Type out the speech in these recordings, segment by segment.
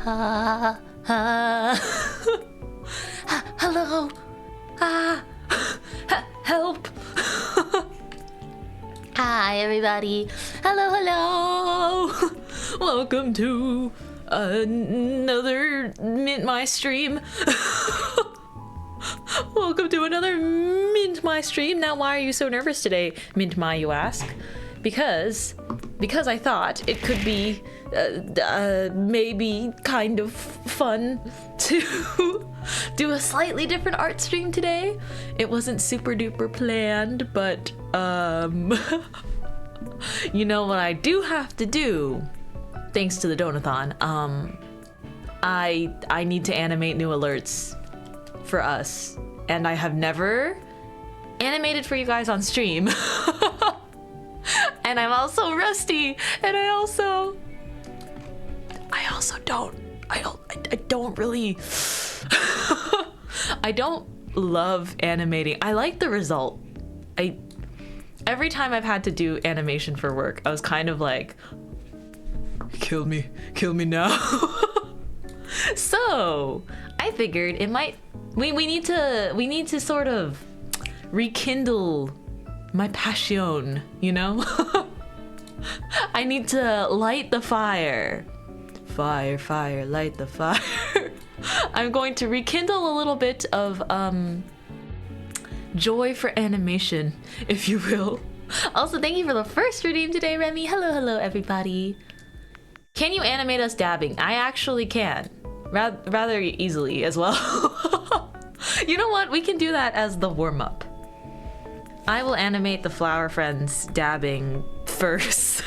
Hello. Help. Hi, everybody. Hello. Welcome to another Mintmai stream. Welcome to another Mintmai stream. Now, why are you so nervous today, Mintmai, you ask? Because I thought it could be maybe kind of fun to do a slightly different art stream today. It wasn't super duper planned, but you know what I do have to do, thanks to the Donathon. I need to animate new alerts for us, and I have never animated for you guys on stream. And I'm also rusty, and I don't really I don't love animating. I like the result. Every time I've had to do animation for work, I was kind of like, kill me now. So I figured it might, we need to sort of rekindle my passion, you know? I need to light the fire. Fire, light the fire. I'm going to rekindle a little bit of joy for animation, if you will. Also, thank you for the first redeem today, Remy. Hello, everybody. Can you animate us dabbing? I actually can. Rather easily as well. You know what? We can do that as the warm-up. I will animate the flower friends dabbing first.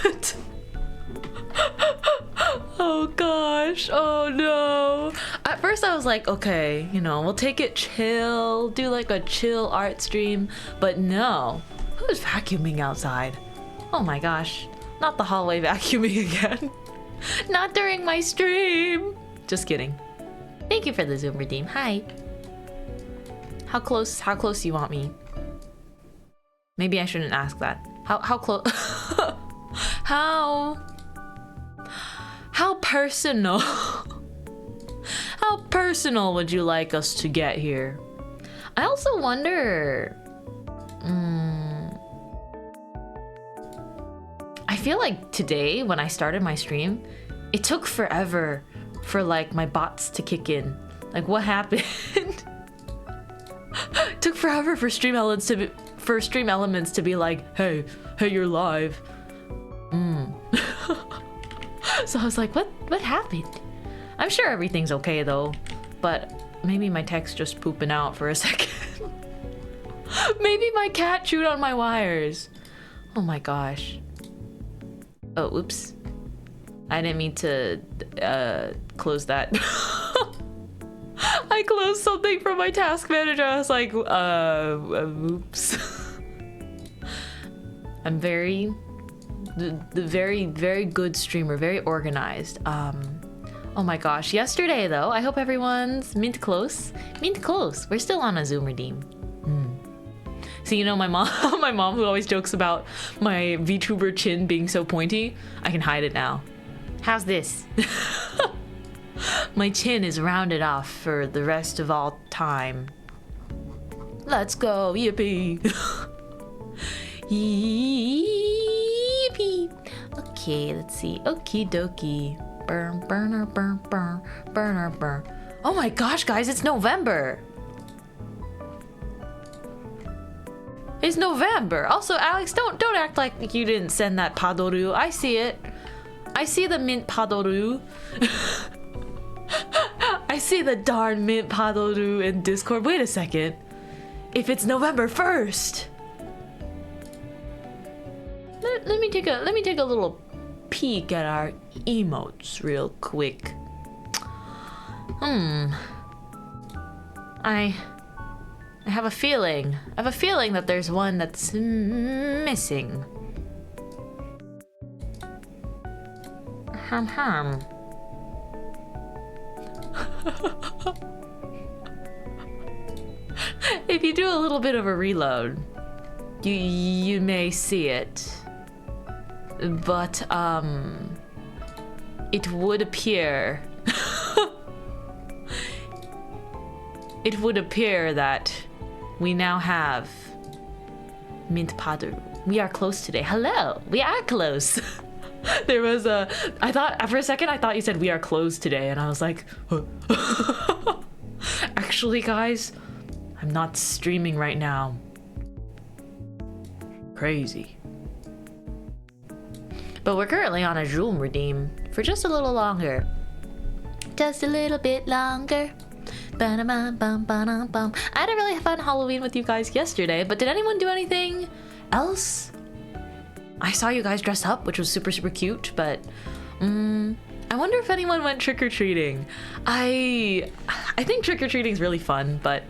Oh gosh, oh no. At first I was like, okay, you know, we'll take it chill, do like a chill art stream, but no. Who's vacuuming outside? Oh my gosh, not the hallway vacuuming again. Not during my stream. Just kidding. Thank you for the Zoom redeem. Hi. How close do you want me? Maybe I shouldn't ask that. How close? How personal? How personal would you like us to get here? I also wonder. I feel like today, when I started my stream, it took forever for like my bots to kick in. Like, what happened? It took forever for stream elements to be like, hey, you're live. So I was like, what happened? I'm sure everything's okay though, but maybe my tech's just pooping out for a second. Maybe my cat chewed on my wires. Oh my gosh. Oh, oops. I didn't mean to close that. I closed something from my task manager. I was like, oops. I'm very good streamer, very organized. Oh my gosh, yesterday though, I hope everyone's mint close. We're still on a Zoom redeem. So you know my mom who always jokes about my VTuber chin being so pointy, I can hide it now. How's this? My chin is rounded off for the rest of all time. Let's go, yippee. Yippee. Okay, let's see. Okie dokie. Burner. Oh my gosh, guys, it's November. It's November. Also, Alex, don't act like you didn't send that padoru. I see it. I see the mint padoru. I see the darn mint padoru in Discord. Wait a second. If it's November 1st. Let me take a little peek at our emotes real quick. I have a feeling. That there's one that's missing. If you do a little bit of a reload, you may see it. But it would appear it would appear that we now have Mintmai. We are close today. Hello, we are close. There was a, I thought, for a second, I thought you said we are closed today, and I was like, huh. Actually, guys, I'm not streaming right now. Crazy. But we're currently on a Zoom redeem for just a little longer. Just a little bit longer. Ba-da-bum-bum-ba-dum-bum. I had a really fun Halloween with you guys yesterday, but did anyone do anything else? I saw you guys dress up, which was super, super cute, but I wonder if anyone went trick-or-treating. I think trick-or-treating is really fun, but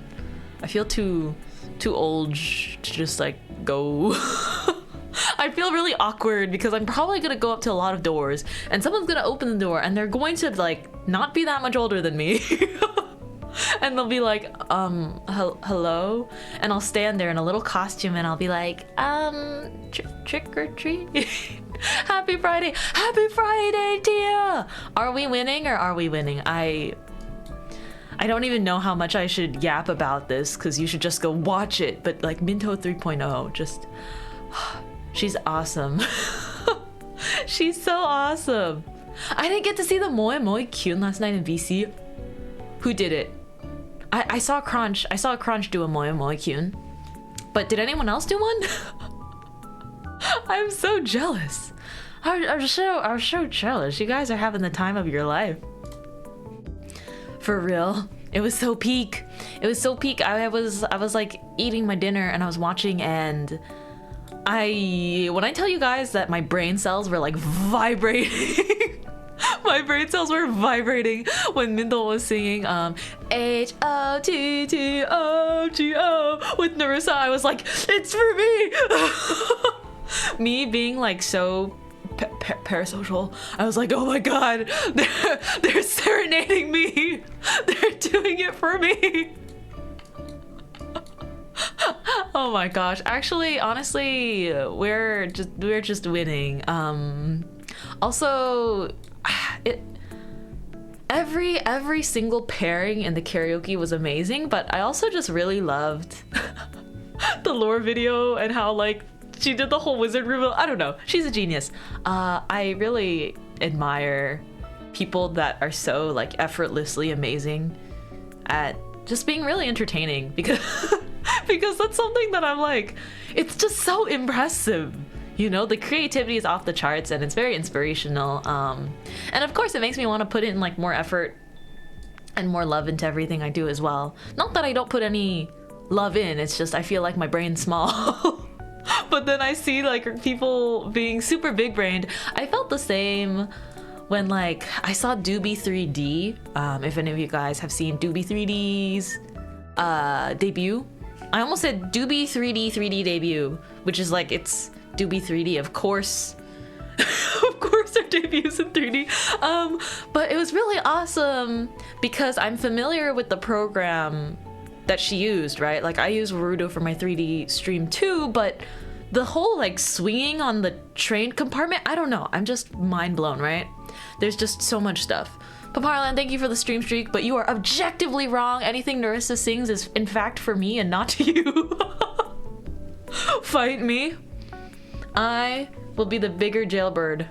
I feel too old to just like go. I feel really awkward because I'm probably gonna go up to a lot of doors and someone's gonna open the door and they're going to like not be that much older than me. And they'll be like, hello? And I'll stand there in a little costume and I'll be like, trick or treat. Happy Friday. Happy Friday, dear. Are we winning or are we winning? I don't even know how much I should yap about this because you should just go watch it. But like Minto 3.0, just, she's awesome. She's so awesome. I didn't get to see the Moe Moe Kyun last night in VC. Who did it? I saw Crunch. I saw Crunch do a Moe Moe Kyun. But did anyone else do one? I'm so jealous. I'm so jealous. You guys are having the time of your life. For real. It was so peak. It was so peak. I was like eating my dinner and I was watching, and when I tell you guys that my brain cells were like vibrating. My brain cells were vibrating when Mindle was singing H-O-T-T-O-G-O with Narissa. I was like, it's for me. Me being like so parasocial, I was like, oh my god, they're serenading me. They're doing it for me. Oh my gosh. Actually, honestly, we're just winning. Also, every single pairing in the karaoke was amazing, but I also just really loved the lore video and how like she did the whole wizard reveal. I don't know, she's a genius. I really admire people that are so like effortlessly amazing at just being really entertaining, because because that's something that I'm like, it's just so impressive. You know, the creativity is off the charts and it's very inspirational. And of course it makes me want to put in like more effort and more love into everything I do as well. Not that I don't put any love in, it's just I feel like my brain's small. But then I see like people being super big brained. I felt the same when like I saw Doobie 3D. If any of you guys have seen Doobie 3D's debut. I almost said Doobie 3D debut, which is like, it's Doobie 3D, of course. Of course our debut's in 3D. But it was really awesome because I'm familiar with the program that she used, right? Like I use Warudo for my 3D stream too, but the whole like swinging on the train compartment, I don't know. I'm just mind blown, right? There's just so much stuff. Paparland, thank you for the stream streak, but you are objectively wrong. Anything Narissa sings is in fact for me and not you. Fight me. I will be the bigger jailbird.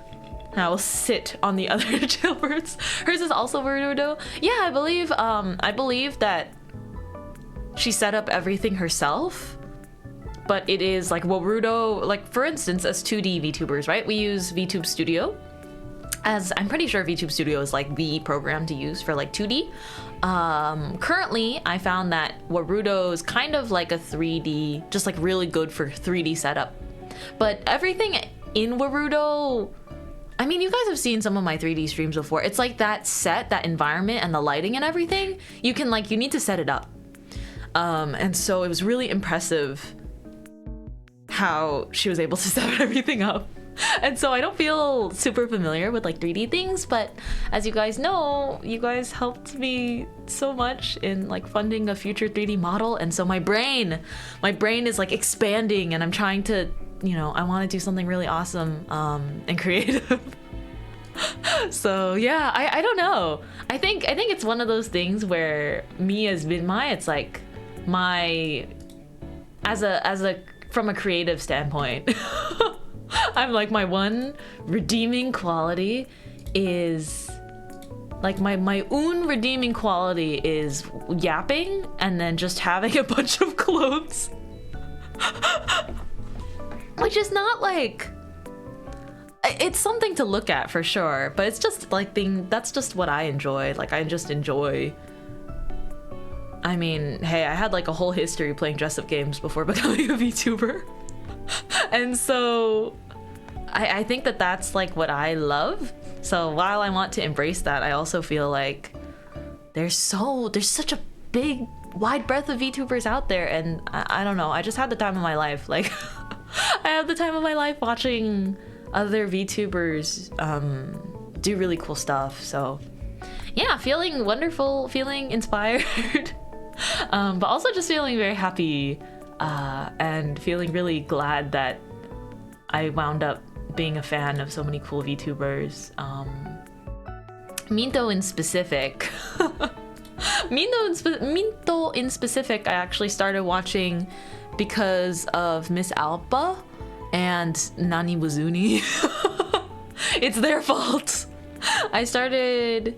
And I will sit on the other jailbirds. Hers is also Warudo. Yeah, I believe that she set up everything herself. But it is like Warudo, like for instance, as 2D VTubers, right? We use VTube Studio. As I'm pretty sure VTube Studio is like the program to use for like 2D. Currently, I found that Warudo is kind of like a 3D, just like really good for 3D setup. But everything in Warudo, I mean, you guys have seen some of my 3D streams before. It's like that set, that environment and the lighting and everything, you can like, you need to set it up. And so it was really impressive how she was able to set everything up. And so I don't feel super familiar with like 3D things, but as you guys know, you guys helped me so much in like funding a future 3D model. And so my brain is like expanding, and I'm trying to, you know, I want to do something really awesome and creative. So yeah, I don't know. I think it's one of those things where me as Mintmai, it's like my as a from a creative standpoint, I'm like my one redeeming quality is like my own redeeming quality is yapping and then just having a bunch of clothes. Which is not like, it's something to look at for sure, but it's just like that's just what I enjoy. Like I just enjoy. I mean, hey, I had like a whole history playing dress-up games before becoming a VTuber. And so I think that that's like what I love. So while I want to embrace that, I also feel like there's such a big wide breadth of VTubers out there, and I don't know, I just had the time of my life. Like I had the time of my life watching other VTubers do really cool stuff. So yeah, feeling wonderful, feeling inspired. But also just feeling very happy and feeling really glad that I wound up being a fan of so many cool VTubers. Minto in specific. Minto in specific, I actually started watching because of Miss Alpa and Nani Wazuni. It's their fault. I started,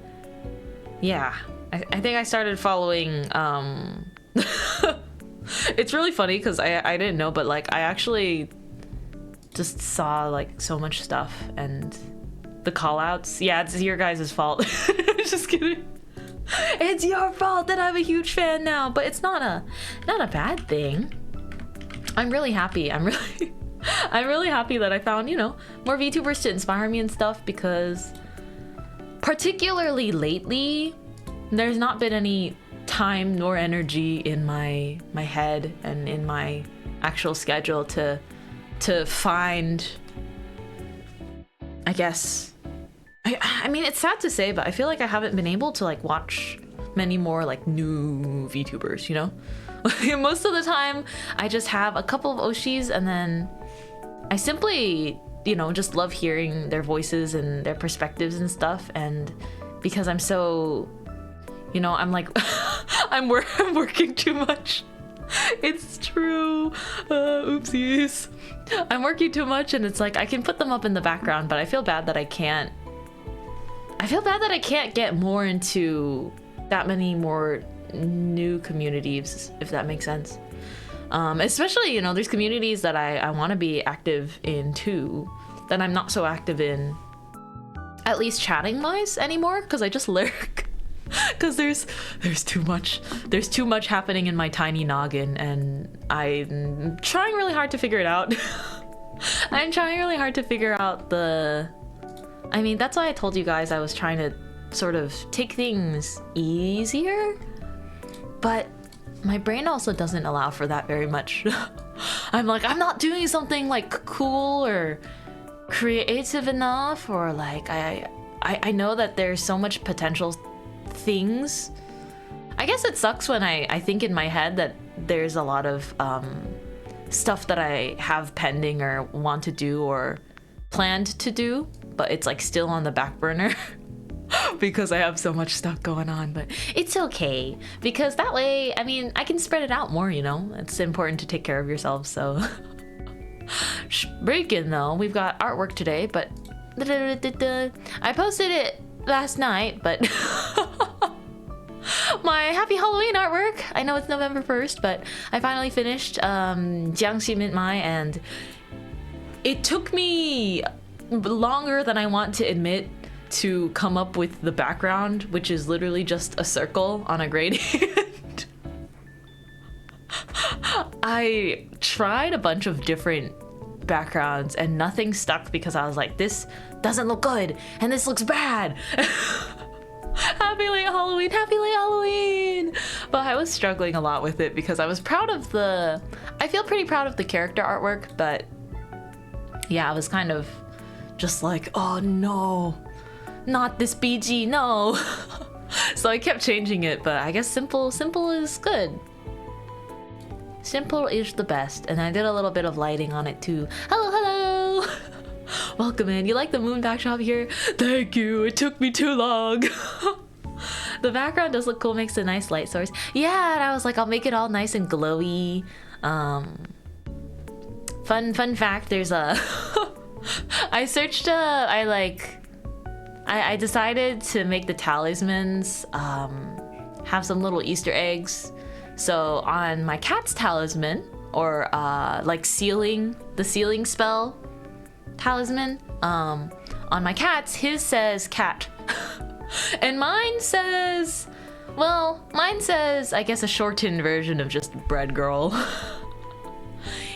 yeah, I think I started following, it's really funny because I didn't know, but like I actually just saw like so much stuff and the call outs. Yeah, it's your guys' fault. Just kidding. It's your fault that I'm a huge fan now, but it's not a bad thing. I'm really happy. I'm really happy that I found, you know, more VTubers to inspire me and stuff, because particularly lately, there's not been any time nor energy in my head and in my actual schedule to find, I guess, I mean, it's sad to say, but I feel like I haven't been able to like watch many more like new VTubers, you know? Most of the time I just have a couple of Oshis, and then I simply, you know, just love hearing their voices and their perspectives and stuff. And because I'm so, you know, I'm like I'm working too much. It's true. Oopsies. I'm working too much, and it's like I can put them up in the background, but I feel bad that I can't get more into that many more new communities, if that makes sense. Especially, you know, there's communities that I want to be active in too, that I'm not so active in, at least chatting wise anymore, because I just lurk. Because there's too much happening in my tiny noggin, and I'm trying really hard to figure it out. I'm trying really hard to figure out I mean, that's why I told you guys I was trying to sort of take things easier, but my brain also doesn't allow for that very much. I'm like, I'm not doing something like cool or creative enough, or like I know that there's so much potential things. I guess it sucks when I think in my head that there's a lot of stuff that I have pending or want to do or planned to do, but it's like still on the back burner because I have so much stuff going on. But it's okay, because that way, I mean, I can spread it out more, you know? It's important to take care of yourself, so. Breaking though, we've got artwork today, but I posted it last night, but my Happy Halloween artwork. I know it's November 1st, but I finally finished Jiangxi Mintmai, and it took me longer than I want to admit to come up with the background, which is literally just a circle on a gradient. I tried a bunch of different backgrounds and nothing stuck, because I was like, this doesn't look good and this looks bad. Happy late Halloween, happy late Halloween. But I was struggling a lot with it because I was proud of I feel pretty proud of the character artwork, but yeah, I was kind of just like, oh no, not this BG, no. So I kept changing it, but I guess simple is good. Simple is the best. And I did a little bit of lighting on it too. Hello, hello. Welcome in. You like the moon backdrop here? Thank you. It took me too long. The background does look cool. Makes a nice light source. Yeah, and I was like, I'll make it all nice and glowy. Fun fact. There's a. I searched. I decided to make the talismans have some little Easter eggs. So on my cat's talisman, or like the sealing spell talisman, on my cat's, his says cat. And mine says, I guess a shortened version of just bread girl.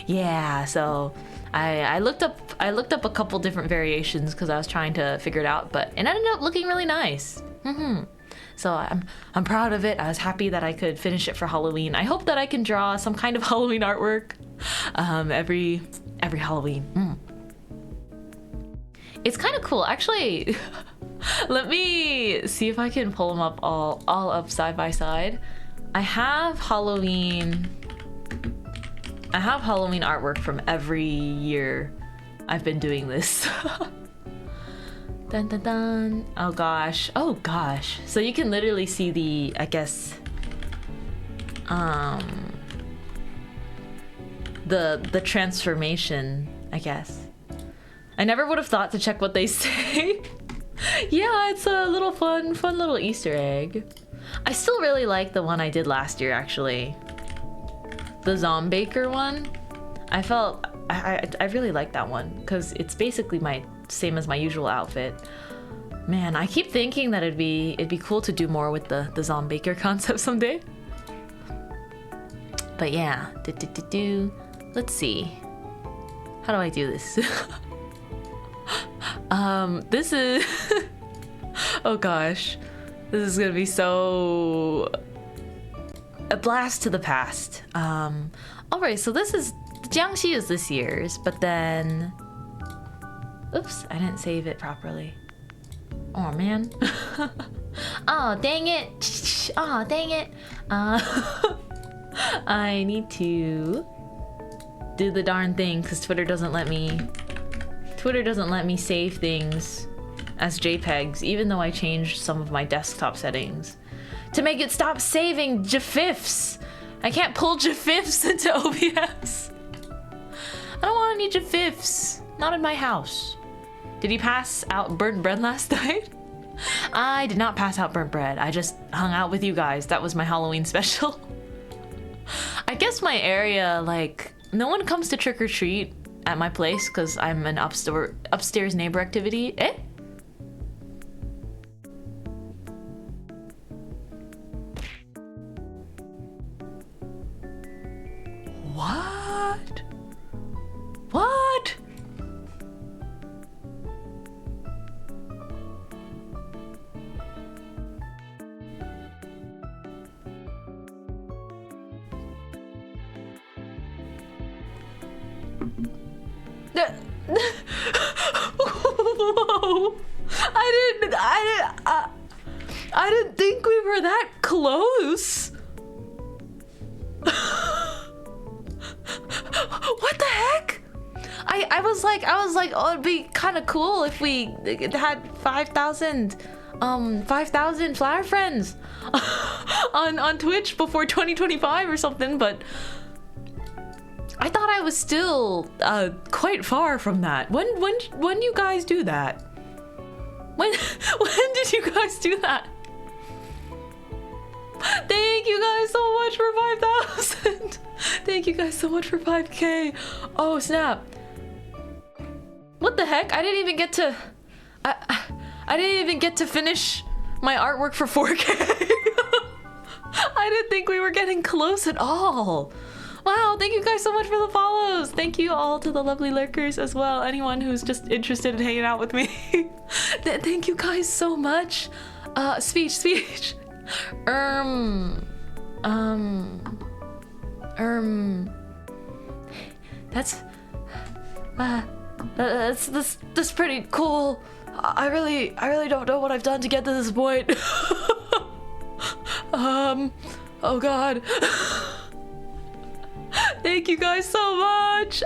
Yeah, so I looked up a couple different variations because I was trying to figure it out, but it ended up looking really nice. So I'm proud of it. I was happy that I could finish it for Halloween. I hope that I can draw some kind of Halloween artwork every Halloween. It's kind of cool, actually. Let me see if I can pull them up all up side by side. I have Halloween artwork from every year I've been doing this. Dun dun dun. Oh gosh. So you can literally see the, I guess, the transformation, I guess. I never would have thought to check what they say. Yeah, it's a little fun little Easter egg. I still really like the one I did last year, actually. The Zombaker one. I really like that one because it's basically same as my usual outfit. Man, I keep thinking that it'd be cool to do more with the Zombaker concept someday. But yeah, let's see. How do I do this? This is oh gosh, this is gonna be so a blast to the past. Alright, so this is Jiangxi is this year's, but then oops, I didn't save it properly. Oh man. Oh dang it. Oh dang it. I need to do the darn thing because Twitter doesn't let me save things as JPEGs, even though I changed some of my desktop settings to make it stop saving GIFs. I can't pull GIFs into OBS. I don't want any GIFs. Not in my house. Did he pass out burnt bread last night? I did not pass out burnt bread. I just hung out with you guys. That was my Halloween special. I guess my area, like, no one comes to trick or treat at my place because I'm an upstairs neighbor activity. Eh? What? What? Whoa! I didn't think we were that close. What the heck? I was like, oh, it'd be kind of cool if we had 5,000 flower friends on Twitch before 2025 or something, but I thought I was still quite far from that. When you guys do that? When did you guys do that? Thank you guys so much for 5,000. Thank you guys so much for 5K. Oh snap! What the heck? I didn't even get to. I didn't even get to finish my artwork for 4K. I didn't think we were getting close at all. Wow, thank you guys so much for the follows. Thank you all to the lovely lurkers as well. Anyone who's just interested in hanging out with me. Thank you guys so much. Speech. That's pretty cool. I really don't know what I've done to get to this point. Oh god. Thank you guys so much.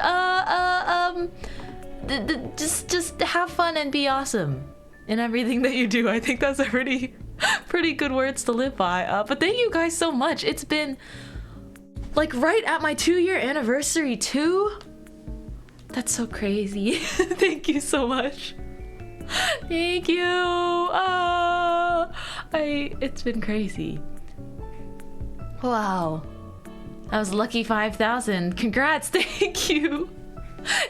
just have fun and be awesome in everything that you do. I think that's a pretty good words to live by. But thank you guys so much. It's been like right at my 2-year anniversary too. That's so crazy. Thank you so much. Thank you. It's been crazy. Wow. I was lucky 5,000. Congrats. Thank you.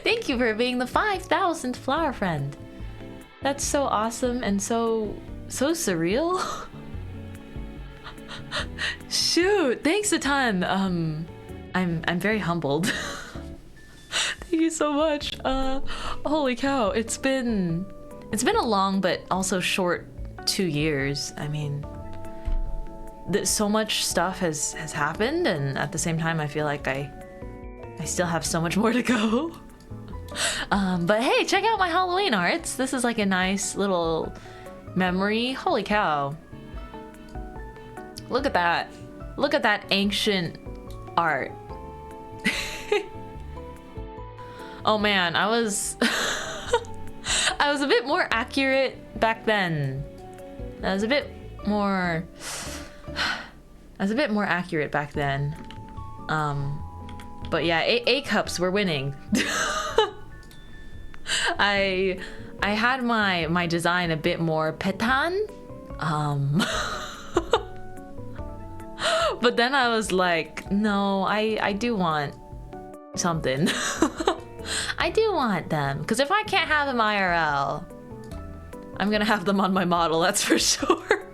Thank you for being the 5,000th flower friend. That's so awesome and so surreal. Shoot, thanks a ton. I'm very humbled. Thank you so much. Holy cow, it's been a long but also short 2 years. I mean, so much stuff has happened, and at the same time I feel like I still have so much more to go. But hey, check out my Halloween arts. This is like a nice little memory. Holy cow. Look at that. Look at that ancient art. Oh man, I was a bit more accurate back then. I was a bit more accurate back then. But yeah, A cups were winning. I had my design a bit more petan. But then I was like, no, I do want something. I do want them, because if I can't have them IRL, I'm gonna have them on my model, that's for sure.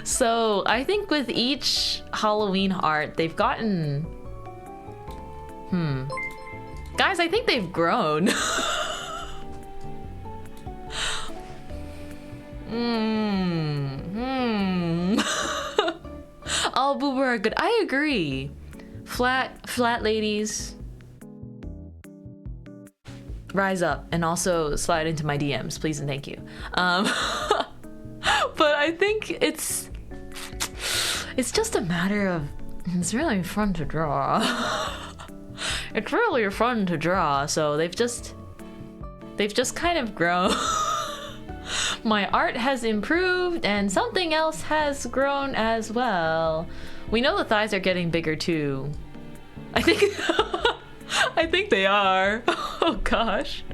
So I think with each Halloween art, they've gotten... Guys, I think they've grown. All Vtuber are good. I agree. Flat ladies, rise up and also slide into my DMs, please and thank you. But I think it's just a matter of, it's really fun to draw. It's really fun to draw, so they've just kind of grown. My art has improved and something else has grown as well. We know the thighs are getting bigger too. I think they are. Oh gosh.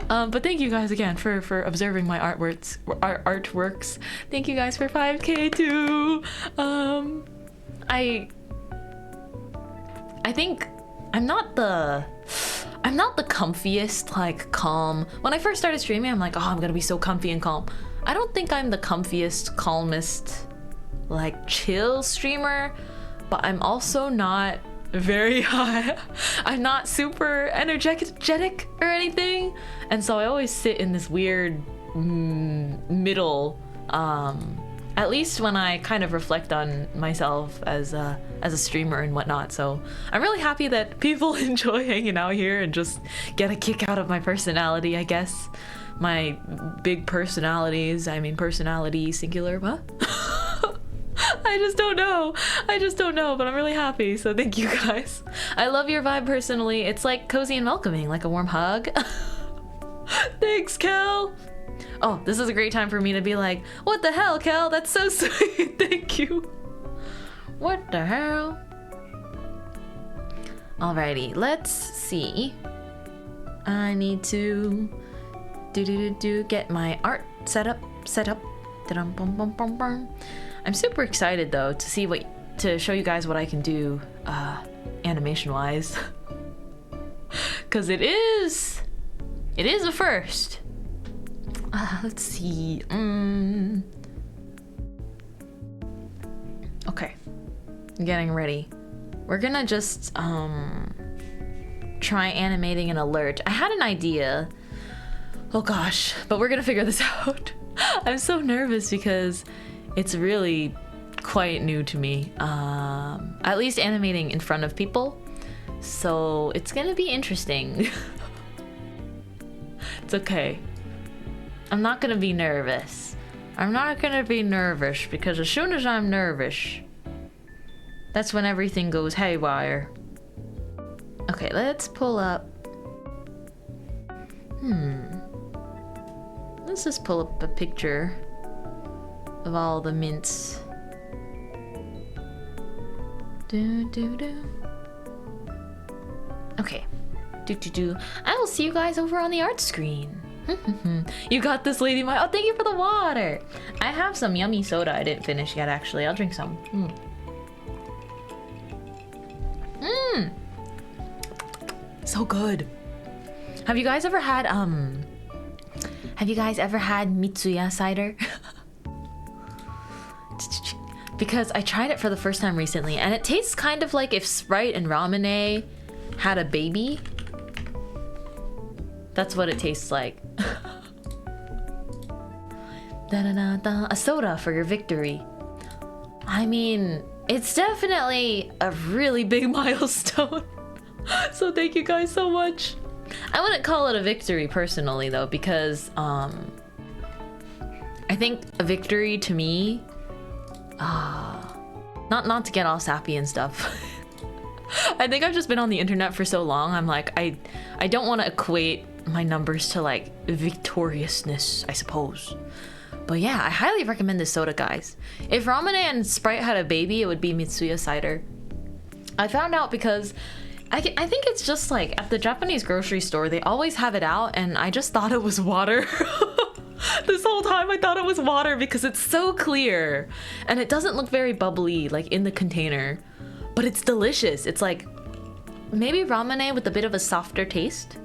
But thank you guys again for observing my artworks. Thank you guys for 5K too. I think I'm not the comfiest, like, calm. When I first started streaming, I'm like, oh, I'm gonna be so comfy and calm. I don't think I'm the comfiest, calmest, like, chill streamer, but I'm also not very high. I'm not super energetic or anything, and so I always sit in this weird middle, at least when I kind of reflect on myself as a streamer and whatnot. So I'm really happy that people enjoy hanging out here and just get a kick out of my personality, I guess. My big personalities, I mean personality singular, what? I just don't know, but I'm really happy, so thank you guys. I love your vibe personally. It's like cozy and welcoming, like a warm hug. Thanks, Kel. Oh, this is a great time for me to be like, what the hell, Kel? That's so sweet. Thank you. What the hell? Alrighty, let's see. I need to get my art set up. I'm super excited though to see to show you guys what I can do animation wise. Cause it is a first. Let's see. Okay, I'm getting ready. We're gonna just try animating an alert. I had an idea. Oh gosh, but we're gonna figure this out. I'm so nervous because it's really quite new to me. At least animating in front of people. So it's gonna be interesting. It's okay. I'm not gonna be nervous. I'm not gonna be nervous because as soon as I'm nervous, that's when everything goes haywire. Okay, let's pull up Let's just pull up a picture of all the mints. Okay. I will see you guys over on the art screen. You got this, Lady Mai. Oh, thank you for the water. I have some yummy soda I didn't finish yet, actually. I'll drink some. So good. Have you guys ever had Mitsuya cider? Because I tried it for the first time recently, and it tastes kind of like if Sprite and Ramune had a baby. That's what it tastes like. A soda for your victory. I mean, it's definitely a really big milestone. So thank you guys so much. I wouldn't call it a victory personally though, because I think a victory to me, not to get all sappy and stuff. I think I've just been on the internet for so long. I'm like, I don't want to equate my numbers to like victoriousness, I suppose. But yeah, I highly recommend this soda, guys. If Ramune and Sprite had a baby, it would be Mitsuya cider. I found out because I think it's just like at the Japanese grocery store, they always have it out, and I just thought it was water. This whole time I thought it was water because it's so clear and it doesn't look very bubbly like in the container, but it's delicious. It's like maybe Ramune with a bit of a softer taste.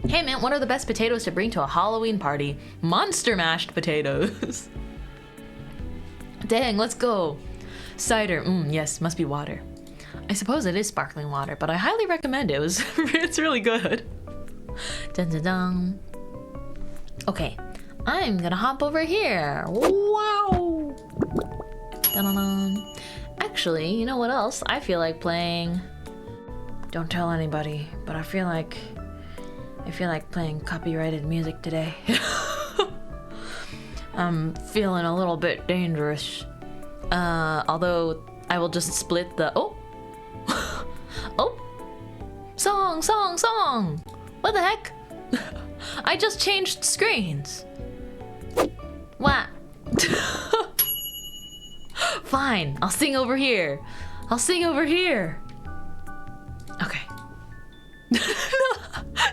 Hey man, what are the best potatoes to bring to a Halloween party? Monster mashed potatoes. Dang, let's go. Cider, yes, must be water. I suppose it is sparkling water, but I highly recommend it. It's really good. Dun dun dun. Okay, I'm gonna hop over here. Wow. Dun dun dun. Actually, you know what else? I feel like playing. Don't tell anybody, but I feel like playing copyrighted music today. I'm feeling a little bit dangerous. Although I will just split the song. What the heck? I just changed screens. What? Fine, I'll sing over here. Okay.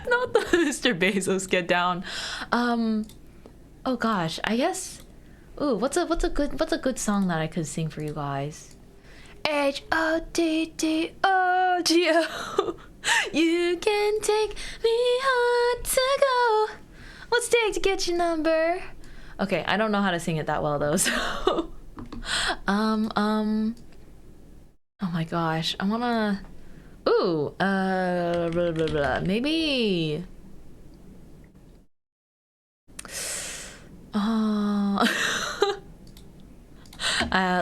Not the Mr. Bezos get down. Oh gosh, I guess. Ooh, what's a good song that I could sing for you guys? H-O-T-T-O-G-O. You can take me hard to go. What's take to get your number? Okay, I don't know how to sing it that well though, so oh my gosh, I wanna maybe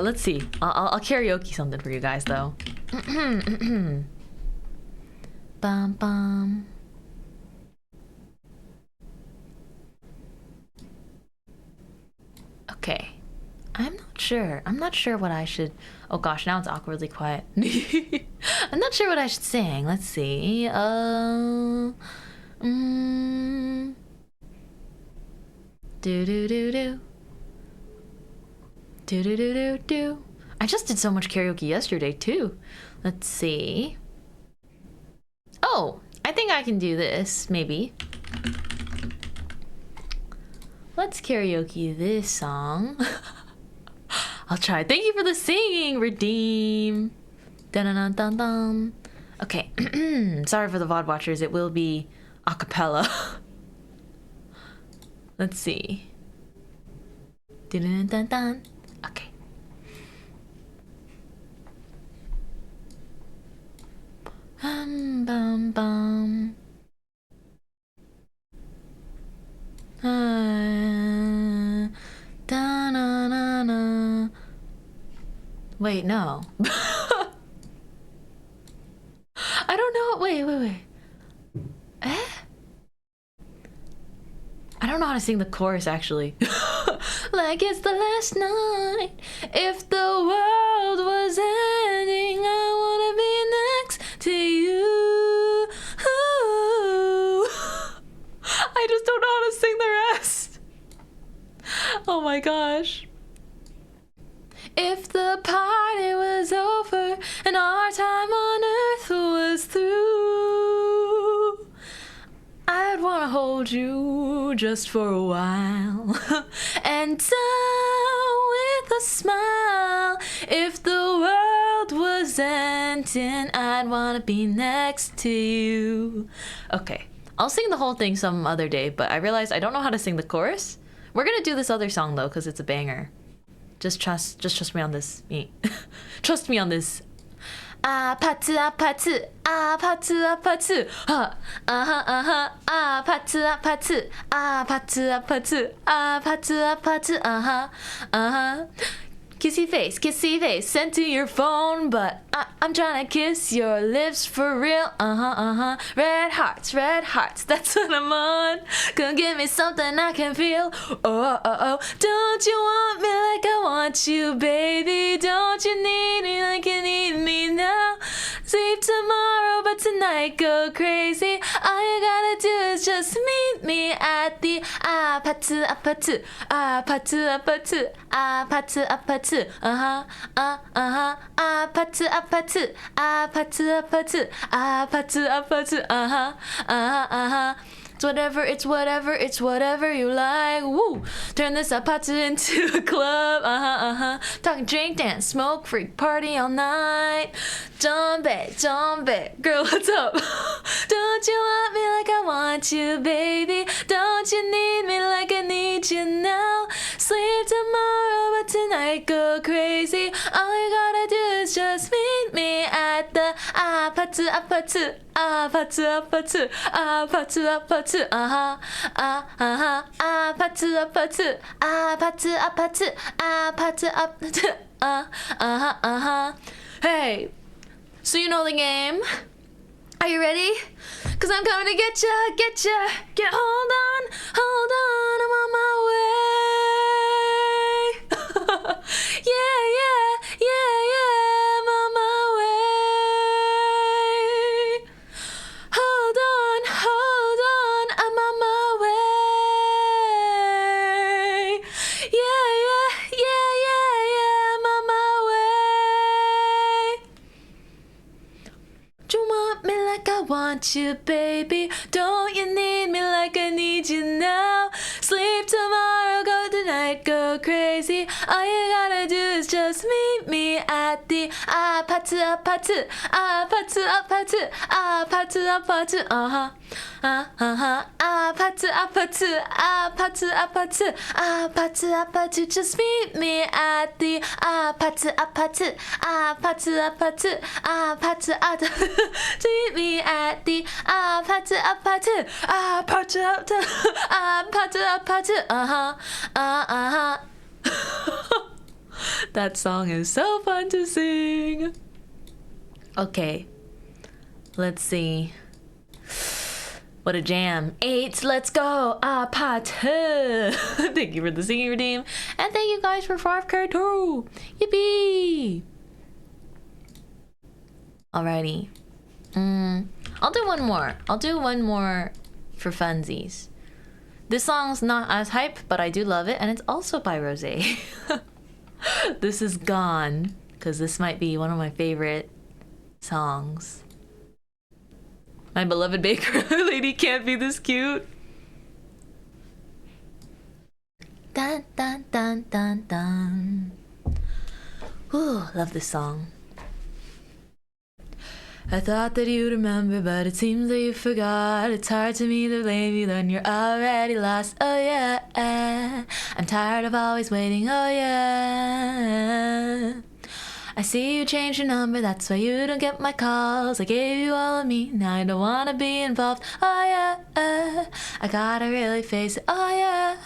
let's see. I'll karaoke something for you guys though. Bum bum. Okay. I'm not sure what I should. Oh gosh, now it's awkwardly quiet. I'm not sure what I should sing. Let's see. Do do do do. Do do do do do. I just did so much karaoke yesterday too. Let's see. Oh, I think I can do this, maybe. Let's karaoke this song. I'll try. Thank you for the singing, Redeem. Dun dun dun dun. Okay. Sorry for the VOD watchers. It will be a cappella. Let's see. Dun dun dun dun. Okay. Bum bum. Da na na na. Wait, no. I don't know. Wait. Eh? I don't know how to sing the chorus actually. Like it's the last night. If the world was ending, I wanna be next to you. my gosh. If the party was over and our time on earth was through, I'd wanna hold you just for a while and down with a smile. If the world was ending, I'd wanna be next to you. Okay, I'll sing the whole thing some other day, but I realized I don't know how to sing the chorus. We're gonna do this other song though, because it's a banger. Just trust me on this. Trust me on this. 아파트 아파트 아파트 아파트 아하 아하 아파트 아파트 아파트 아파트 아파트 아파트 아하 아하 kissy face sent to your phone, but I'm trying to kiss your lips for real. Red hearts, that's what I'm on. Come give me something I can feel. Oh, don't you want me like I want you, baby? Don't you need me like you need me now? Sleep tomorrow, but tonight go crazy. All you gotta do is just meet me at the 아파트 아파트 아파트 아파트 아파트 아파트 아파트 아파트 아파트 아파트 아파트 아파트 It's whatever you like. Woo! Turn this apatu into a club. Talking drink, dance, smoke, freak, party all night. Jump it, girl, what's up? Don't you want me like I want you, baby? Don't you need me like I need you now? Sleep tomorrow, but tonight go crazy. All you gotta do is just meet me at the apatu apatu 아파트 아파트 아파트 아파트 아파트 아파트 아파트 아파트 아파트 아파트 Hey, so you know the game? Are you ready? Cause I'm coming to get ya. Hold on, I'm on my way. Yeah, I'm on my way. Hold on, I'm on my way. Yeah, I'm on my way. Do you want me like I want you, baby? Don't you need me like I need you now? Sleep tomorrow, go tonight, go crazy. All you gotta do is just meet me at the 아파트 아파트 아파트 아파트 아파트 아파트 아파트 아파트 아파트 아파트 아파트 아파트 Just meet me at the 아파트 아파트 아파트 아파트 아파트 Meet me at the 아파트 아파트 아파트 아파트 아파트 That song is so fun to sing. Okay, let's see. What a jam. 8, let's go. 아파트. Thank you for the singing redeem. And thank you guys for 5K too. Yippee. Alrighty. I'll do one more for funsies. This song's not as hype, but I do love it, and it's also by Rose. This is Gone, because this might be one of my favorite songs. My beloved baker lady can't be this cute. Dun dun dun dun dun. Ooh, love this song. I thought that you'd remember, but it seems that you forgot. It's hard to me to blame you when you're already lost. Oh yeah, I'm tired of always waiting. Oh yeah, I see you changed your number, that's why you don't get my calls. I gave you all of me, now I don't wanna be involved. Oh yeah, I gotta really face it. Oh yeah,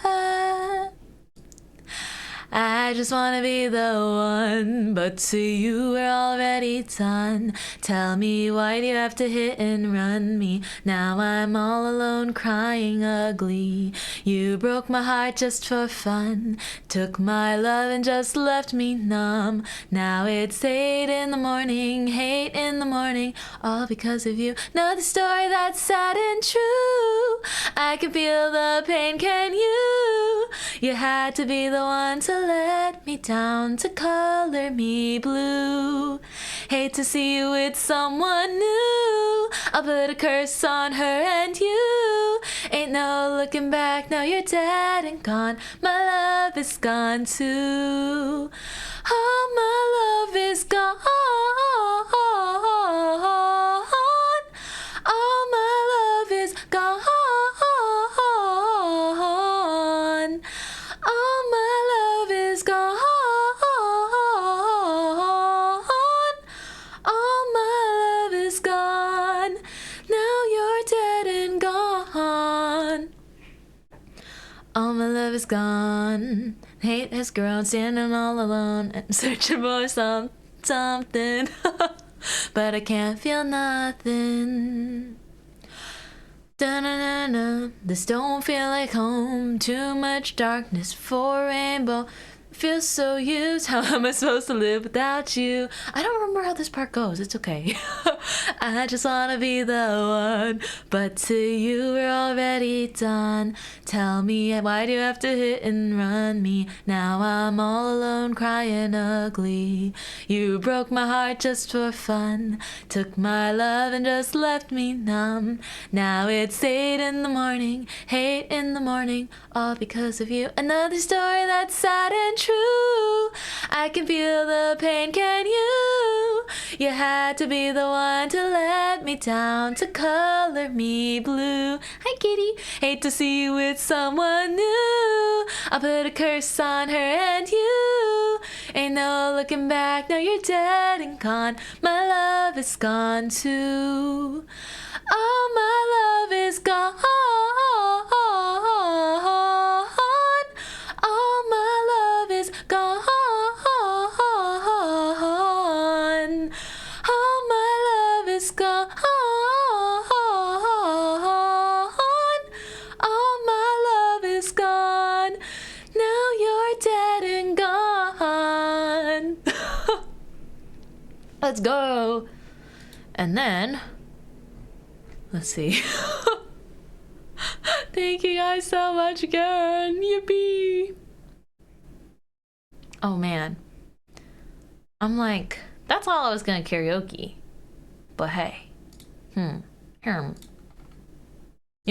I just wanna be the one, but to you we're already done. Tell me, why do you have to hit and run me? Now I'm all alone crying ugly. You broke my heart just for fun, took my love and just left me numb. Now it's 8 in the morning, hate in the morning, all because of you. Another story that's sad and true. I can feel the pain, can you? You had to be the one to let me down, to color me blue. Hate to see you with someone new. I'll put a curse on her and you. Ain't no looking back, now you're dead and gone. My love is gone too. Oh, my love is gone. All my love is gone. All my love is gone. All my love is gone. Now you're dead and gone. All my love is gone. Hate has grown, standing all alone and searching for something. But I can't feel nothing. Da-na-na-na. This don't feel like home. Too much darkness for a rainbow. Feel so used. How am I supposed to live without you? I don't remember how this part goes. It's okay. I just wanna be the one, but to you we're already done. Tell me, why do you have to hit and run me? Now I'm all alone crying ugly. You broke my heart just for fun. Took my love and just left me numb. Now it's 8 in the morning, hate in the morning, all because of you. Another story that's sad and true. I can feel the pain, can you? You had to be the one to let me down, to color me blue. Hi, kitty. Hate to see you with someone new. I'll put a curse on her and you. Ain't no looking back, now you're dead and gone. My love is gone too. All my love is gone. All my love is gone. All my love is gone. All my love is gone. Now you're dead and gone. Let's go. And then, let's see. Thank you guys so much again. Yippee. Oh man. I'm like, that's all I was gonna karaoke. But hey. You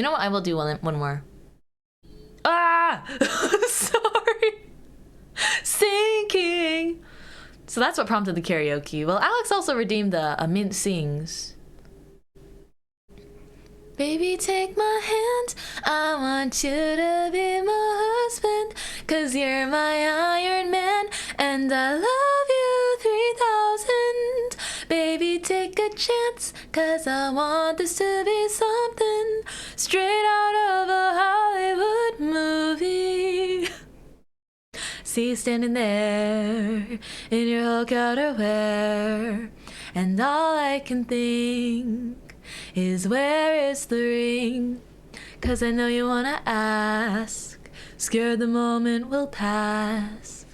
know what? I will do one more. Ah! Sorry. Sinking. So that's what prompted the karaoke. Well, Alex also redeemed the Mint Sings. Baby, take my hand, I want you to be my husband, 'cause you're my Iron Man, and I love you 3000. Baby, take a chance, 'cause I want this to be something straight out of a Hollywood movie. See you standing there in your Hulk outerwear, and all I can think is where is the ring? 'Cause I know you wanna ask, scared the moment will pass.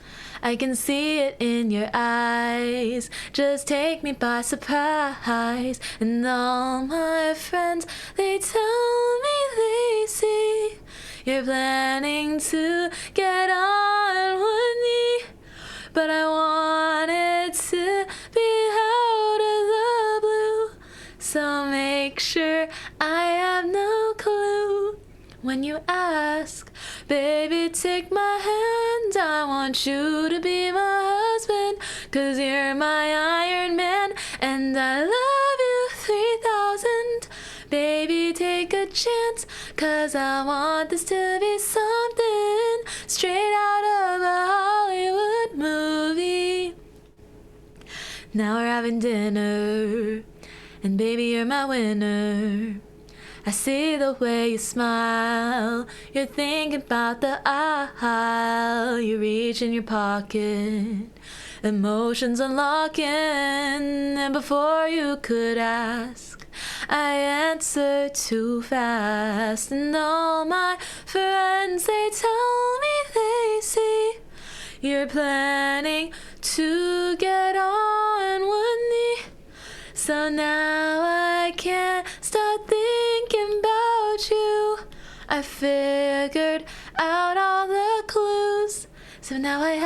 I can see it in your eyes, just take me by surprise. And all my friends, they tell me they see you're planning to get on one knee, but I want it to be out of the blue. So make sure I have no clue when you ask. Baby, take my hand, I want you to be my husband, 'cause you're my Iron Man, and I love you 3000. Baby, take a chance, 'cause I want this to be something straight out of a Hollywood movie. Now we're having dinner, and baby, you're my winner. I see the way you smile, you're thinking about the aisle. You reach in your pocket, emotions unlocking, and before you could ask, I answered too fast. And all my friends, they tell me they see you're planning to get on one knee. So now I can't stop thinking about you. I figured out all the clues. So now I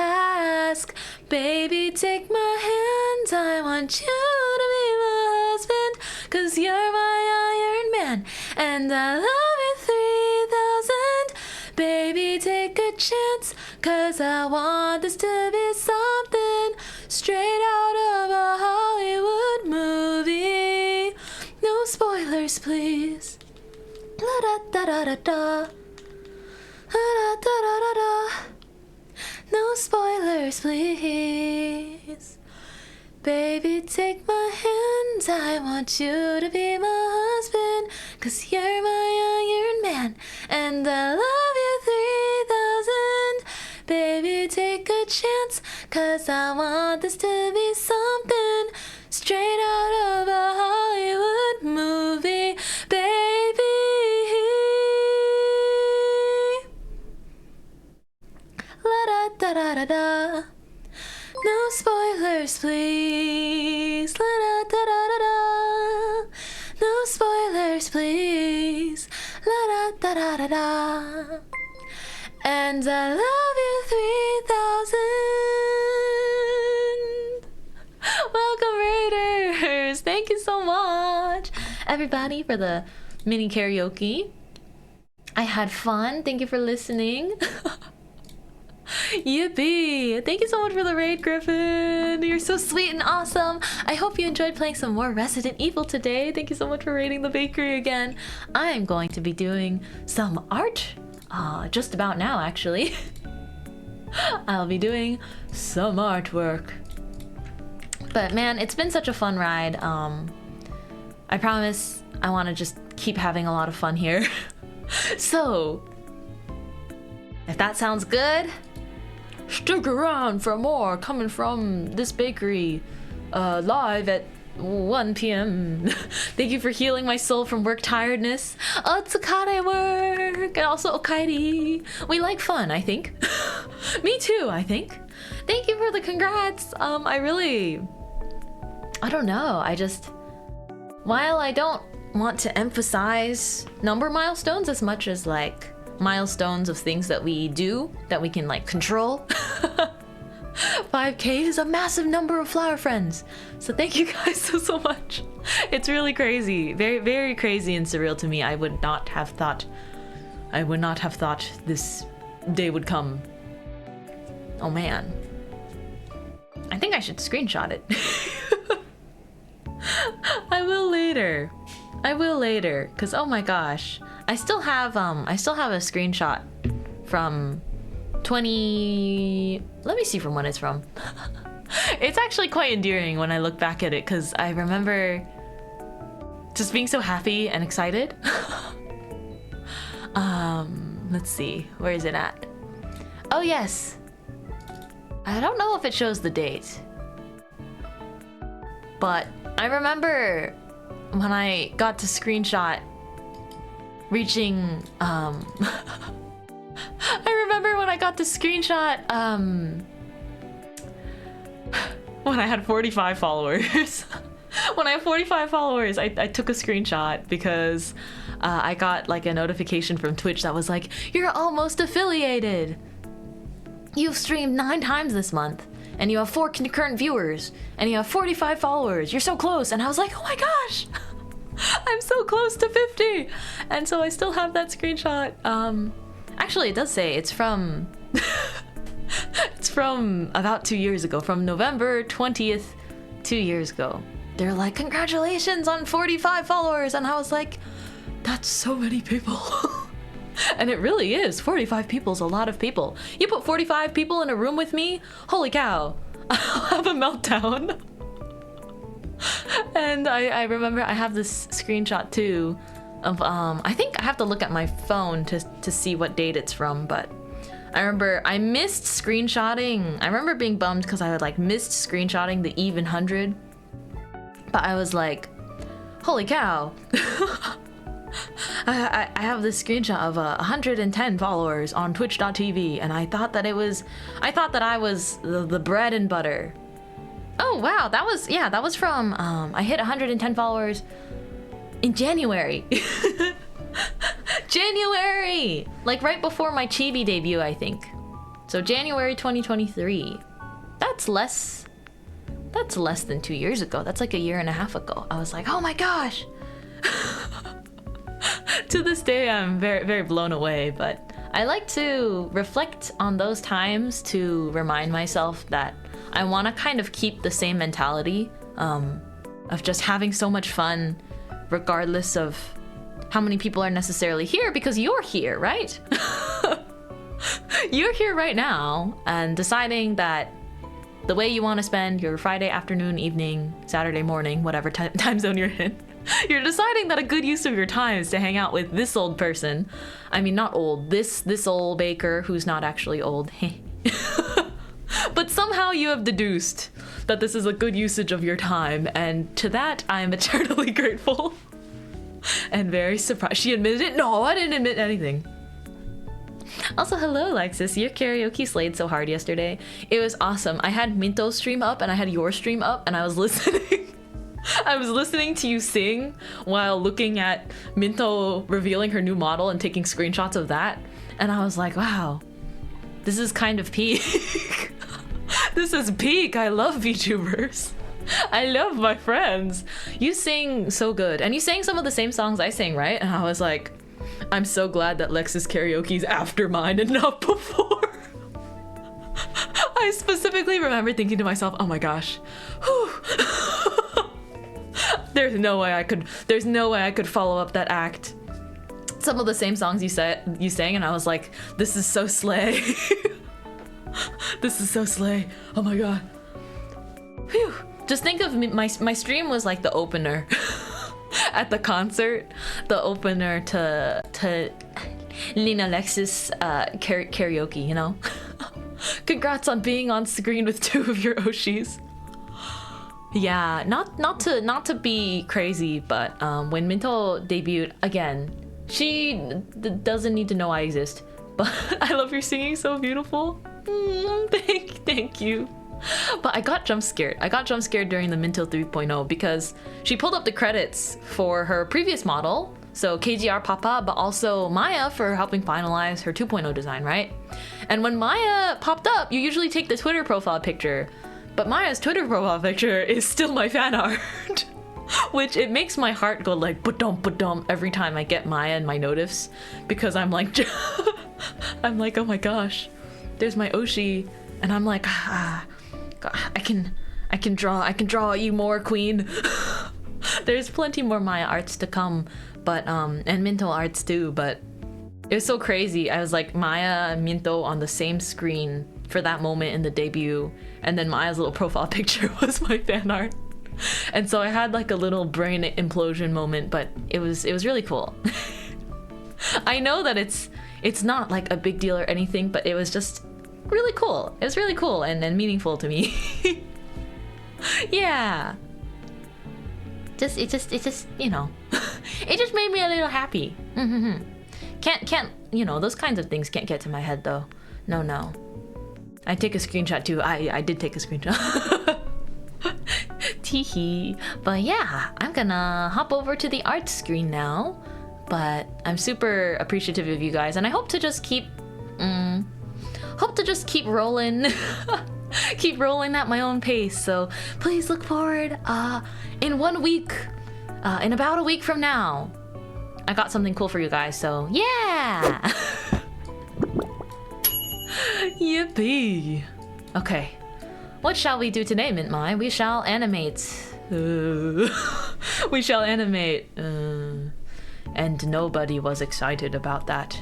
ask, baby, take my hand. I want you to be my husband, 'cause you're my Iron Man, and I love you 3000. Baby, take a chance, 'cause I want this to be something straight out of a Hollywood movie. No spoilers, please. La da da da da da. Da da da da da. No spoilers, please. Baby, take my hand. I want you to be my husband, 'cause you're my Iron Man, and I love you 3000. Baby, take a chance, 'cause I want this to be something straight out of a Hollywood movie, baby. La da da da da da. No spoilers, please. La da da da da da. No spoilers, please. La da da da da da. And I love you 3000. Welcome, Raiders. Thank you so much, everybody, for the mini karaoke. I had fun. Thank you for listening. Yippee! Thank you so much for the raid, Griffin. You're so sweet and awesome. I hope you enjoyed playing some more Resident Evil today. Thank you so much for raiding the bakery again. I'm going to be doing some art just about now, actually. I'll be doing some artwork. But man, it's been such a fun ride. I promise I want to just keep having a lot of fun here. So, if that sounds good, stick around for more coming from this bakery live at 1 p.m. Thank you for healing my soul from work tiredness. Otsukare work! And also Okairi. We like fun, I think. Me too, I think. Thank you for the congrats. I don't know. While I don't want to emphasize number milestones as much as like milestones of things that we do that we can like control. 5K is a massive number of flower friends. So thank you guys so much. It's really crazy. Very, very crazy and surreal to me. I would not have thought this day would come. Oh man. I think I should screenshot it. I will later, cause oh my gosh, I still have a screenshot from 20. Let me see from when it's from. It's actually quite endearing when I look back at it, cause I remember just being so happy and excited. Let's see, where is it at? Oh yes. I don't know if it shows the date, but I remember when I got to screenshot reaching I remember when I got to screenshot when I had 45 followers. When I have 45 followers, I took a screenshot because I got like a notification from Twitch that was like, you're almost affiliated. You've streamed 9 times this month, and you have 4 concurrent viewers, and you have 45 followers. You're so close. And I was like, oh my gosh, I'm so close to 50. And so I still have that screenshot. Actually, it does say it's from it's from about 2 years ago, from November 20th, 2 years ago. They're like, congratulations on 45 followers. And I was like, that's so many people. And it really is. 45 people is a lot of people. You put 45 people in a room with me, holy cow, I'll have a meltdown. And I remember I have this screenshot too of I think I have to look at my phone to see what date it's from, but I remember I missed screenshotting. I remember being bummed because I had like missed screenshotting the even 100, but I was like, holy cow. I have this screenshot of 110 followers on twitch.tv, and I thought that I was the bread and butter. Oh wow, that was from I hit 110 followers in January. January, like right before my Chibi debut, I think. So January 2023. That's less than 2 years ago. That's like a year and a half ago. I was like, oh my gosh. To this day, I'm very, very blown away, but I like to reflect on those times to remind myself that I want to kind of keep the same mentality of just having so much fun regardless of how many people are necessarily here, because you're here, right? You're here right now and deciding that the way you want to spend your Friday afternoon, evening, Saturday morning, whatever time zone you're in, you're deciding that a good use of your time is to hang out with this old person. I mean, not old, this old baker who's not actually old. But somehow you have deduced that this is a good usage of your time, and to that I am eternally grateful. And very surprised. She admitted it? No, I didn't admit anything. Also, hello, Lexus. Your karaoke slayed so hard yesterday. It was awesome. I had Minto's stream up and I had your stream up, and I was listening. I was listening to you sing while looking at Minto revealing her new model and taking screenshots of that. And I was like, wow, this is kind of peak. This is peak. I love VTubers. I love my friends. You sing so good. And you sang some of the same songs I sang, right? And I was like, I'm so glad that Lexus karaoke's after mine and not before. I specifically remember thinking to myself, oh my gosh. There's no way I could follow up that act. Some of the same songs you sang, and I was like, this is so slay. This is so slay. Oh my god. Phew. Just think of me, my stream was like the opener at the concert, the opener to Lina Lexus karaoke, you know? Congrats on being on screen with 2 of your Oshis. Yeah, not to be crazy, but when Minto debuted, again, she doesn't need to know I exist, but I love your singing, so beautiful. Thank you. But I got jump scared. I got jump scared during the Minto 3.0 because she pulled up the credits for her previous model, so KGR Papa, but also Maya for helping finalize her 2.0 design, right? And when Maya popped up, you usually take the Twitter profile picture, but Maya's Twitter profile picture is still my fan art. Which it makes my heart go like ba-dum every time I get Maya in my notifs, because I'm like, I'm like, oh my gosh, there's my Oshi, and I'm like, God, I can draw you more, queen. There's plenty more Maya arts to come, but and Minto arts too, but it was so crazy. I was like Maya and Minto on the same screen for that moment in the debut, and then Maya's little profile picture was my fan art. And so I had like a little brain implosion moment, but it was really cool. I know that it's not like a big deal or anything, but it was just really cool. It was really cool and meaningful to me. Yeah. It just you know, it just made me a little happy. Can't you know, those kinds of things can't get to my head though. No. I take a screenshot too. I did take a screenshot. Teehee. But yeah, I'm gonna hop over to the art screen now. But I'm super appreciative of you guys, and I hope to just keep rolling. Keep rolling at my own pace. So please look forward. In 1 week, in about a week from now, I got something cool for you guys. So yeah. Yippee. Okay. What shall we do today, Mintmai? We shall animate. We shall animate. And nobody was excited about that.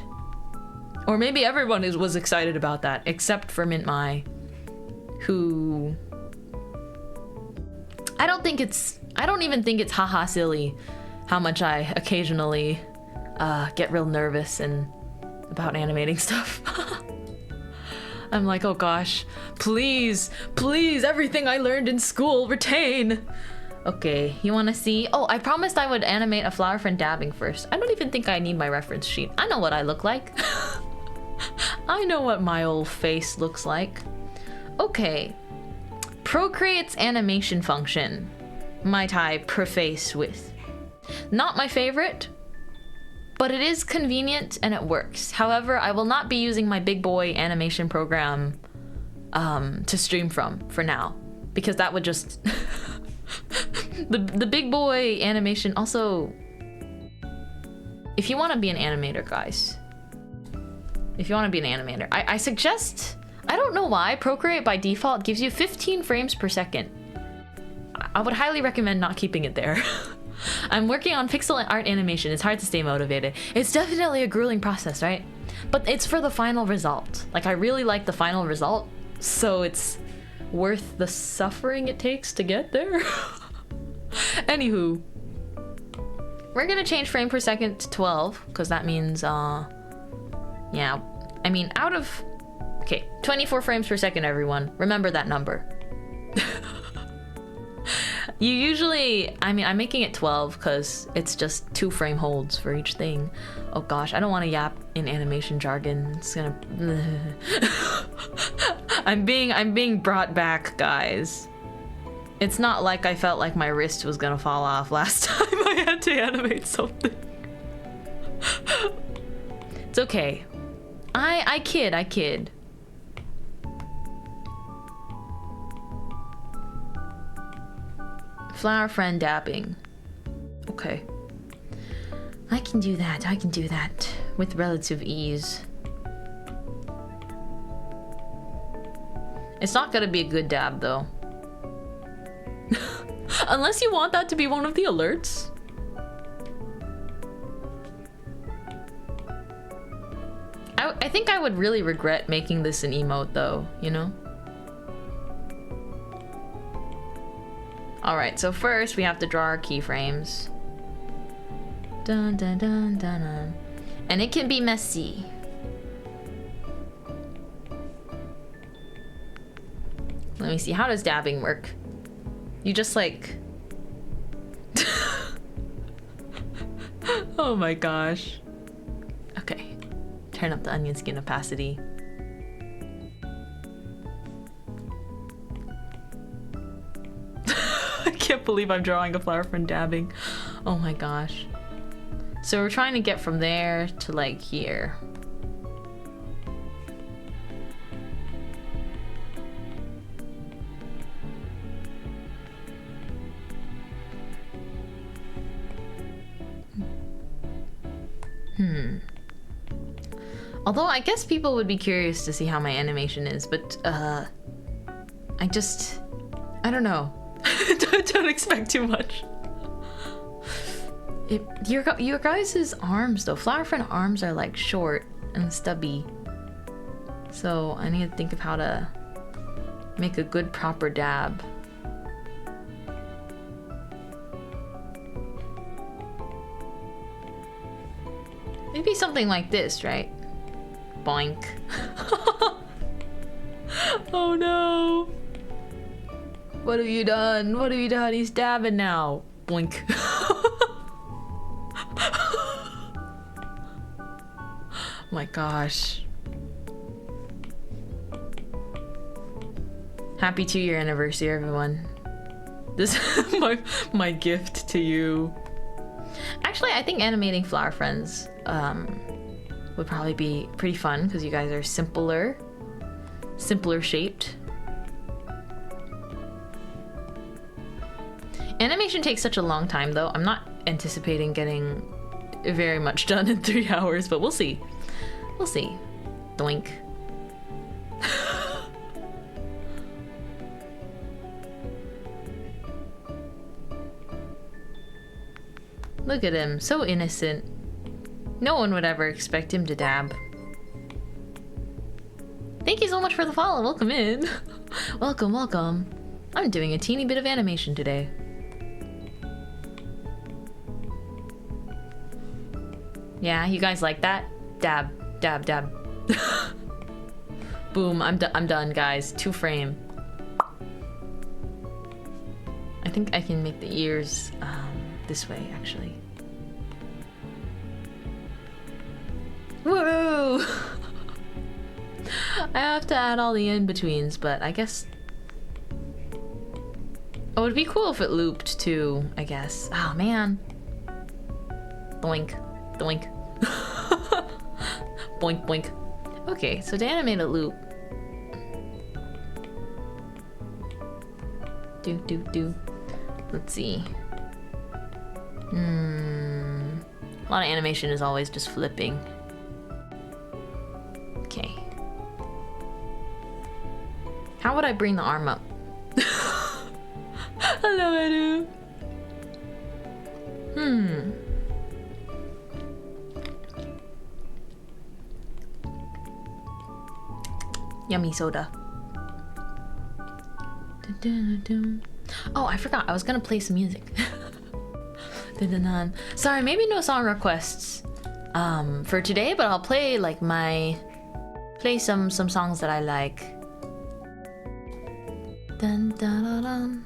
Or maybe everyone was excited about that, except for Mintmai, who... I don't even think it's haha silly how much I occasionally get real nervous and about animating stuff. I'm like, oh gosh, please, everything I learned in school, retain. Okay, you wanna see? Oh, I promised I would animate a flower friend dabbing first. I don't even think I need my reference sheet. I know what I look like. I know what my old face looks like. Okay, Procreate's animation function might I preface with. Not my favorite, but it is convenient and it works. However, I will not be using my big boy animation program to stream from for now, because that would just the big boy animation. Also, if you want to be an animator, guys, if you want to be an animator, I suggest, I don't know why, Procreate by default gives you 15 frames per second. I would highly recommend not keeping it there. I'm working on pixel art animation. It's hard to stay motivated. It's definitely a grueling process, right? But it's for the final result. Like, I really like the final result, so it's worth the suffering it takes to get there. Anywho, we're gonna change frame per second to 12, because that means, yeah, I mean, out of, okay, 24 frames per second, everyone. Remember that number. You usually, I mean, I'm making it 12 because it's just 2 frame holds for each thing. Oh gosh, I don't want to yap in animation jargon. It's gonna... I'm being brought back, guys. It's not like I felt like my wrist was gonna fall off last time I had to animate something. It's okay. I kid. Flower friend dabbing. Okay. I can do that with relative ease. It's not gonna be a good dab though. Unless you want that to be one of the alerts. I think I would really regret making this an emote though, you know? Alright, so first we have to draw our keyframes. Dun dun dun dun dun. And it can be messy. Let me see, how does dabbing work? You just like... Oh my gosh. Okay, turn up the onion skin opacity. I can't believe I'm drawing a flower from dabbing. Oh my gosh. So we're trying to get from there to like here. Although I guess people would be curious to see how my animation is, but I don't know. don't expect too much. Your guys' arms though, flower friend arms are like short and stubby. So I need to think of how to make a good proper dab. Maybe something like this, right? Boink. Oh no. What have you done? What have you done? He's dabbing now. Boink. Oh my gosh. Happy 2-year anniversary, everyone. This is my gift to you. Actually, I think animating flower friends would probably be pretty fun because you guys are simpler shaped. Animation takes such a long time though. I'm not anticipating getting very much done in 3 hours, but we'll see. We'll see. Doink. Look at him, so innocent. No one would ever expect him to dab. Thank you so much for the follow. Welcome in. Welcome, welcome. I'm doing a teeny bit of animation today. Yeah, you guys like that? Dab, dab, dab. Boom, I'm done, guys. 2 frame. I think I can make the ears this way, actually. Whoa! I have to add all the in-betweens, but I guess... Oh, it'd be cool if it looped too, I guess. Oh, man. Doink. Doink. Boink boink. Okay, so to animate a loop. Do. Let's see. A lot of animation is always just flipping. Okay. How would I bring the arm up? Hello, Edu. Yummy soda. Oh, I forgot. I was gonna play some music. Sorry, maybe no song requests for today, but I'll play like play some songs that I like. Dun, dun, dun, dun.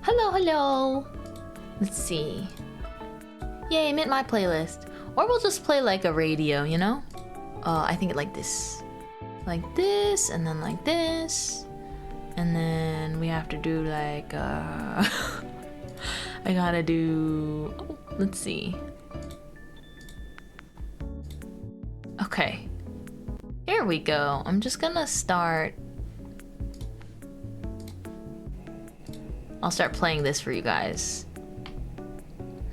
Hello. Let's see. Yay, Mintmai playlist. Or we'll just play like a radio, you know? I think like this. Like this, and then like this. And then we have to do like, I gotta do, let's see. Okay. Here we go. I'm just gonna start. I'll start playing this for you guys.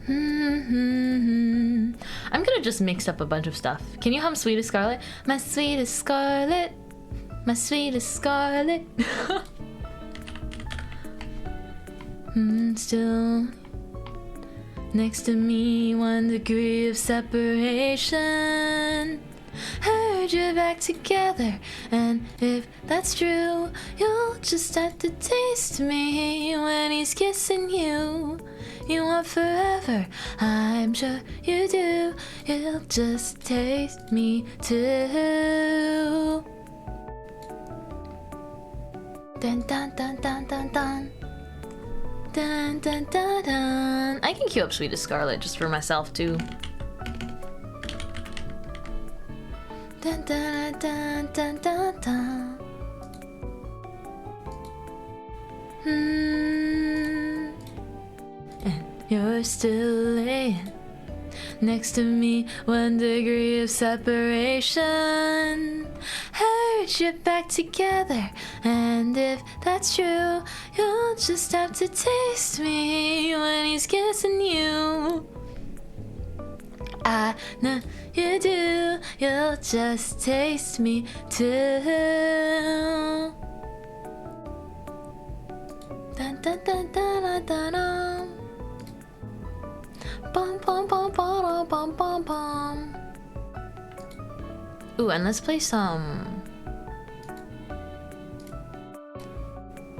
I'm gonna just mix up a bunch of stuff. Can you hum Sweetest Scarlet? My sweetest Scarlet. My sweetest Scarlet. Still next to me, 1 degree of separation. Heard you're back together, and if that's true, you'll just have to taste me when he's kissing you. You want forever, I'm sure you do. You'll just taste me too. Dun dun dun dun dun dun. Dun dun dun dun. I can cue up Sweetest Scarlet just for myself too. Dun dun dun dun dun dun. And you're still laying next to me, 1 degree of separation. Heard you're back together, and if that's true, you'll just have to taste me when he's kissing you. I know you do, you'll just taste me too. Dun dun dun dun dun dun. Bum bum bum bum bum bum bum. Ooh, and let's play some.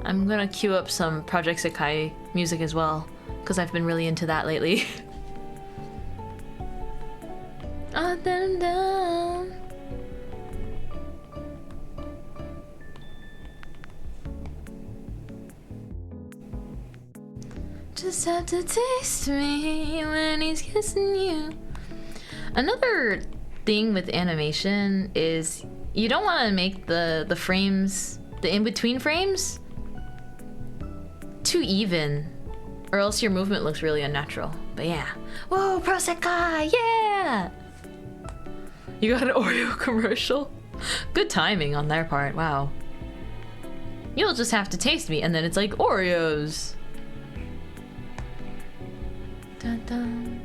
I'm gonna queue up some Project Sekai music as well, because I've been really into that lately. Dun, dun. Just have to taste me when he's kissing you. Another thing with animation is you don't want to make the frames, the in-between frames, too even, or else your movement looks really unnatural. But yeah. Whoa, Pro Sekai, yeah! You got an Oreo commercial? Good timing on their part, wow. You'll just have to taste me, and then it's like Oreos. Dun dun.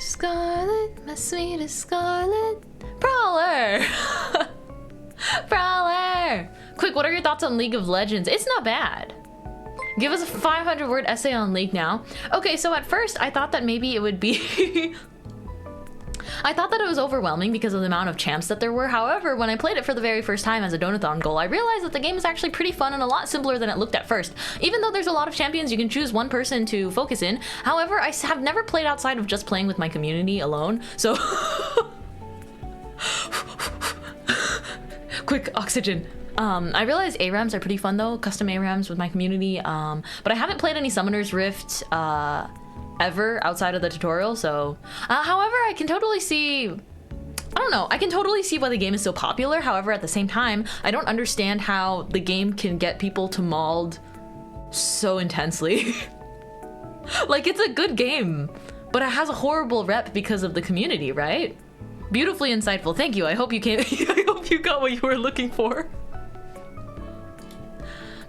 Scarlet, my sweetest Scarlet. Brawler! Brawler! Quick, what are your thoughts on League of Legends? It's not bad. Give us a 500-word essay on League now. Okay, so at first I thought that maybe it would be... I thought that it was overwhelming because of the amount of champs that there were. However, when I played it for the very first time as a Donathon goal, I realized that the game is actually pretty fun and a lot simpler than it looked at first. Even though there's a lot of champions, you can choose one person to focus in. However, I have never played outside of just playing with my community alone, so... Quick, oxygen. I realize ARAMs are pretty fun though, custom ARAMs with my community, but I haven't played any Summoner's Rift ever outside of the tutorial, so... however, I can totally see... I don't know, I can totally see why the game is so popular. However, at the same time, I don't understand how the game can get people to mauled so intensely. Like, it's a good game, but it has a horrible rep because of the community, right? Beautifully insightful. Thank you. I hope you came. I hope you got what you were looking for.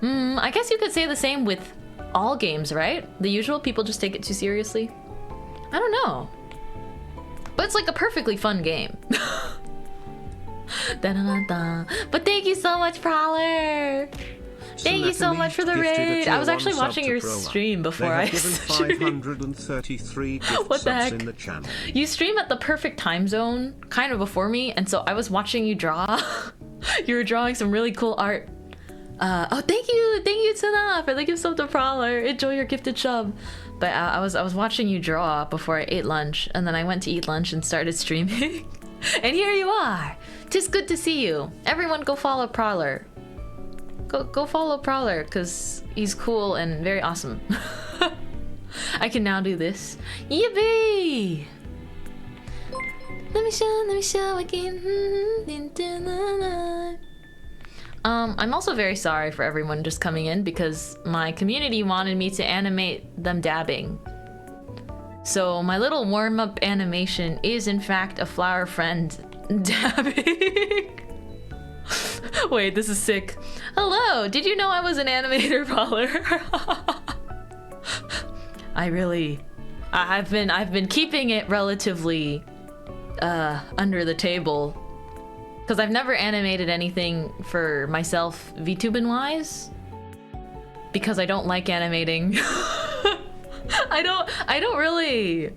I guess you could say the same with all games, right? The usual people just take it too seriously. I don't know. But it's like a perfectly fun game. Da-da-da-da. But thank you so much, Prowler. Thank you so much for the raid. I was actually watching your stream before I streamed. 533 what the heck? in the channel. You stream at the perfect time zone, kind of before me, and so I was watching you draw. You were drawing some really cool art. Oh, thank you, Tana, for the gift sub to Prowler. Enjoy your gifted sub. But I was watching you draw before I ate lunch, and then I went to eat lunch and started streaming. And here you are. 'Tis good to see you. Everyone, go follow Prowler. Go follow Prowler, because he's cool and very awesome. I can now do this. Yippee! Let me show again. I'm also very sorry for everyone just coming in because my community wanted me to animate them dabbing. So my little warm-up animation is in fact a flower friend dabbing. Wait, this is sick. Hello, did you know I was an animator, Prowler? I've been keeping it relatively under the table because I've never animated anything for myself VTubing wise because I don't like animating. I don't really.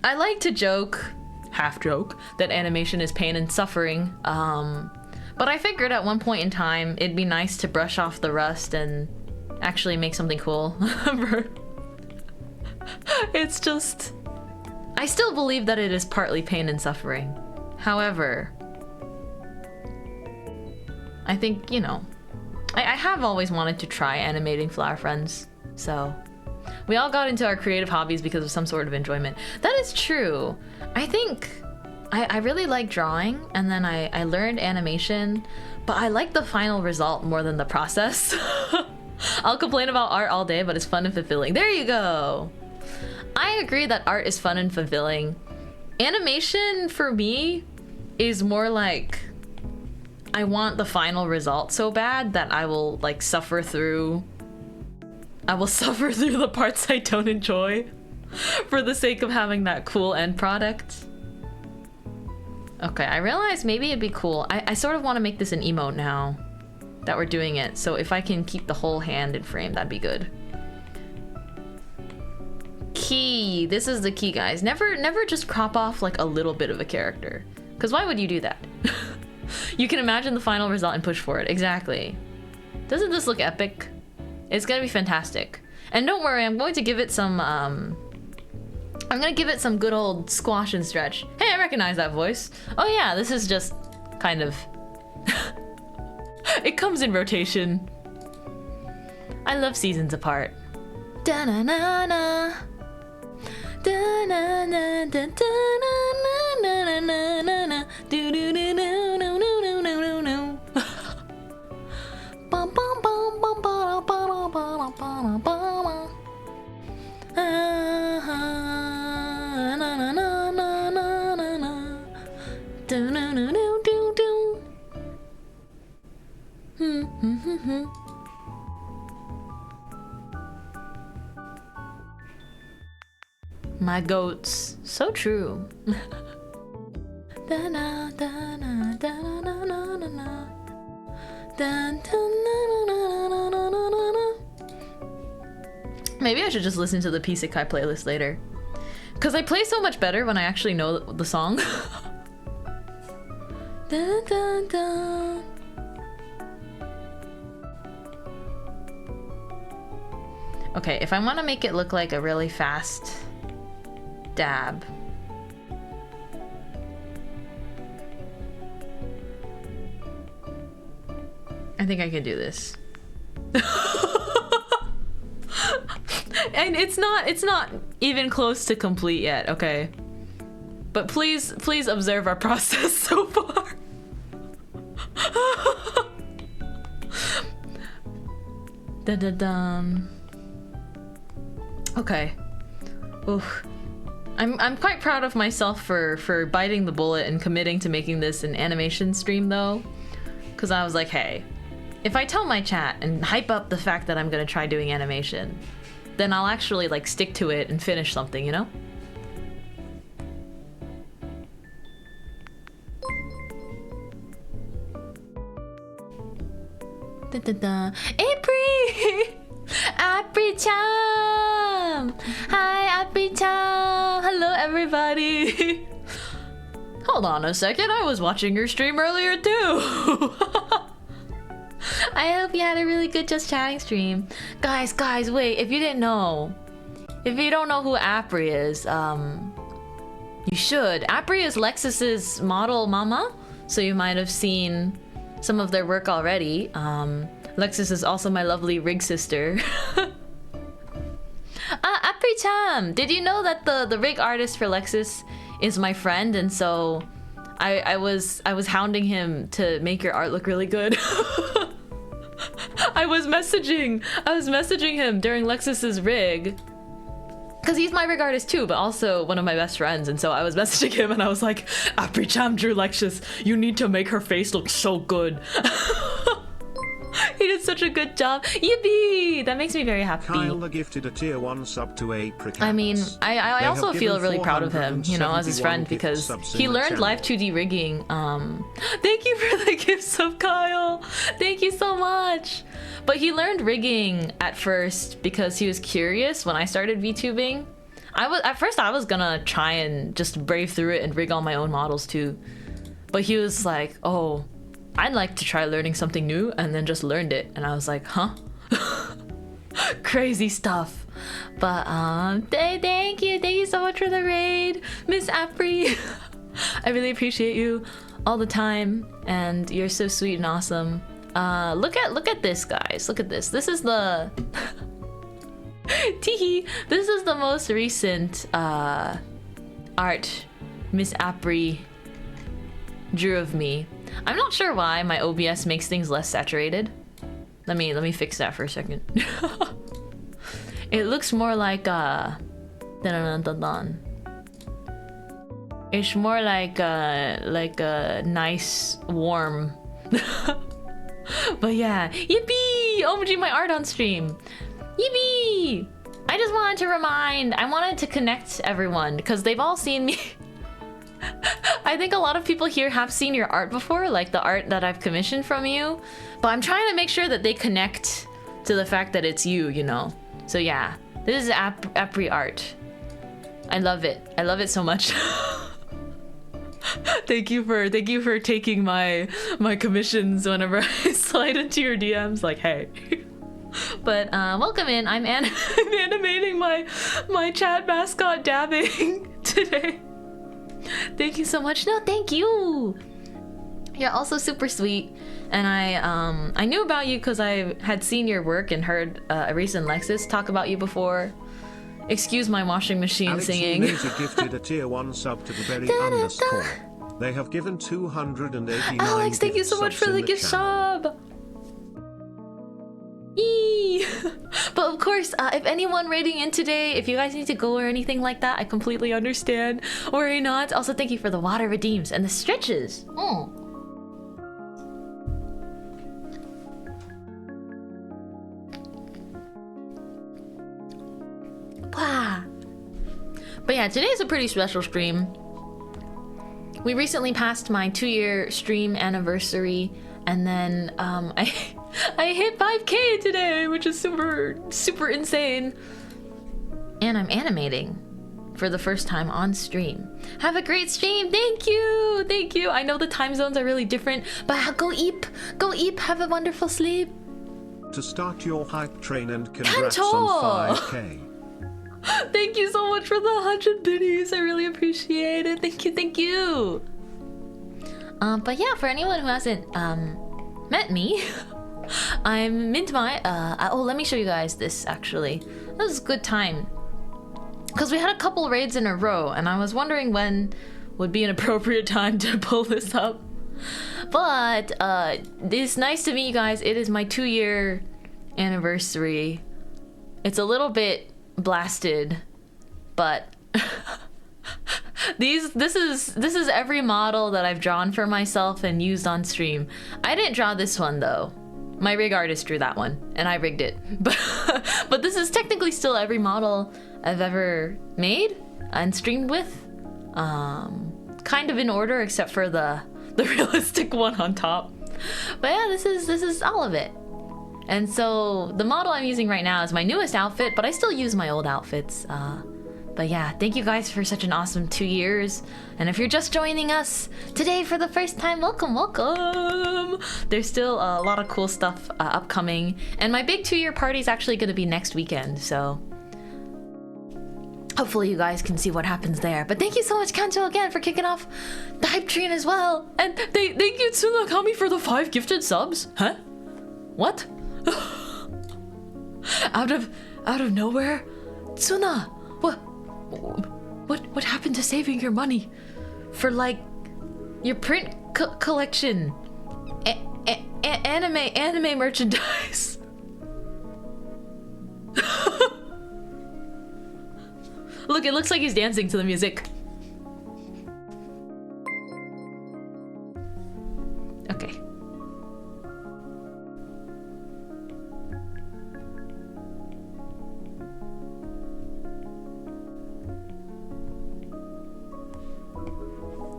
I like to joke, half joke, that animation is pain and suffering. But I figured at one point in time it'd be nice to brush off the rust and actually make something cool. It's just, I still believe that it is partly pain and suffering. However, I think, you know, I have always wanted to try animating flower friends, so we all got into our creative hobbies because of some sort of enjoyment. That is true. I think I really like drawing, and then I learned animation, but I like the final result more than the process. I'll complain about art all day, but it's fun and fulfilling. There you go. I agree that art is fun and fulfilling. Animation for me is more like I want the final result so bad that I will like suffer through the parts I don't enjoy for the sake of having that cool end product. Okay, I realized maybe it'd be cool. I sort of want to make this an emote now that we're doing it, so if I can keep the whole hand in frame, that'd be good. Key. This is the key, guys. Never just crop off like a little bit of a character. Because why would you do that? You can imagine the final result and push for it. Exactly. Doesn't this look epic? It's gonna be fantastic. And don't worry, I'm going to give it some, I'm gonna give it some good old squash and stretch. Hey, I recognize that voice. Oh yeah, this is just kind of... It comes in rotation. I love seasons apart. Da-na-na-na. Da-na-na, da-da-na-na-na-na-na-na. Do-do-do-do-do-do-do-do-do. Bum bum bum bum ba ba ba ba ba ba ba. Na na na na na na na. Do do do do do. My goats, so true. Da-na, da-na, da-na, na, na, na. Maybe I should just listen to the P-Sikai playlist later. Because I play so much better when I actually know the song. Dun, dun, dun. Okay, if I want to make it look like a really fast dab. I think I can do this. And it's not even close to complete yet, okay? But please observe our process so far. Da da dum. Okay. Oof. I'm quite proud of myself for biting the bullet and committing to making this an animation stream though. Cause I was like, hey, if I tell my chat and hype up the fact that I'm gonna try doing animation, then I'll actually like stick to it and finish something, you know? April! Apri-chan! Hi, Apri-chan! Hello, everybody! Hold on a second, I was watching your stream earlier too! I hope you had a really good Just Chatting stream. Guys, wait, if you didn't know, if you don't know who Apri is, you should. Apri is Lexus's model mama, so you might have seen some of their work already. Lexus is also my lovely rig sister. Apri-chan! Did you know that the rig artist for Lexus is my friend, and so I was hounding him to make your art look really good. I was messaging him during Lexus's rig, because he's my rig artist too, but also one of my best friends, and so I was messaging him and I was like, Apri-chan drew Lexus, you need to make her face look so good. He did such a good job. Yippee! That makes me very happy. Kyle gifted a tier 1 sub to Apricans. I mean, I also feel really proud of him, you know, as his friend, because he learned live 2D rigging. Thank you for the gift sub, Kyle. Thank you so much. But he learned rigging at first because he was curious when I started VTubing. At first I was gonna try and just brave through it and rig all my own models too. But he was like, oh, I'd like to try learning something new, and then just learned it. And I was like, huh? Crazy stuff. But thank you so much for the raid, Miss Apri. I really appreciate you all the time, and you're so sweet and awesome. Look at this, guys. Look at this. This is the teehee. This is the most recent art Miss Apri drew of me. I'm not sure why my OBS makes things less saturated. Let me fix that for a second. It looks more like it's more like a nice warm. But yeah, yippee! OMG, my art on stream. Yippee! I just wanted I wanted to connect everyone because they've all seen me. I think a lot of people here have seen your art before, like the art that I've commissioned from you, but I'm trying to make sure that they connect to the fact that it's you, you know? So yeah, this is Apri art. I love it. I love it so much. Thank you for taking my commissions whenever I slide into your DMs like, hey. But welcome in. I'm animating my chat mascot dabbing today. Thank you so much. No, thank you. You're also super sweet, and I knew about you because I had seen your work and heard a recent Lexus talk about you before. Excuse my washing machine Alex singing. Alex gifted a tier 1 sub to the very underscore. They have given 289 Alex, thank you so much for the gift sub. Yee. But of course, if anyone raiding in today, if you guys need to go or anything like that, I completely understand. Worry not. Also, thank you for the water redeems and the stretches. Oh. Wow. But yeah, today is a pretty special stream. We recently passed my 2-year stream anniversary, and then I hit 5K today, which is super insane. And I'm animating for the first time on stream. Have a great stream. Thank you. I know the time zones are really different, but go eep. Have a wonderful sleep. To start your hype train, and congrats on 5K. Thank you so much for the 100 biddies. I really appreciate it. Thank you. But yeah, for anyone who hasn't met me, I'm Mintmai. Oh, let me show you guys this actually. This is a good time because we had a couple raids in a row, and I was wondering when would be an appropriate time to pull this up. But it's nice to meet you guys. It is my 2-year anniversary. It's a little bit blasted, but this is every model that I've drawn for myself and used on stream. I didn't draw this one though. My rig artist drew that one and I rigged it. But this is technically still every model I've ever made and streamed with. Kind of in order except for the realistic one on top. But yeah, this is all of it. And so the model I'm using right now is my newest outfit, but I still use my old outfits. But yeah, thank you guys for such an awesome 2 years. And if you're just joining us today for the first time, welcome, welcome. There's still a lot of cool stuff upcoming. And my big 2-year party is actually going to be next weekend, so hopefully you guys can see what happens there. But thank you so much, Kanto, again for kicking off the hype train as well. And thank you, Tsunakami, for the 5 gifted subs. Huh? What? out of nowhere? Tsuna, what happened to saving your money for like your print collection? Anime merchandise. Look, it looks like he's dancing to the music. Okay.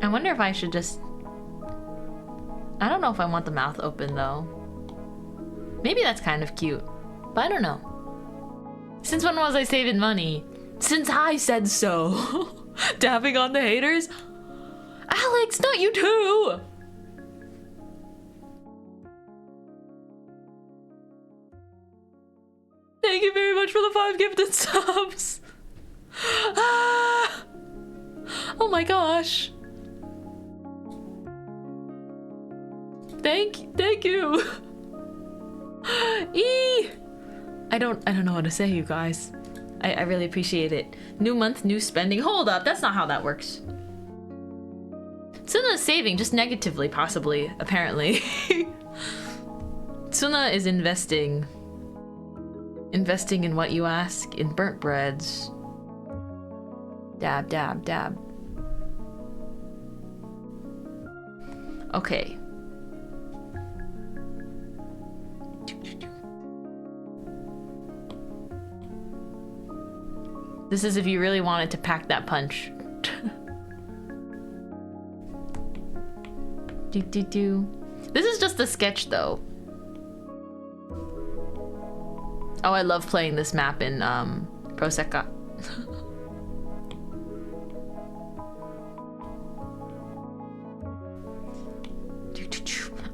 I wonder if I should just... I don't know if I want the mouth open though. Maybe that's kind of cute, but I don't know. Since when was I saving money? Since I said so. Dabbing on the haters? Alex, not you too! Thank you very much for the 5 gifted subs. Ah! Oh my gosh. Thank you. I don't know what to say, you guys. I really appreciate it. New month, new spending. Hold up, that's not how that works. Tsuna's saving, just negatively, possibly, apparently. Tsuna is investing. Investing in what you ask, in burnt breads. Dab, dab, dab. Okay. This is if you really wanted to pack that punch. This is just a sketch though. Oh, I love playing this map in Prosecca.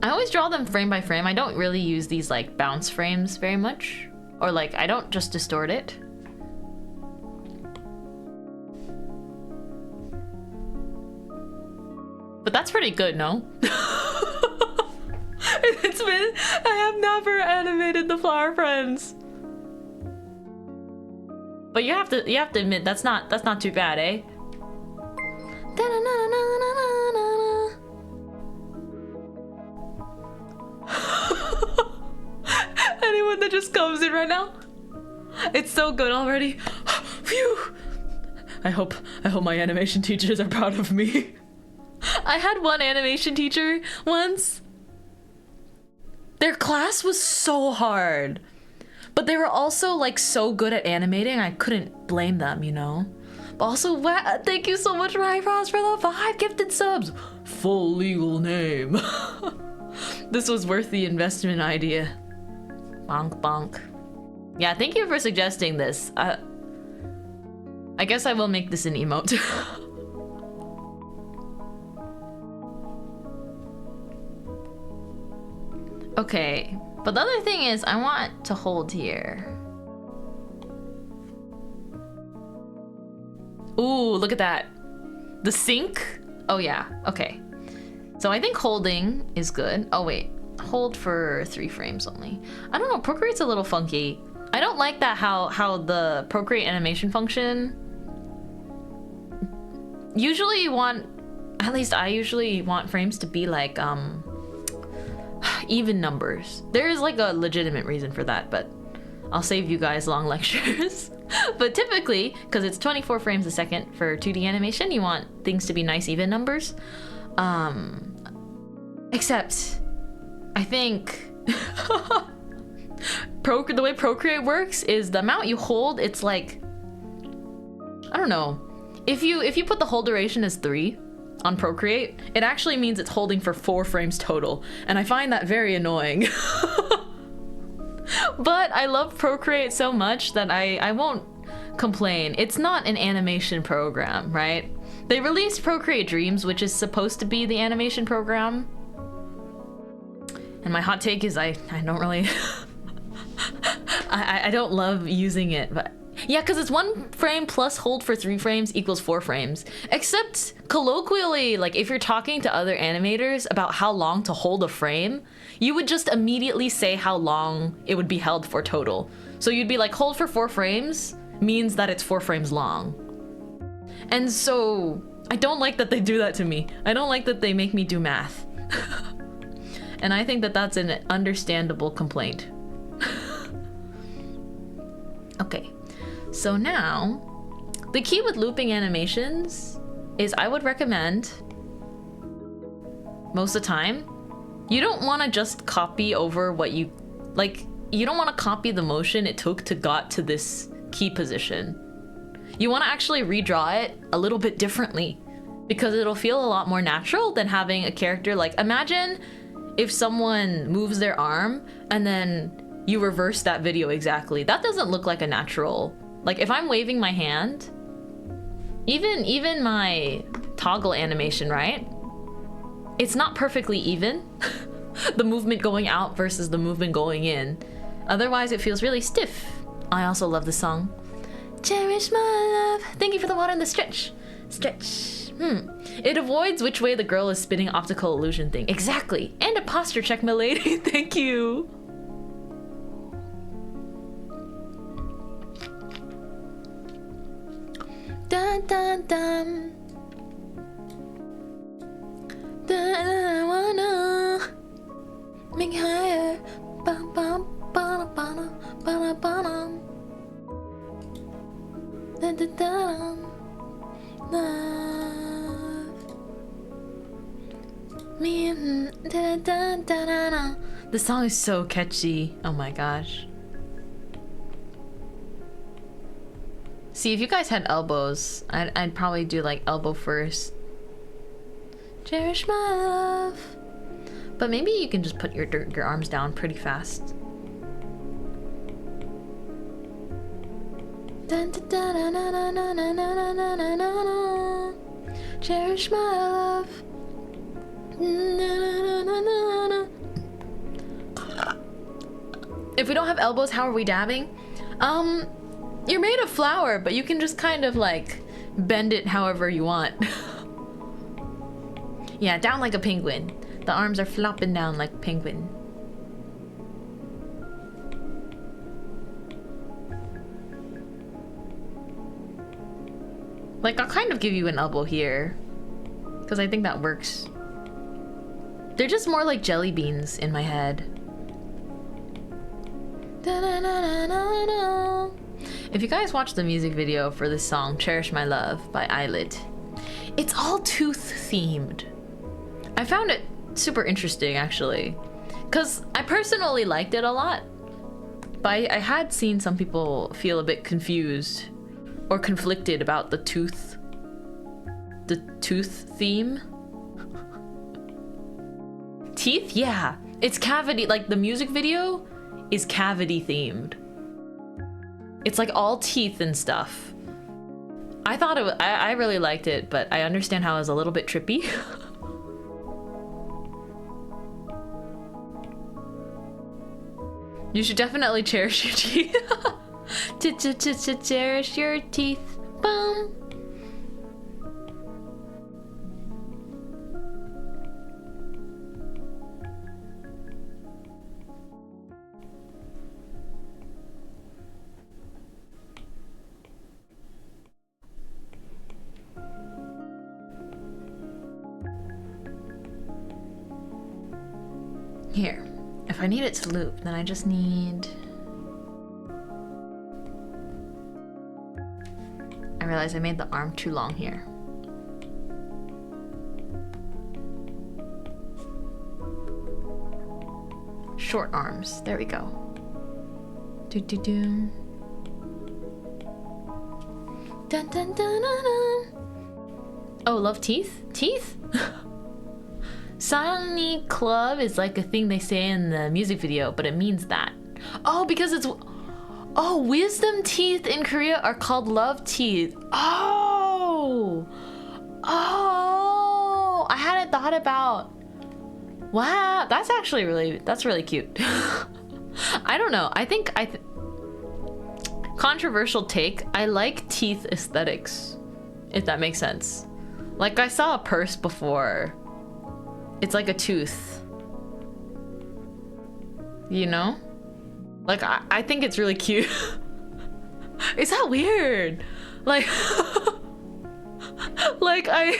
I always draw them frame by frame. I don't really use these like bounce frames very much. Or like, I don't just distort it. But that's pretty good, no? I have never animated the Flower Friends. But you have to admit that's not too bad, eh? Anyone that just comes in right now? It's so good already. Phew. I hope my animation teachers are proud of me. I had one animation teacher once. Their class was so hard, but they were also like so good at animating, I couldn't blame them, you know? But also, thank you so much, Ryfrost, for the 5 gifted subs. Full legal name. This was worth the investment idea. Bonk, bonk. Yeah, thank you for suggesting this. I guess I will make this an emote. Okay, but the other thing is I want to hold here. Ooh, look at that. The sink? Oh yeah, okay. So I think holding is good. Oh wait, hold for 3 frames only. I don't know, Procreate's a little funky. I don't like that how the Procreate animation function. Usually you want, at least I usually want frames to be like, even numbers. There is like a legitimate reason for that, but I'll save you guys long lectures. But typically, because it's 24 frames a second for 2D animation, you want things to be nice even numbers. Except, I think the way Procreate works is the amount you hold, it's like, I don't know. If you put the hold duration as 3 on Procreate, it actually means it's holding for 4 frames total. And I find that very annoying. But I love Procreate so much that I won't complain. It's not an animation program, right? They released Procreate Dreams, which is supposed to be the animation program. And my hot take is I don't really... I don't love using it, but... Yeah, because it's 1 frame plus hold for 3 frames equals 4 frames. Except colloquially, like if you're talking to other animators about how long to hold a frame, you would just immediately say how long it would be held for total. So you'd be like, hold for 4 frames means that it's 4 frames long. And so I don't like that they do that to me. I don't like that they make me do math. And I think that that's an understandable complaint. Okay. So now, the key with looping animations is I would recommend, most of the time, you don't want to just copy over what you, like, you don't want to copy the motion it took to got to this key position. You want to actually redraw it a little bit differently because it'll feel a lot more natural than having a character, like, imagine if someone moves their arm and then you reverse that video exactly. That doesn't look like a natural. Like if I'm waving my hand, even my toggle animation, right? It's not perfectly even. The movement going out versus the movement going in. Otherwise it feels really stiff. I also love the song. Cherish my love. Thank you for the water and the stretch. Stretch. It avoids which way the girl is spinning optical illusion thing. Exactly. And a posture check, milady. Thank you. Dun dun dun. Dun, I wanna make higher. Bum bum ba ba ba ba. Dun dun dun. Love me. Dun dun dun dun. The song is so catchy. Oh my gosh. See, if you guys had elbows, I'd probably do like elbow first. Cherish my love. But maybe you can just put your arms down pretty fast. Dun, dun, dun, na, na, na, na, na, na, na, na, na. Cherish my love. Na, na, na, na, na. If we don't have elbows, how are we dabbing? You're made of flour, but you can just kind of like bend it however you want. Yeah, down like a penguin. The arms are flopping down like a penguin. Like, I'll kind of give you an elbow here, because I think that works. They're just more like jelly beans in my head. Da-da-da-da-da-da. If you guys watch the music video for this song, Cherish My Love by Eyelid, it's all tooth themed. I found it super interesting actually, because I personally liked it a lot, but I had seen some people feel a bit confused or conflicted about the tooth theme. Teeth? Yeah, it's cavity, like the music video is cavity themed. It's like all teeth and stuff. I thought it was, I really liked it, but I understand how it was a little bit trippy. You should definitely cherish your teeth. Cherish your teeth. Boom. Here, if I need it to loop, then I just need... I realized I made the arm too long here. Short arms. There we go. Do do do. Dun dun dun dun dun. Oh, love teeth? Teeth? Sunny Club is like a thing they say in the music video, but it means that. Oh, because it's... Oh, wisdom teeth in Korea are called love teeth. Oh! Oh! I hadn't thought about... Wow, that's actually really cute. I don't know. I think controversial take. I like teeth aesthetics, if that makes sense. Like I saw a purse before. It's like a tooth. You know? Like I think it's really cute. Is that weird? Like like I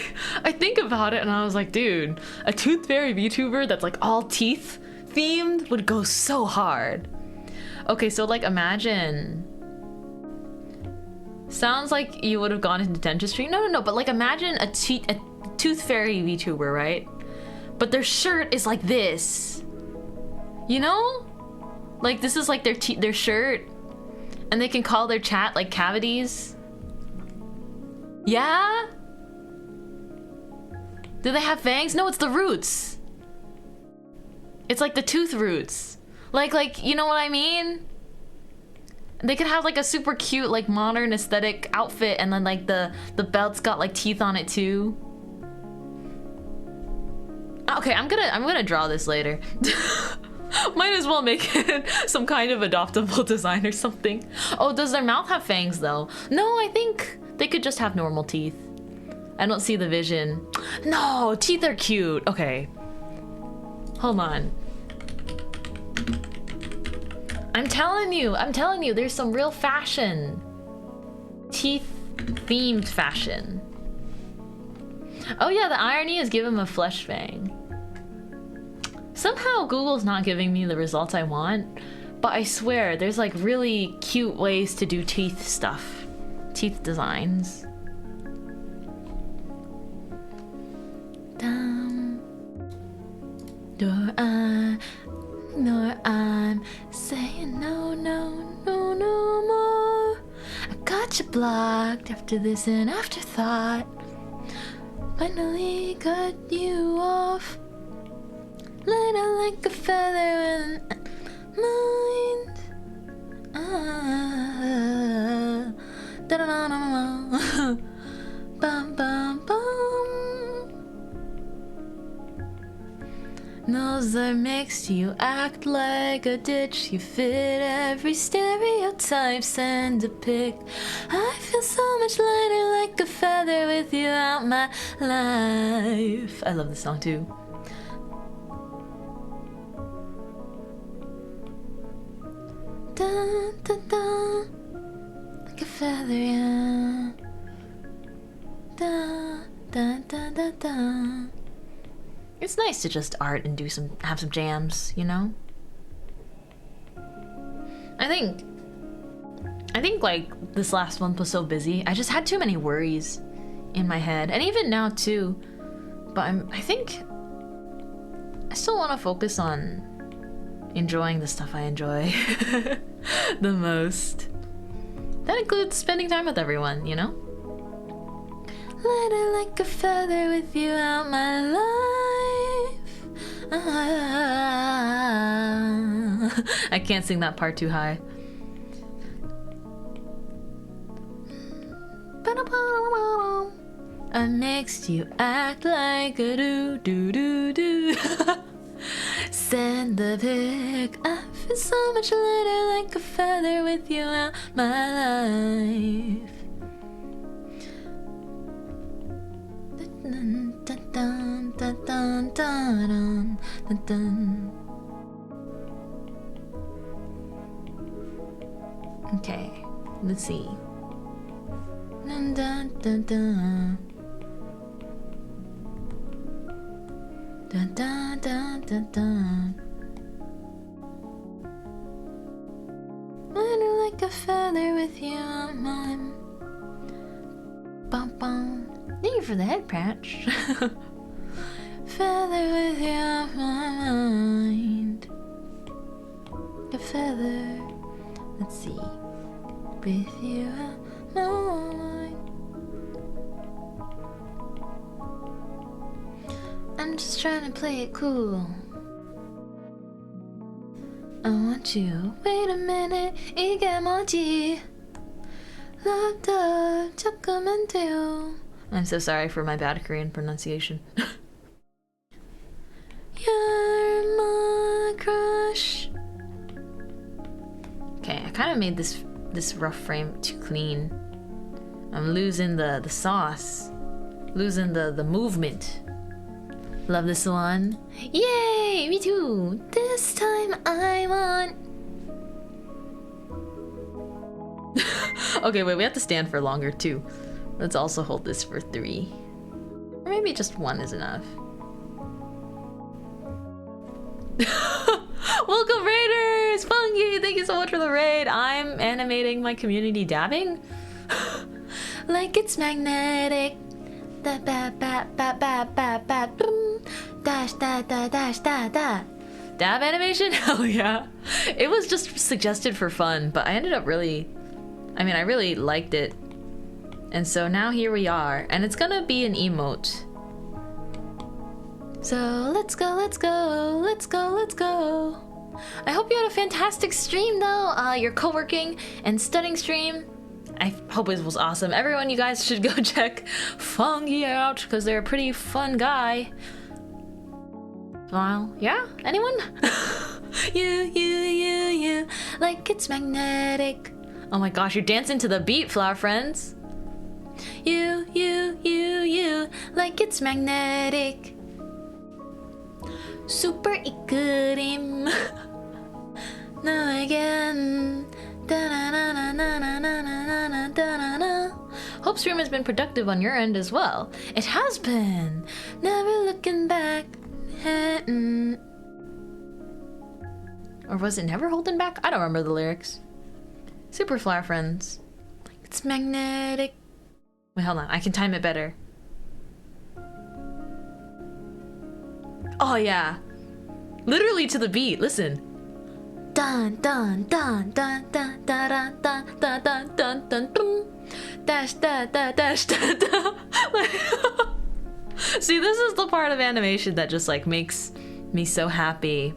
think about it and I was like, dude, a tooth fairy VTuber that's like all teeth themed would go so hard. Okay, so like imagine. Sounds like you would have gone into dentistry. No, but like imagine a tooth fairy VTuber, right? But their shirt is like this. You know? Like this is like their shirt. And they can call their chat like cavities. Yeah? Do they have fangs? No, it's the roots. It's like the tooth roots. Like, you know what I mean? They could have like a super cute, like modern aesthetic outfit and then like the belt's got like teeth on it too. Okay, I'm gonna draw this later. Might as well make it some kind of adoptable design or something. Oh, does their mouth have fangs though? No, I think they could just have normal teeth. I don't see the vision. No, teeth are cute. Okay. Hold on. I'm telling you, there's some real fashion. Teeth themed fashion. Oh yeah, the irony is give him a flesh fang. Somehow Google's not giving me the results I want, but I swear there's like really cute ways to do teeth stuff. Teeth designs. Nor I'm saying no more. I got you blocked after this an afterthought. Finally got you off. Light out like a feather in mind. Da-da-da-da-da. Bum bum bum. Nose that makes you act like a ditch. You fit every stereotype, send a pic. I feel so much lighter like a feather with you out my life. I love this song too. Dun, dun, dun. Like a feather, yeah. Dun, dun, dun, dun, dun. It's nice to just art and have some jams, you know? I think like this last month was so busy. I just had too many worries in my head, and even now too. But I think I still want to focus on enjoying the stuff I enjoy the most. That includes spending time with everyone, you know? Lighter like a feather with you out my life. I can't sing that part too high. I makes you act like a do. Send the pic. I feel so much lighter like a feather with you out my life. Dun, dun, dun, dun, dun, dun, dun, dun. Okay, let's see. Dun, dun, dun, dun. Dun, dun, dun, dun, dun. Lighter like a feather with you on mine. bum bum. Thank you for the head patch. Feather with your mind. A feather. Let's see. With your mind. I'm just trying to play it cool. I want you. Wait a minute. 이게 뭐지? Love 조금만 돼요. I'm so sorry for my bad Korean pronunciation. You're my crush. Okay, I kind of made this rough frame too clean. I'm losing the sauce, losing the movement. Love this one. Yay! Me too. This time I want. Okay, wait, we have to stand for longer too. Let's also hold this for 3. Or maybe just 1 is enough. Welcome Raiders! Fungi, thank you so much for the raid. I'm animating my community dabbing. Like it's magnetic. Da ba ba ba ba ba ba boom. Dash da da dash da da. Dab animation? Hell yeah. It was just suggested for fun, but I ended up really I really liked it. And so now here we are, and it's gonna be an emote. So let's go, let's go, let's go, let's go. I hope you had a fantastic stream though, your co-working and studying stream. I hope it was awesome. Everyone, you guys should go check Fungi out, because they're a pretty fun guy. Well, yeah? Anyone? You, like it's magnetic. Oh my gosh, you're dancing to the beat, flower friends. You, like it's magnetic. Super ikkurim. Now again. Hope stream has been productive on your end as well. It has been. Never looking back. Or was it never holding back? I don't remember the lyrics. Super flower friends. It's magnetic. Wait, hold on. I can time it better. Oh yeah. Literally to the beat. Listen. Dun dun dun dun dun dun dun dun dun dun dun dun. Dash da da dash da da. See, this is the part of animation that just like makes me so happy.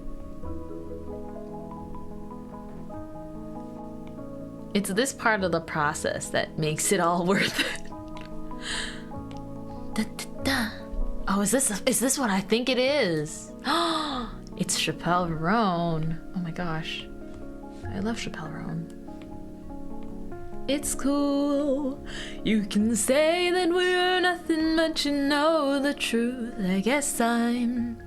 It's this part of the process that makes it all worth it. Da, da, da. Oh, is this what I think it is? It's Chappelle Roan. Oh my gosh. I love Chappelle Roan. It's cool. You can say that we're nothing, but you know the truth. I guess I'm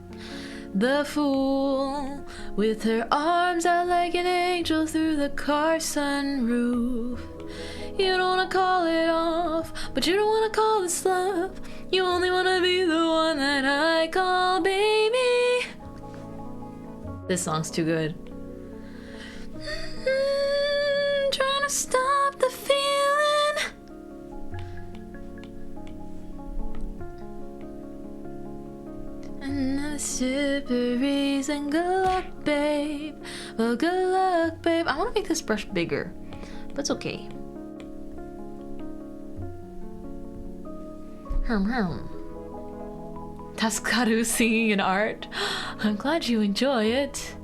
the fool with her arms out like an angel through the car sunroof. You don't wanna call it off, but you don't wanna call this love. You only wanna be the one that I call baby. This song's too good. Trying to stop the feeling. And the slipperies and good luck, babe. Well, good luck, babe. I want to make this brush bigger, but it's okay. Taskaru singing in art. I'm glad you enjoy it.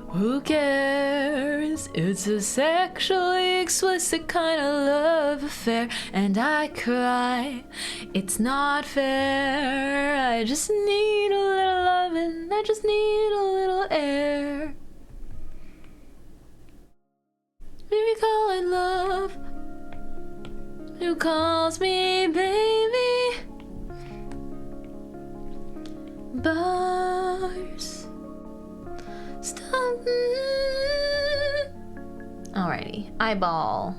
Who cares? It's a sexually explicit kind of love affair, and I cry. It's not fair. I just need a little loving. I just need a little air. Maybe call it love. Who calls me baby? Bars. Stop. Alrighty, eyeball.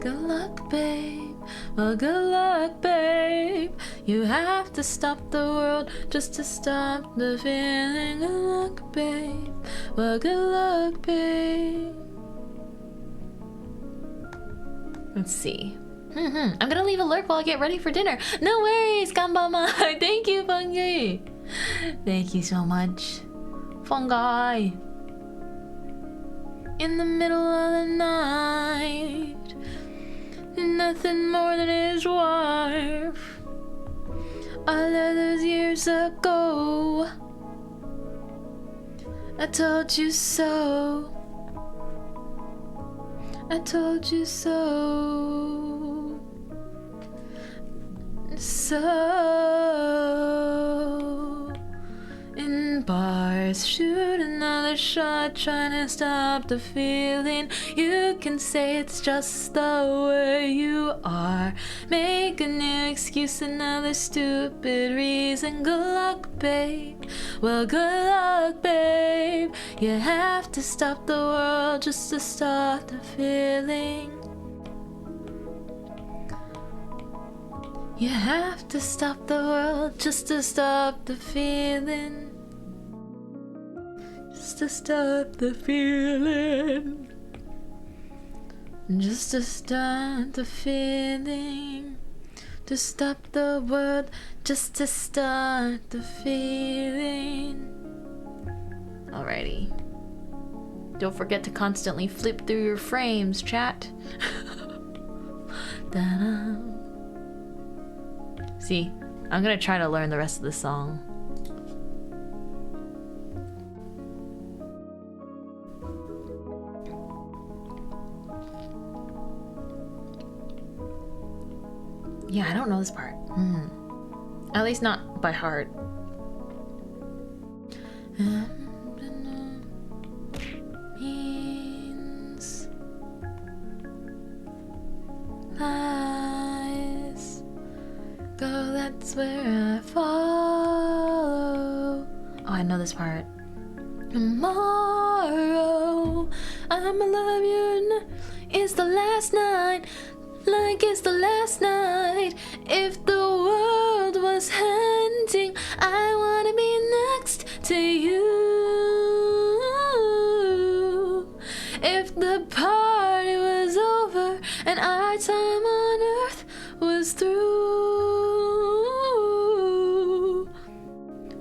Good luck, babe. Well, good luck, babe. You have to stop the world just to stop the feeling. Good luck, babe. Well, good luck, babe. Let's see. I'm gonna leave a lurk while I get ready for dinner. No worries, Kanbama. Thank you, Fungi. Thank you so much. Fungi. In the middle of the night, nothing more than his wife. I love those years ago. I told you so. I told you so. So in bars, shoot another shot, trying to stop the feeling. You can say it's just the way you are. Make a new excuse, another stupid reason. Good luck, babe. Well, good luck, babe. You have to stop the world just to stop the feeling. You have to stop the world just to stop the feeling. Just to stop the feeling. Just to stop the feeling. To stop the world just to start the feeling. Alrighty. Don't forget to constantly flip through your frames, chat. Da-da. See, I'm gonna try to learn the rest of the song. Yeah, I don't know this part. At least not by heart. Means lies. Go, that's where I follow. Oh, I know this part. Tomorrow, I'ma love you. It's the last night, like it's the last night. If the world was ending, I wanna be next to you. If the party was over and our time on earth was through,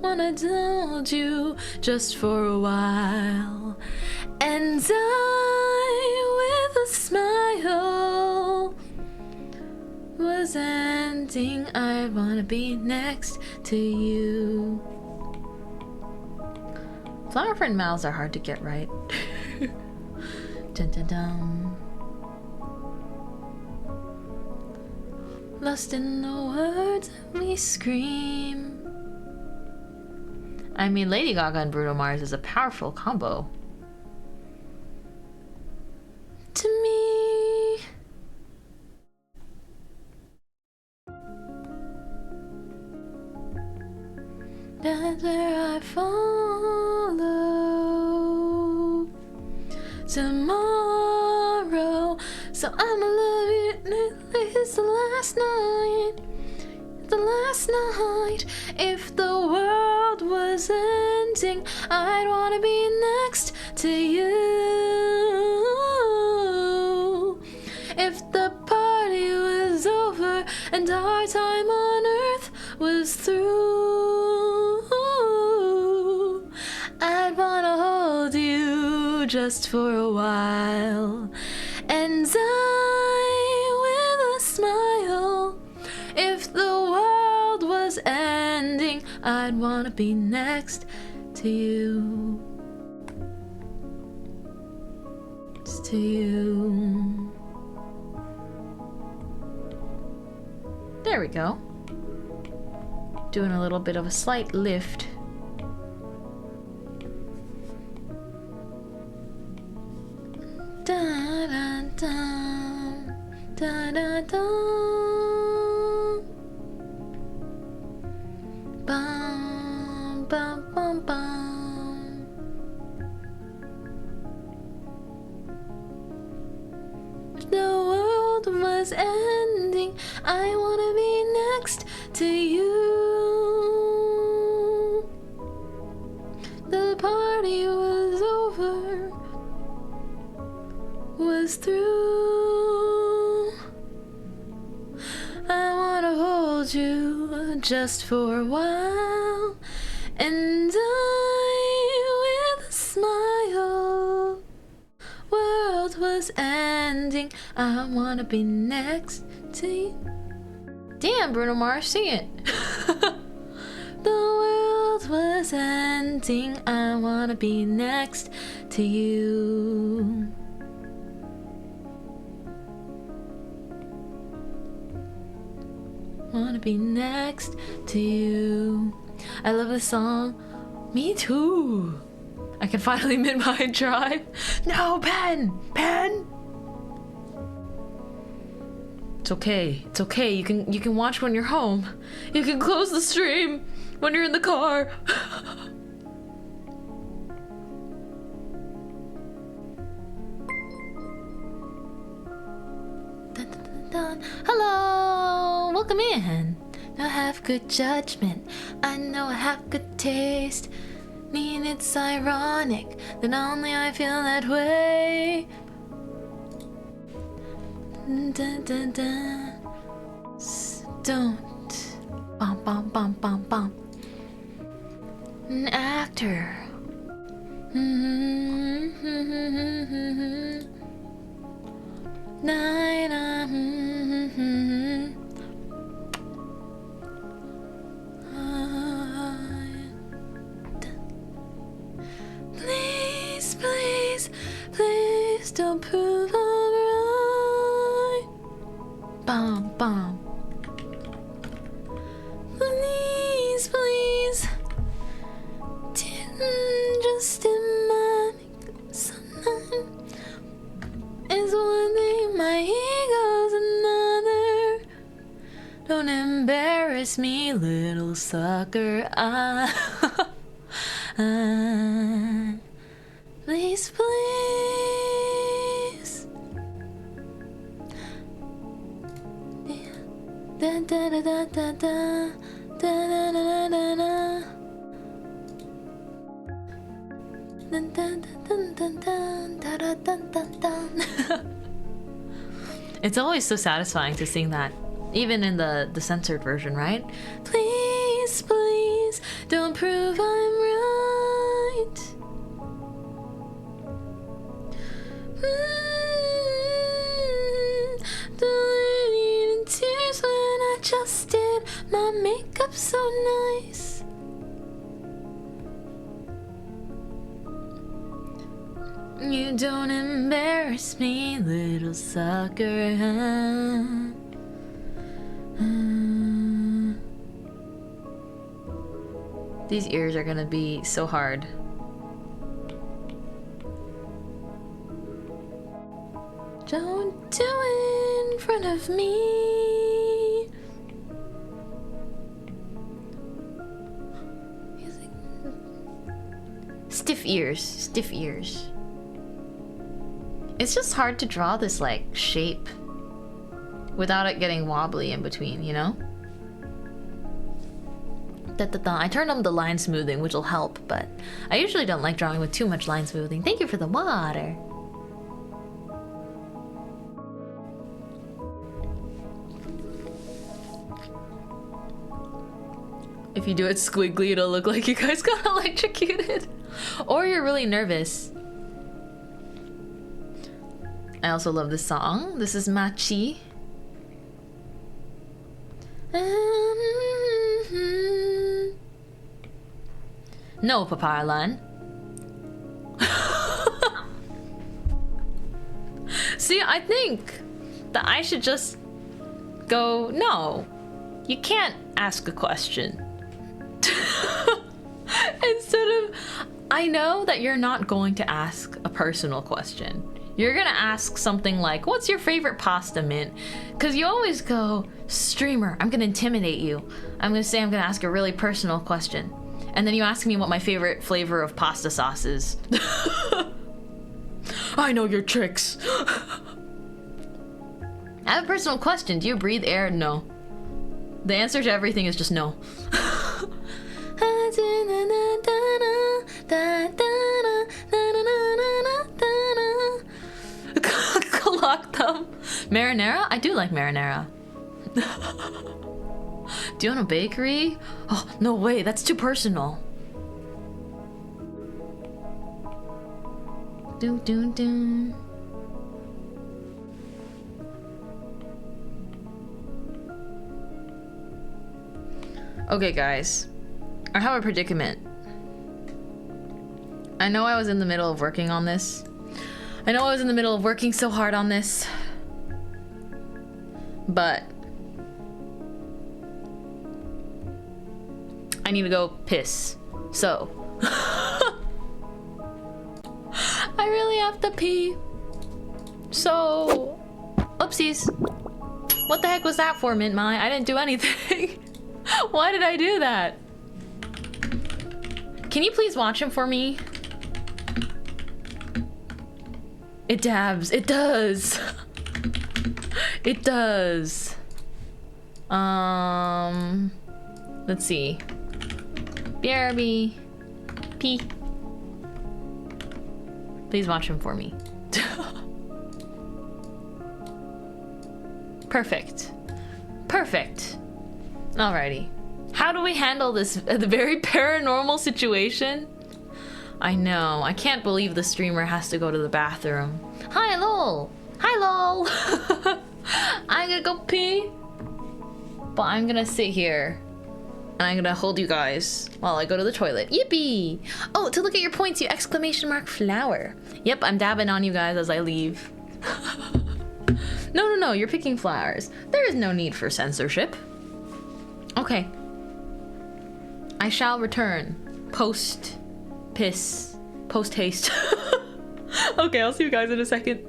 wanna hold you just for a while, and I, with a smile, was ending. I wanna be next to you. Flower friend mouths are hard to get right. Dun dun dun. Lost in the words we scream. I mean, Lady Gaga and Bruno Mars is a powerful combo. To me, that's where I follow. Tomorrow, so I'ma love you. It's the last night. The last night. If the world was ending, I'd wanna be next to you. If the party was over and our time on earth was through, I'd wanna hold you just for a while, and I, with a smile, if the world was ending, I'd wanna be next to you. Just to you. There we go. Doing a little bit of a slight lift. Da da da da da da. Bum bum bum bum. If the world was ending, I wanna be next to you. The party was over, was through. I wanna hold you just for a while, and I, with a smile, world was ending. I wanna be next to you. Damn, Bruno Mars, sing it. The world was ending. I wanna be next to you. Wanna be next to you. I love this song. Me too. I can finally Mintmai drive. No, pen! Pen! It's okay. It's okay. You can watch when you're home. You can close the stream when you're in the car. Dun, dun, dun, dun. Hello! Welcome in. I have good judgment. I know I have good taste. Mean it's ironic that only I feel that way. Dun, dun, dun. Don't. Bum, bum, bum, bum, bum. An actor. Please, please, please don't prove I'm right. Bum, bum. Please, please, didn't just imagine something is one thing, my ego's another. Don't embarrass me, little sucker. Please, please. Da da da da da da da da da da da. Dun dun dun dun dun dun dun dun dun. It's always so satisfying to sing that, even in the censored version, right? Please, please, don't prove I'm right. Deleting tears when I just did my makeup so nice. You don't embarrass me, little sucker. These ears are gonna be so hard. Don't do it in front of me. Stiff ears, stiff ears. It's just hard to draw this like shape without it getting wobbly in between, you know? I turned on the line smoothing, which will help, but I usually don't like drawing with too much line smoothing. Thank you for the water. If you do it squiggly, it'll look like you guys got electrocuted. Or you're really nervous. I also love this song. This is Machi. No, Paparlan. See, I think that I should just go, no, you can't ask a question. Instead of, I know that you're not going to ask a personal question. You're gonna ask something like, what's your favorite pasta, Mint? Because you always go, streamer, I'm gonna intimidate you. I'm gonna say I'm gonna ask a really personal question. And then you ask me what my favorite flavor of pasta sauce is. I know your tricks. I have a personal question. Do you breathe air? No. The answer to everything is just no. Clock them. Marinara? I do like marinara. Do you want a bakery? Oh, no way. That's too personal. Doom, doom, doom. Okay, guys. I have a predicament. I know I was in the middle of working on this. I know I was in the middle of working so hard on this. But I need to go piss. So I really have to pee. So oopsies. What the heck was that for, Mintmai? I didn't do anything. Why did I do that? Can you please watch him for me? It dabs. It does. It does. Let's see. BRB. P. Please watch him for me. Perfect. Perfect. Alrighty. How do we handle this the very paranormal situation? I know. I can't believe the streamer has to go to the bathroom. Hi, lol. Hi, lol. I'm gonna go pee. But I'm gonna sit here. And I'm gonna hold you guys while I go to the toilet. Yippee! Oh, to look at your points, you exclamation mark flower. Yep, I'm dabbing on you guys as I leave. No, you're picking flowers. There is no need for censorship. Okay. I shall return. Post haste. Okay, I'll see you guys in a second.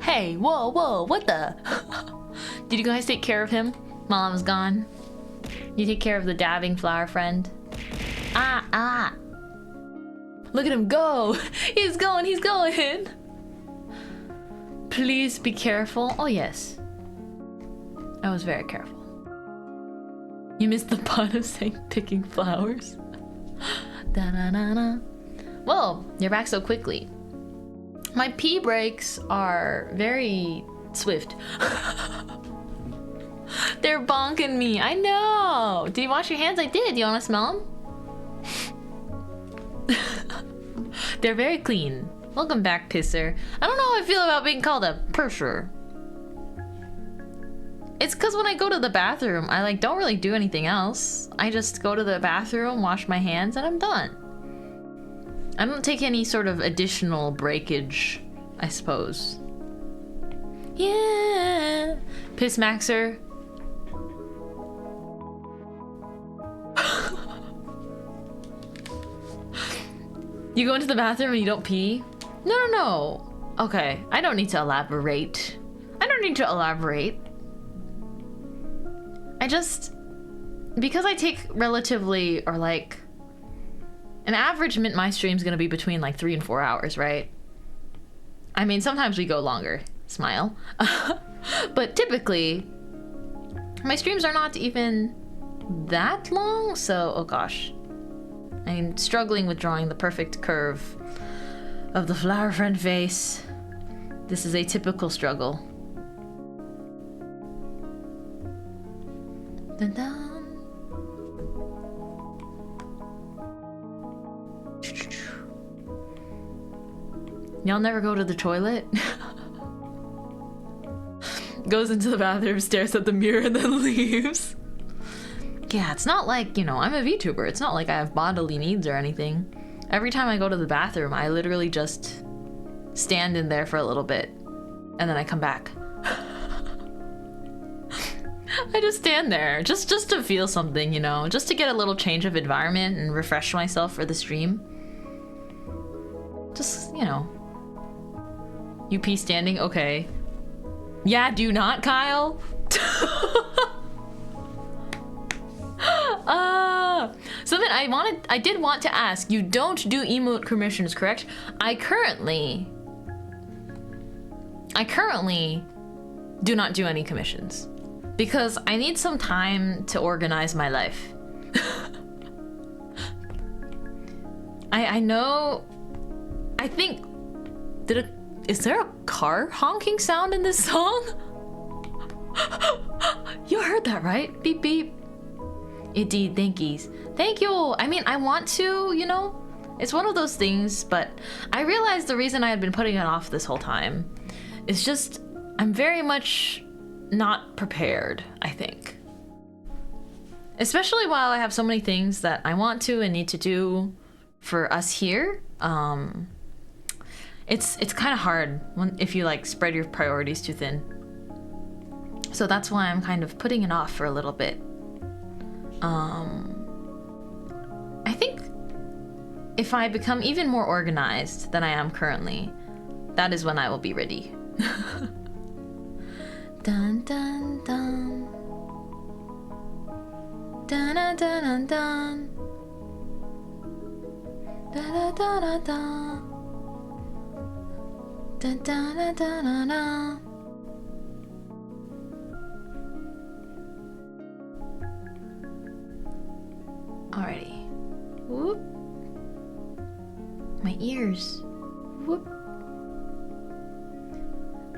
Hey, whoa, what the? Did you guys take care of him while I was gone? You take care of the dabbing flower friend? Ah. Look at him go. He's going. Please be careful. Oh, yes. I was very careful. You missed the pun of saying picking flowers. Da-na-na-na. Whoa, you're back so quickly. My pee breaks are very swift. They're bonking me. I know. Did you wash your hands? I did. You want to smell them? They're very clean. Welcome back, pisser. I don't know how I feel about being called a pisser. It's because when I go to the bathroom, I don't really do anything else. I just go to the bathroom, wash my hands, and I'm done. I don't take any sort of additional breakage, I suppose. Yeah, piss maxer. You go into the bathroom and you don't pee? No. Okay, I don't need to elaborate. because I take relatively, or like, an average Mintmai stream is gonna be between like 3 and 4 hours, right? I mean, sometimes we go longer, smile. But typically, my streams are not even that long, so, oh gosh. I'm struggling with drawing the perfect curve of the flower friend face. This is a typical struggle. Dun dun. Y'all never go to the toilet? Goes into the bathroom, stares at the mirror, and then leaves. Yeah, it's not like, you know, I'm a VTuber. It's not like I have bodily needs or anything. Every time I go to the bathroom, I literally just stand in there for a little bit, and then I come back. I just stand there, just to feel something, you know, just to get a little change of environment and refresh myself for the stream. Just, you know. UP standing, okay. Yeah, do not, Kyle. Something I did want to ask. You don't do emote commissions, correct? I currently do not do any commissions because I need some time to organize my life. I know. I think is there a car honking sound in this song? You heard that, right? Beep beep. Indeed, thankies. Thank you. I mean, I want to, you know, it's one of those things, but I realized the reason I had been putting it off this whole time is just I'm very much not prepared, I think. Especially while I have so many things that I want to and need to do for us here. It's kind of hard if you like spread your priorities too thin. So that's why I'm kind of putting it off for a little bit. I think if I become even more organized than I am currently, that is when I will be ready. Dun dun dun. Dun dun dun dun. Dun dun dun dun. Dun dun dun dun dun. Alrighty. Whoop. My ears. Whoop.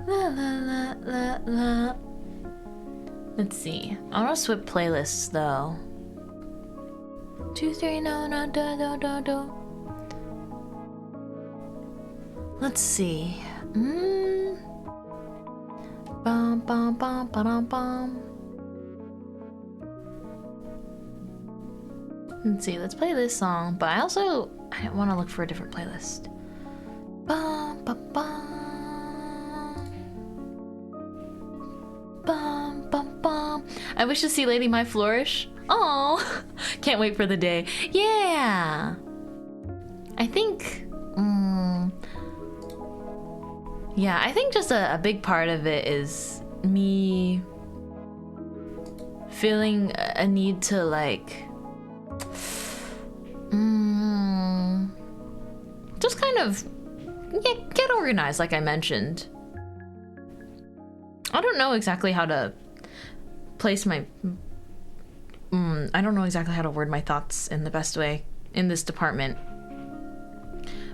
La la la la la. Let's see. I want to switch playlists though. 2, 3, no, no, do, do, do, do. Let's see. Bum, bum, bum, ba-dum, bum. Let's see, let's play this song, but I want to look for a different playlist. Bum, bum, bum. Bum, bum, bum. I wish to see Lady My flourish. Oh, can't wait for the day. Yeah. I think, yeah, I think just a big part of it is me feeling a need to like, just kind of get organized, like I mentioned. I don't know exactly how to place my I don't know exactly how to word my thoughts in the best way in this department,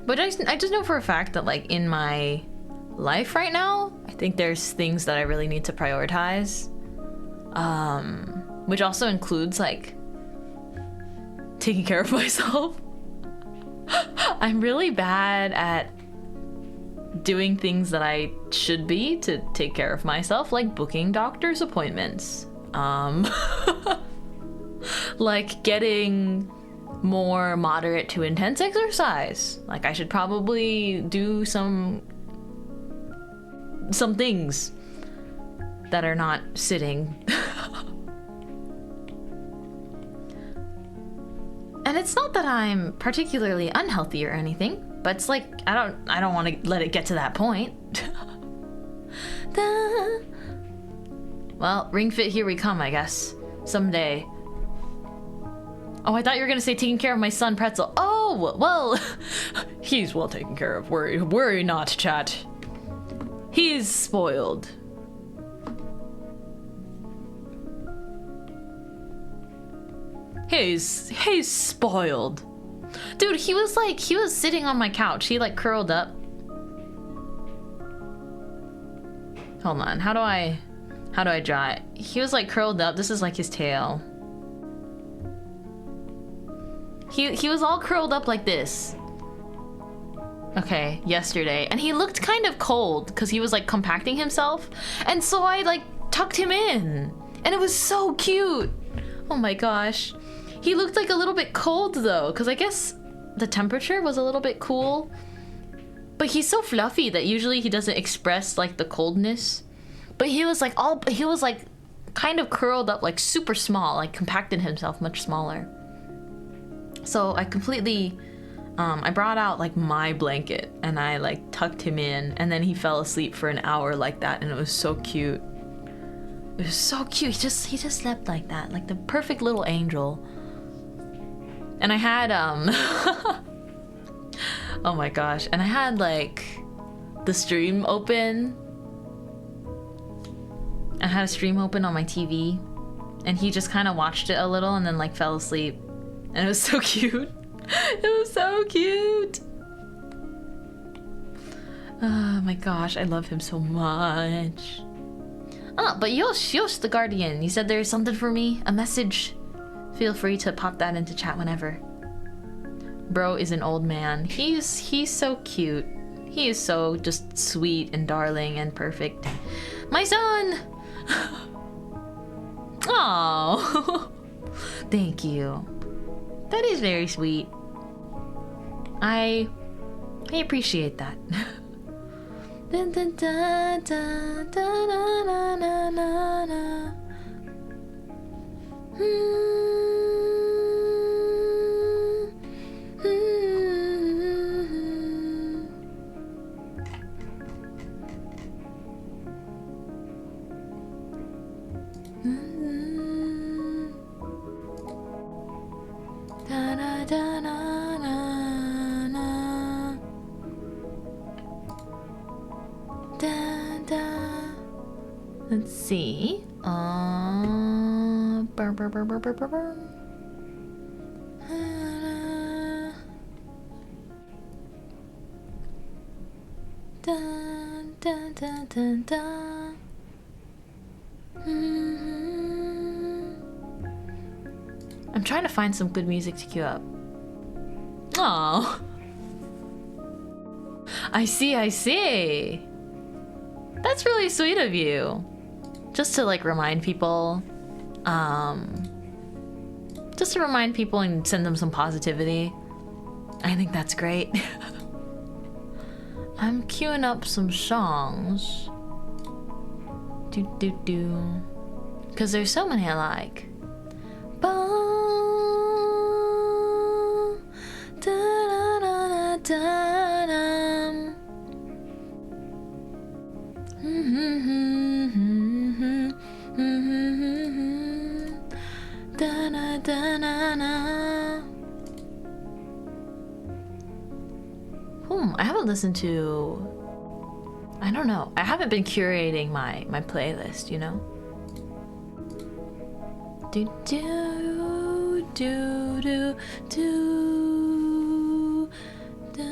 but I just know for a fact that like in my life right now, I think there's things that I really need to prioritize, which also includes like taking care of myself. I'm really bad at doing things that I should be to take care of myself, like booking doctor's appointments, like getting more moderate to intense exercise. Like I should probably do some things that are not sitting. And it's not that I'm particularly unhealthy or anything, but it's like I don't want to let it get to that point. Well, Ring Fit, here we come, I guess. someday. Oh, I thought you were gonna say taking care of my son Pretzel. Oh, well, he's well taken care of. Worry not, chat. He's spoiled. He's spoiled. Dude, he was sitting on my couch. He like curled up. Hold on, how do I draw it? He was like curled up. This is like his tail. He was all curled up like this. Okay, yesterday. And he looked kind of cold because he was like compacting himself. And so I like tucked him in. And it was so cute. Oh my gosh. He looked like a little bit cold though, because I guess the temperature was a little bit cool. But he's so fluffy that usually he doesn't express like the coldness. But he was like kind of curled up, like super small, like compacted himself much smaller. So I completely, I brought out like my blanket and I like tucked him in, and then he fell asleep for an hour like that, and it was so cute. It was so cute. He just slept like that, like the perfect little angel. And I had oh my gosh, and I had like the stream open. I had a stream open on my TV, and he just kind of watched it a little and then like fell asleep. And it was so cute. It was so cute. Oh my gosh, I love him so much. Oh, but Yosh the Guardian, you said there's something for me? A message? Feel free to pop that into chat whenever. Bro is an old man. He's so cute. He is so just sweet and darling and perfect. My son! Oh, thank you. That is very sweet. I appreciate that. Dun, dun, dun, dun, dun, na, na, na, na, na. Da, da, da, na, na, na. Da, da. Let's see. Burr, burr, burr, burr, burr, burr, burr. Dun, dun, dun, dun, dun. I'm trying to find some good music to cue up. Oh, I see. That's really sweet of you. Just to like remind people. Just to remind people and send them some positivity. I think that's great. I'm queuing up some songs. Because there's so many I like. I haven't listened to... I don't know. I haven't been curating my playlist, you know? Do do do do do da,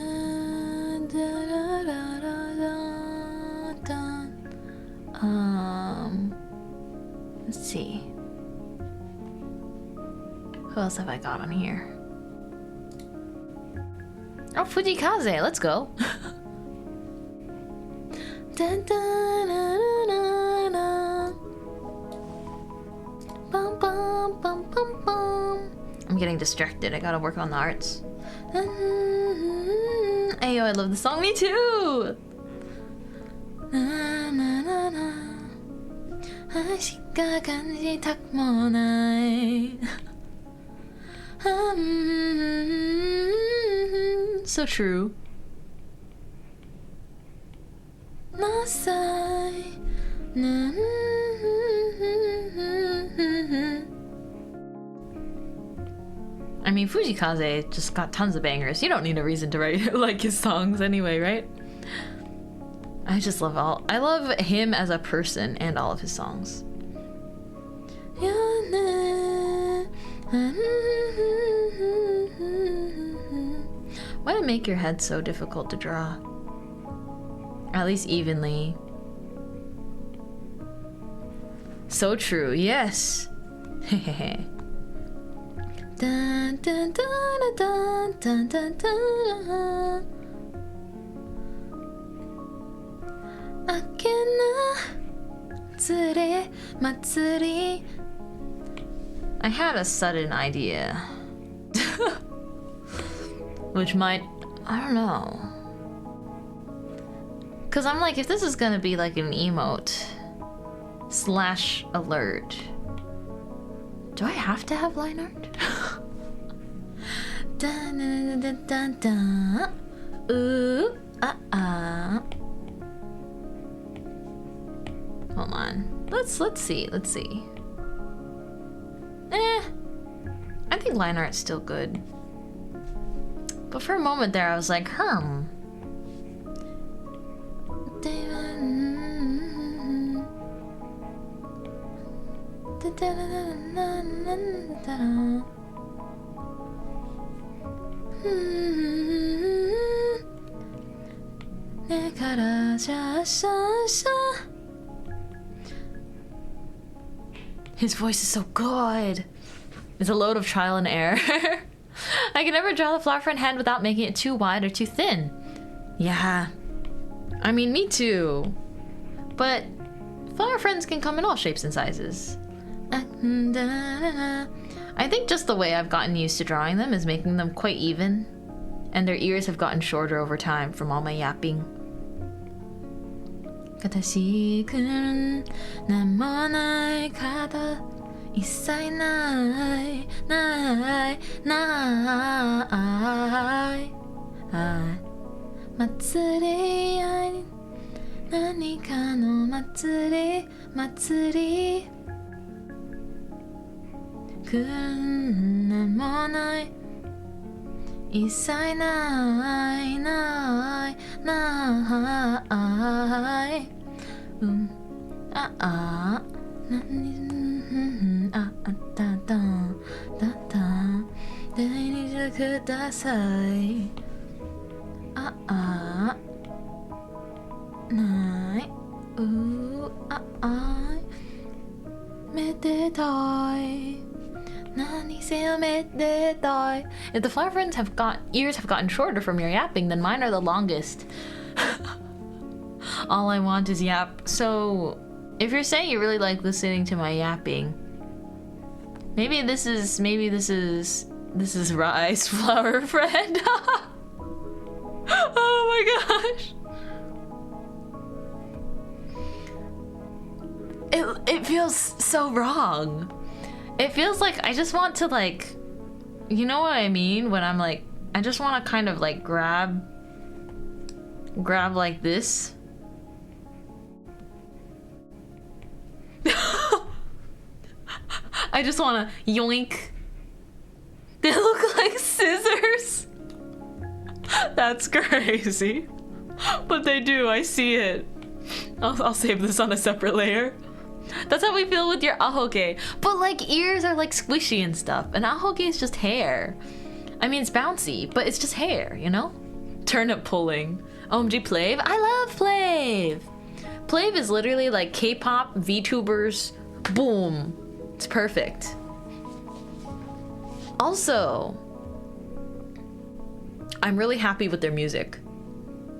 da, da, da, da, da. Let's see. Who else have I got on here? Oh, Fujikaze, let's go. Dun, dun, na, na, na. Bum, bum, bum, bum, bum. I'm getting distracted. I gotta work on the arts. Ayo, I love the song. Me too. Na, na, na, na. しか感じたくもない So true. mean, Fujikaze just got tons of bangers. You don't need a reason to write like his songs anyway, right? I just love I love him as a person and all of his songs. Why did it make your head so difficult to draw? At least evenly. So true, yes. Hehehe. Dun, dun, dun, dun, dun, dun, dun. Akena tsure matsuri. I had a sudden idea. Which might, I don't know. Cause I'm like, if this is gonna be like an emote slash alert, do I have to have line art? Dun, dun, dun, dun, dun. Ooh, Hold on. Let's see. I think line art's still good. But for a moment there, I was like, His voice is so good. It's a load of trial and error. I can never draw the flower friend hand without making it too wide or too thin. Yeah. I mean, me too. But flower friends can come in all shapes and sizes. I think just the way I've gotten used to drawing them is making them quite even. And their ears have gotten shorter over time from all my yapping. If the flower friends ears have gotten shorter from your yapping, then mine are the longest. All I want is yap. So if you're saying you really like listening to my yapping, maybe this is Rise flower friend. Oh my gosh. It feels so wrong. It feels like I just want to, like, you know what I mean? When I'm like, I just want to kind of like grab like this. I just want to yoink. They look like scissors. That's crazy. But they do, I see it. I'll save this on a separate layer. That's how we feel with your ahoge. But like ears are like squishy and stuff, and ahoge is just hair. I mean, it's bouncy, but it's just hair, you know? Turnip pulling. OMG Plave. I love Plave. Plave is literally like K-pop, VTubers, boom. It's perfect. Also, I'm really happy with their music.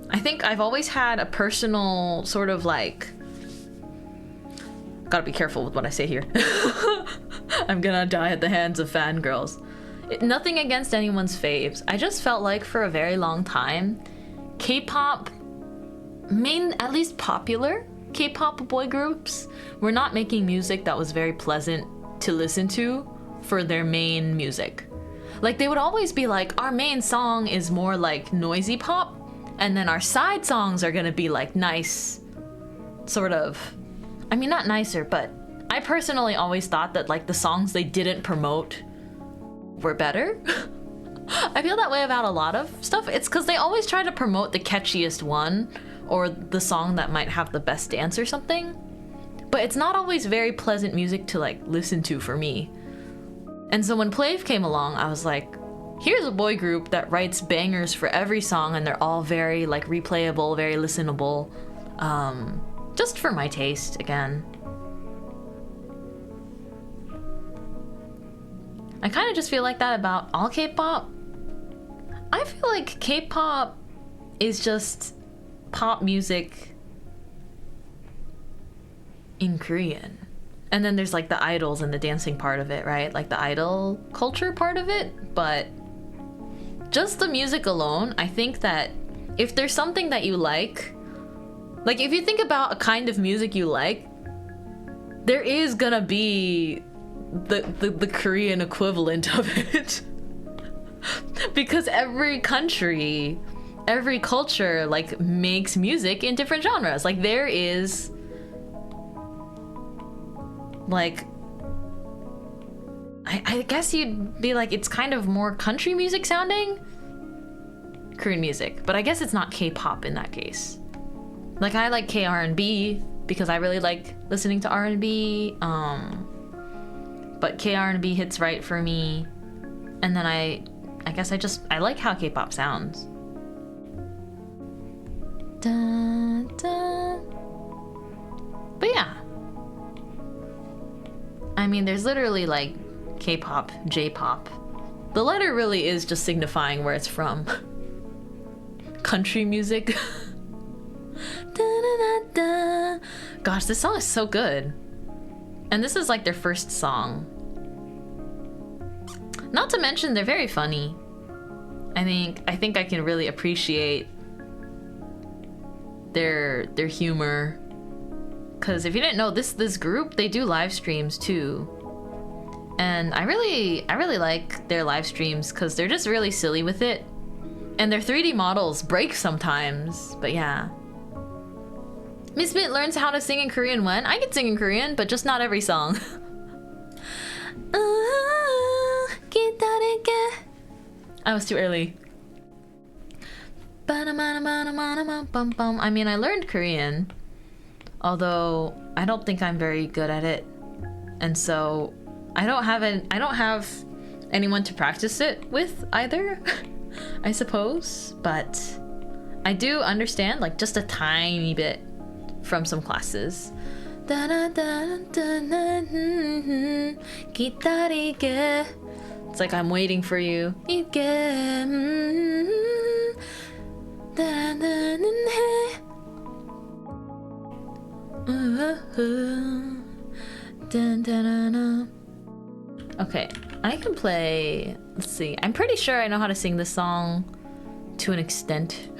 I think I've always had a personal sort of like, gotta be careful with what I say here. I'm gonna die at the hands of fangirls. Nothing against anyone's faves. I just felt like for a very long time, K-pop, at least popular K-pop boy groups, were not making music that was very pleasant to listen to for their main music. Like they would always be like, our main song is more like noisy pop, and then our side songs are gonna be like nice, sort of, I mean, not nicer, but I personally always thought that like the songs they didn't promote were better. I feel that way about a lot of stuff. It's because they always try to promote the catchiest one or the song that might have the best dance or something. But it's not always very pleasant music to like listen to for me. And so when Plave came along, I was like, here's a boy group that writes bangers for every song and they're all very like replayable, very listenable. Just for my taste again. I kind of just feel like that about all K-pop. I feel like K-pop is just pop music in Korean. And then there's like the idols and the dancing part of it, right? Like the idol culture part of it. But just the music alone, I think that if there's something that you like if you think about a kind of music you like, there is gonna be the Korean equivalent of it. Because every country, every culture like makes music in different genres. Like there is like I guess you'd be like it's kind of more country music sounding Korean music, but I guess it's not K-pop in that case. Like I like K-R&B because I really like listening to R&B, but K-R&B hits right for me. And then I guess I like how K-pop sounds. Dun, dun. But yeah, I mean there's literally like K-pop, J-pop. The letter really is just signifying where it's from. Country music. Gosh, this song is so good. And this is like their first song. Not to mention they're very funny. I think I can really appreciate their humor. Cause if you didn't know, this group, they do live streams too. And I really like their live streams because they're just really silly with it. And their 3D models break sometimes, but yeah. Miss Mint learns how to sing in Korean when? I can sing in Korean, but just not every song. I was too early. I mean, I learned Korean, although I don't think I'm very good at it. And so I don't have anyone to practice it with either, I suppose, but I do understand like just a tiny bit from some classes. It's like I'm waiting for you. Okay, I can play. Let's see. I'm pretty sure I know how to sing this song to an extent.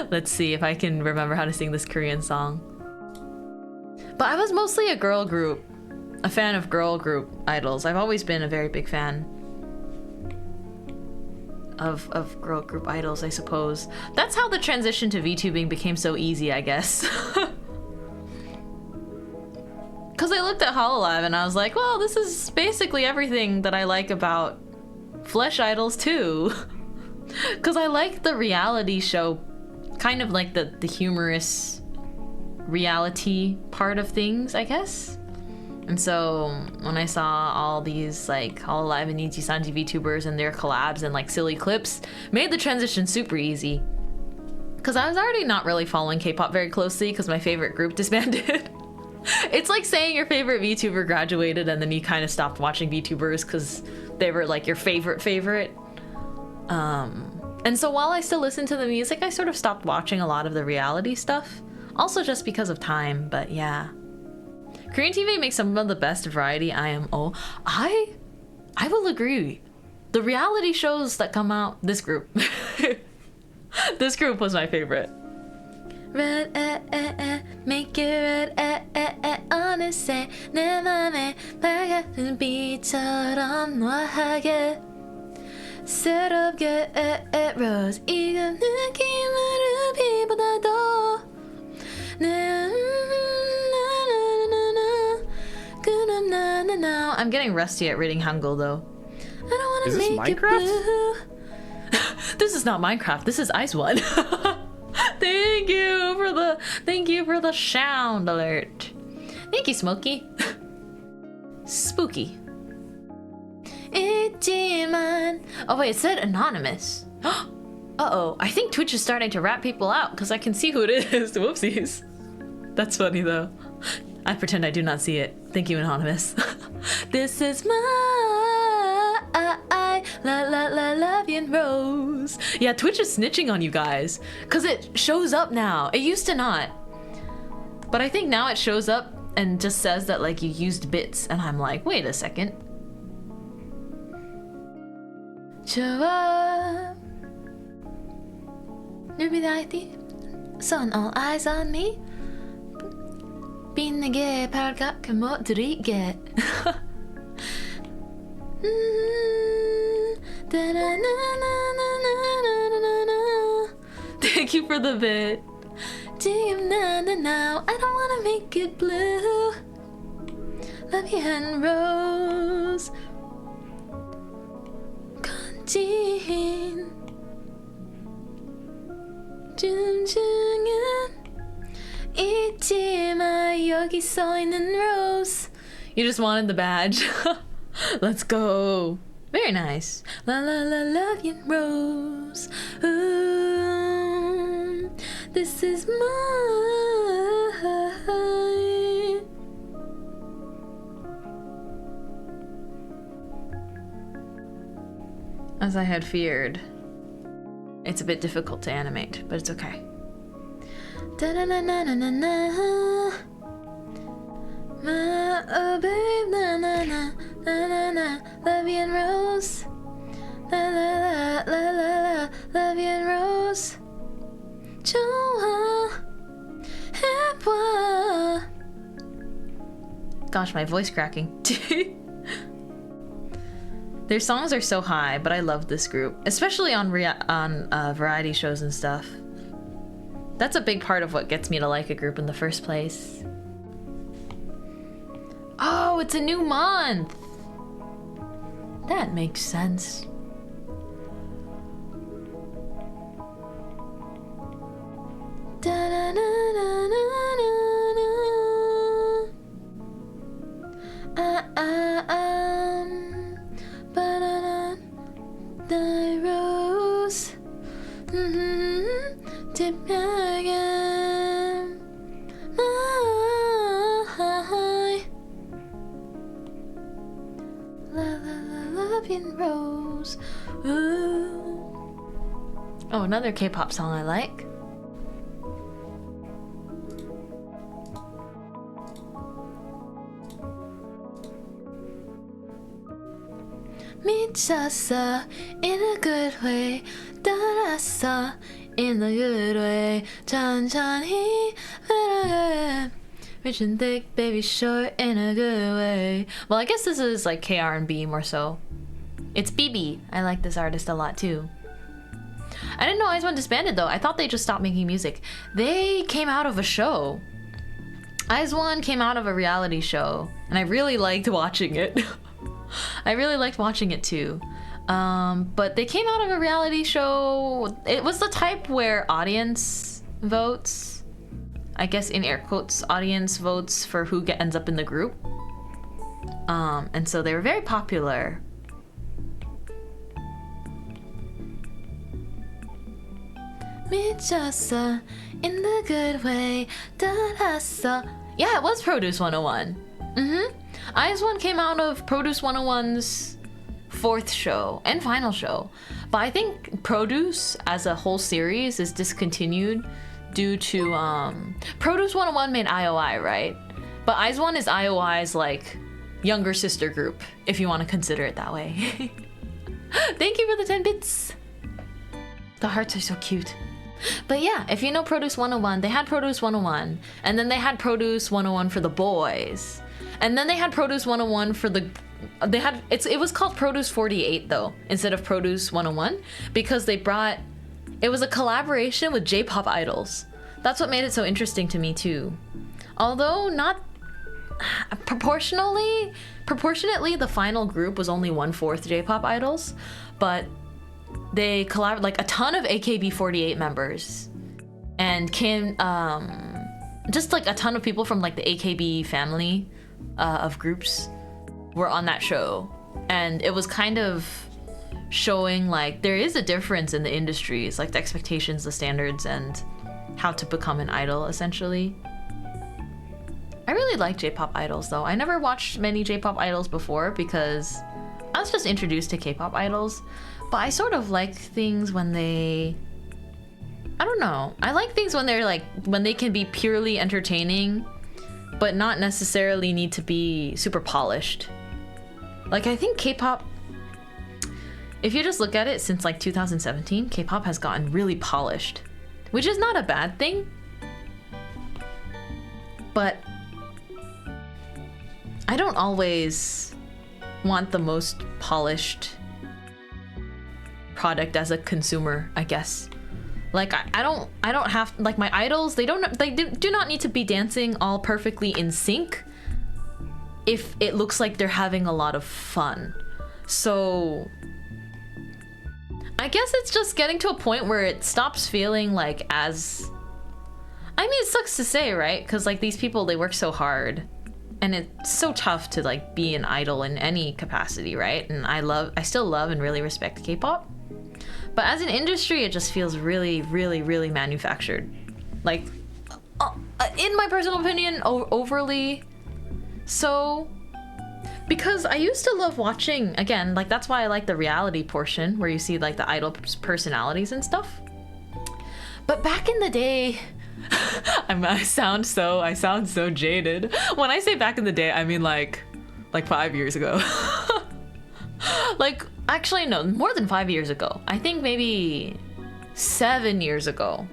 Let's see if I can remember how to sing this Korean song. But I was mostly a girl group, a fan of girl group idols. I've always been a very big fan of girl group idols, I suppose. That's how the transition to VTubing became so easy, I guess. Because I looked at Hololive and I was like, well, this is basically everything that I like about Flesh Idols too. Because I like the reality show, kind of like the humorous reality part of things, I guess. And so when I saw all these like Hololive and Ichi Sanji VTubers and their collabs and like silly clips, made the transition super easy. Because I was already not really following K-pop very closely because my favorite group disbanded. It's like saying your favorite VTuber graduated and then you kind of stopped watching VTubers because they were like your favorite. And so while I still listen to the music, I sort of stopped watching a lot of the reality stuff. Also just because of time, but yeah. Korean TV makes some of the best variety IMO. I will agree. The reality shows that come out, this group. This group was my favorite. Red, make it red, 어느새 내 맘에 밝은 빛처럼 노하게 새롭게 rose 익은 느낌을 비보다도 I'm getting rusty at reading Hangul though. Is this make it Minecraft? blue. This is not Minecraft. This is Ice One. Thank you for the sound alert. Thank you, Smokey. Spooky. Itchy-man. Oh wait, it said anonymous. Uh-oh, I think Twitch is starting to rat people out because I can see who it is. Whoopsies. That's funny though. I pretend I do not see it. Thank you, anonymous. This is my love and rose. Yeah, Twitch is snitching on you guys because it shows up now. It used to not, but I think now it shows up and just says that like you used bits, and I'm like, wait a second. Show up. Son, all eyes on me. Binnige parka må dryge. Thank you for the bit. Now I don't wanna make it blue. Love you and rose. Conjin. Rose. You just wanted the badge. Let's go. Very nice. La la la love you rose. Ooh, this is mine. As I had feared. It's a bit difficult to animate, but it's okay. Da-na-na-na-na-na-na. Oh babe, na-na-na-na-na-na. Love you and rose. La-la-la-la-la-la. Love you and rose. 좋아. 해봐. Gosh, my voice cracking. Their songs are so high, but I love this group, especially on variety shows and stuff. That's a big part of what gets me to like a group in the first place. Oh, it's a new month! That makes sense. The rose. Love and rose. Ooh. Oh, another K-pop song I like. 미쳤어 in a good way. 따랐어 in a good way. 천천히 걸어가. Rich and thick, baby short in a good way. Well, I guess this is like K-R&B more so. It's BB. I like this artist a lot too. I didn't know IZ*ONE disbanded though. I thought they just stopped making music. They came out of a show. IZ*ONE came out of a reality show, and I really liked watching it. I really liked watching it too. But they came out of a reality show. It was the type where audience votes. I guess in air quotes, audience votes for who ends up in the group. And so they were very popular. 미쳤어 in the good way. 따랐어. Yeah, it was Produce 101. IZ*ONE came out of Produce 101's fourth show and final show. But I think Produce as a whole series is discontinued due to Produce 101 made IOI, right? But IZ*ONE is IOI's like younger sister group, if you want to consider it that way. Thank you for the 10 bits. The hearts are so cute. But yeah, if you know Produce 101, they had Produce 101, and then they had Produce 101 for the boys, and then they had Produce 101 for the it was called Produce 48 though, instead of Produce 101, because it was a collaboration with J-pop idols. That's what made it so interesting to me too. Although not proportionately, the final group was only 1/4 J-pop idols, but they collaborated like a ton of AKB48 members, and just like a ton of people from like the AKB family of groups were on that show, and it was kind of showing like there is a difference in the industries, like the expectations, the standards, and how to become an idol essentially. I really like J-pop idols though. I never watched many J-pop idols before because I was just introduced to K-pop idols, but I sort of like things when I don't know. I like things when they're like, when they can be purely entertaining, but not necessarily need to be super polished. Like I think K-pop, if you just look at it since like 2017, K-pop has gotten really polished, which is not a bad thing. But I don't always want the most polished product as a consumer, I guess. Like I don't have, like my idols, they do not need to be dancing all perfectly in sync if it looks like they're having a lot of fun. So I guess it's just getting to a point where it stops feeling like as, I mean, it sucks to say, right? Because like these people, they work so hard, and it's so tough to like be an idol in any capacity, right? And I still love and really respect K-pop, but as an industry, it just feels really, really, really manufactured. Like, in my personal opinion, overly so. Because I used to love watching, again, like that's why I like the reality portion where you see like the idol personalities and stuff. But back in the day, I sound so jaded. When I say back in the day, I mean like 5 years ago. Like, actually no, more than 5 years ago. I think maybe 7 years ago.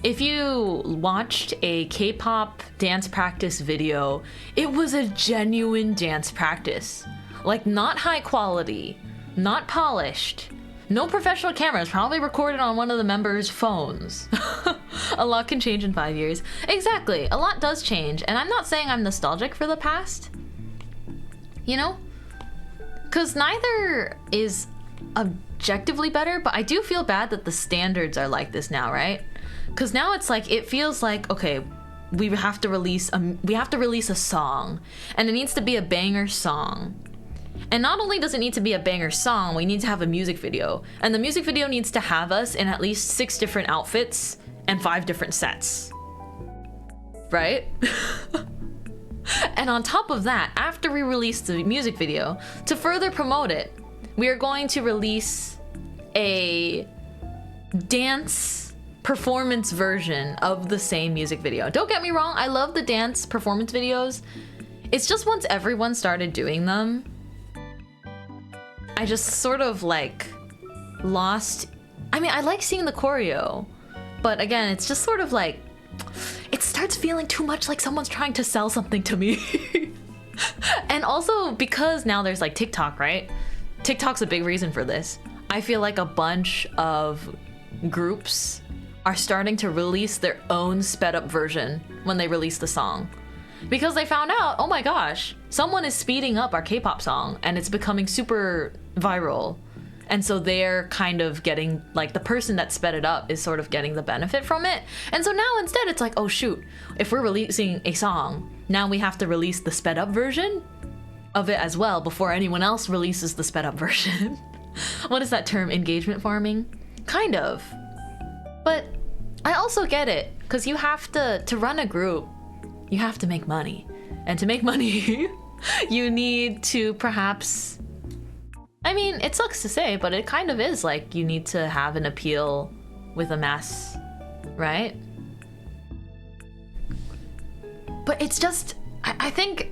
If you watched a K-pop dance practice video, it was a genuine dance practice. Like, not high quality, not polished, no professional cameras, probably recorded on one of the members' phones. A lot can change in 5 years. Exactly, a lot does change, and I'm not saying I'm nostalgic for the past, you know? Because neither is objectively better, but I do feel bad that the standards are like this now, right? Because now it's like, it feels like, okay, we have to release a song, and it needs to be a banger song. And not only does it need to be a banger song, we need to have a music video, and the music video needs to have us in at least 6 different outfits and 5 different sets, right? And on top of that, after we release the music video, to further promote it, we are going to release a dance performance version of the same music video. Don't get me wrong, I love the dance performance videos. It's just once everyone started doing them, I just sort of like lost. I mean, I like seeing the choreo, but again, it's just sort of like, it starts feeling too much like someone's trying to sell something to me. And also because now there's like TikTok, right? TikTok's a big reason for this. I feel like a bunch of groups are starting to release their own sped up version when they release the song. Because they found out, oh my gosh, someone is speeding up our K-pop song and it's becoming super viral. And so they're kind of getting, like, the person that sped it up is sort of getting the benefit from it. And so now instead it's like, oh shoot, if we're releasing a song, now we have to release the sped up version of it as well before anyone else releases the sped up version. What is that term? Engagement farming? Kind of. But I also get it, because you have to run a group, you have to make money. And to make money, you need to perhaps, I mean, it sucks to say, but it kind of is like you need to have an appeal with a mass, right? But it's just, I think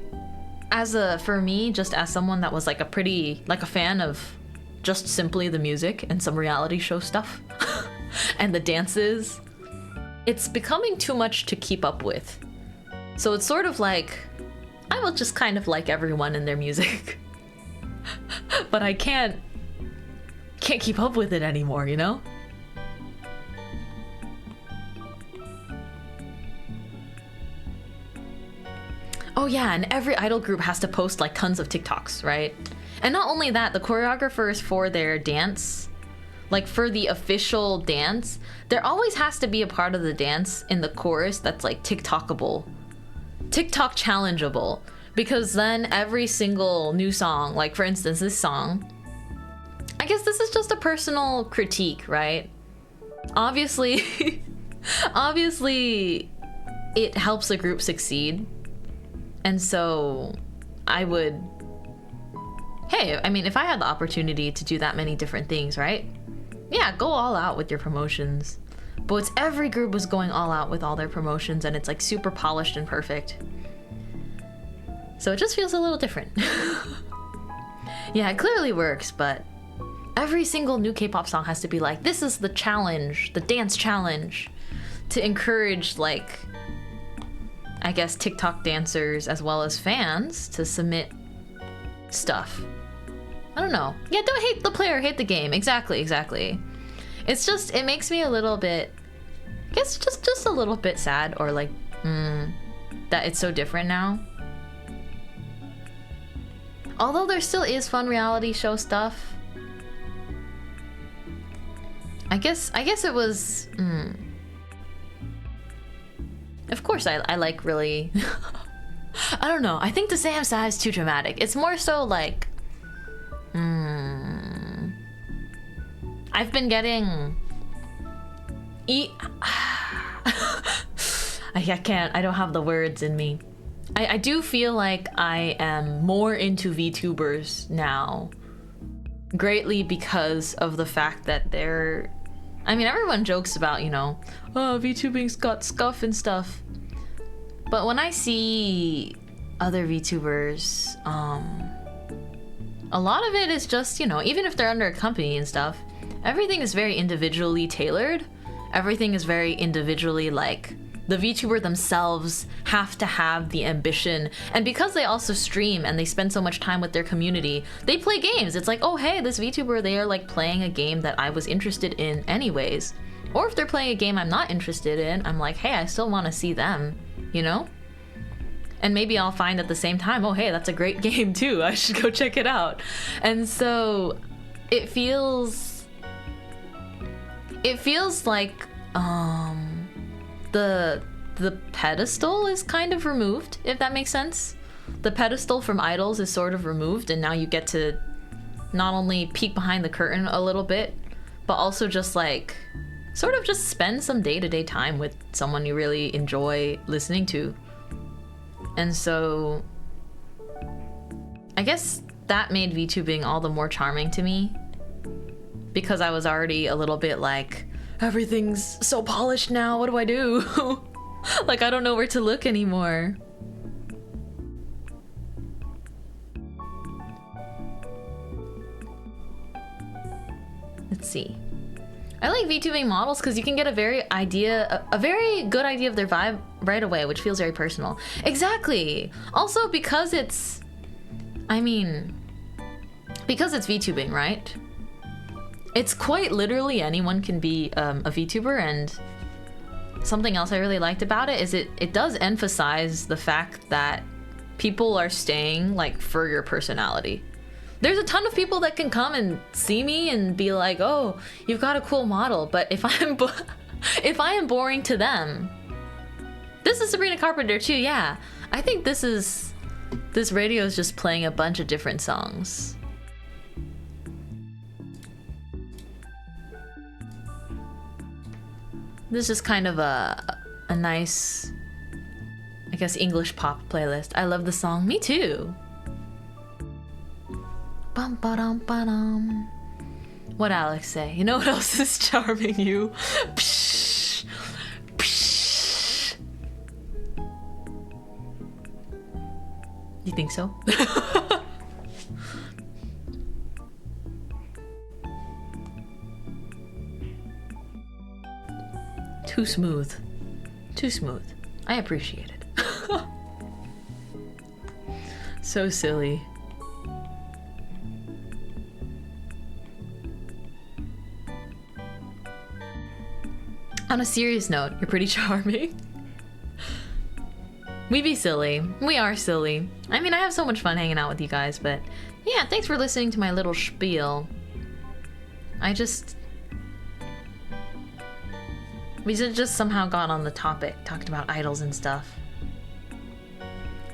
for me, just as someone that was like a fan of just simply the music and some reality show stuff and the dances, it's becoming too much to keep up with. So it's sort of like, I will just kind of like everyone and their music. But I can't keep up with it anymore, you know? Oh yeah, and every idol group has to post like tons of TikToks, right? And not only that, the choreographers for their dance, like for the official dance, there always has to be a part of the dance in the chorus that's like TikTokable, TikTok challengeable, because then every single new song, like for instance this song, I guess this is just a personal critique, right? Obviously, obviously it helps the group succeed. And so I would, hey, I mean, if I had the opportunity to do that many different things, right? Yeah, go all out with your promotions. But it's every group was going all out with all their promotions and it's like super polished and perfect. So it just feels a little different. Yeah, it clearly works, but every single new K-pop song has to be like, this is the challenge, the dance challenge, to encourage like, I guess TikTok dancers as well as fans to submit stuff. I don't know. Yeah, don't hate the player, hate the game. Exactly, exactly. It's just, it makes me a little bit, I guess just a little bit sad, or like, that it's so different now. Although there still is fun reality show stuff. I guess it was, of course I like really, I don't know. I think to say I'm sad is too dramatic. It's more so like, I've been getting, I can't, I don't have the words in me. I do feel like I am more into VTubers now, greatly because of the fact that they're, I mean, everyone jokes about, you know, oh, VTubing's got scuff and stuff. But when I see other VTubers, a lot of it is just, you know, even if they're under a company and stuff, everything is very individually tailored. Everything is very individually, like, the VTuber themselves have to have the ambition. And because they also stream and they spend so much time with their community, they play games. It's like, oh, hey, this VTuber, they are like playing a game that I was interested in anyways. Or if they're playing a game I'm not interested in, I'm like, hey, I still want to see them, you know? And maybe I'll find at the same time, oh, hey, that's a great game too. I should go check it out. And so it feels like, the pedestal is kind of removed, if that makes sense. The pedestal from idols is sort of removed, and now you get to not only peek behind the curtain a little bit, but also just like sort of just spend some day-to-day time with someone you really enjoy listening to. And so I guess that made VTubing all the more charming to me, because I was already a little bit like, everything's so polished now, what do I do? Like, I don't know where to look anymore. Let's see. I like VTubing models because you can get a very good idea of their vibe right away, which feels very personal. Exactly. Also because it's, I mean, because it's VTubing, right? It's quite literally anyone can be a VTuber, and something else I really liked about it is it does emphasize the fact that people are staying like for your personality. There's a ton of people that can come and see me and be like, oh, you've got a cool model, but if I am boring to them, this is Sabrina Carpenter too, yeah. I think this radio is just playing a bunch of different songs. This is kind of a nice, I guess, English pop playlist. I love the song. Me too. Bum ba dum ba dum. What Alex say? You know what else is charming you? Psh, psh. You think so? Too smooth. Too smooth. I appreciate it. So silly. On a serious note, you're pretty charming. We be silly. We are silly. I mean, I have so much fun hanging out with you guys, but yeah, thanks for listening to my little spiel. We just somehow got on the topic, talked about idols and stuff.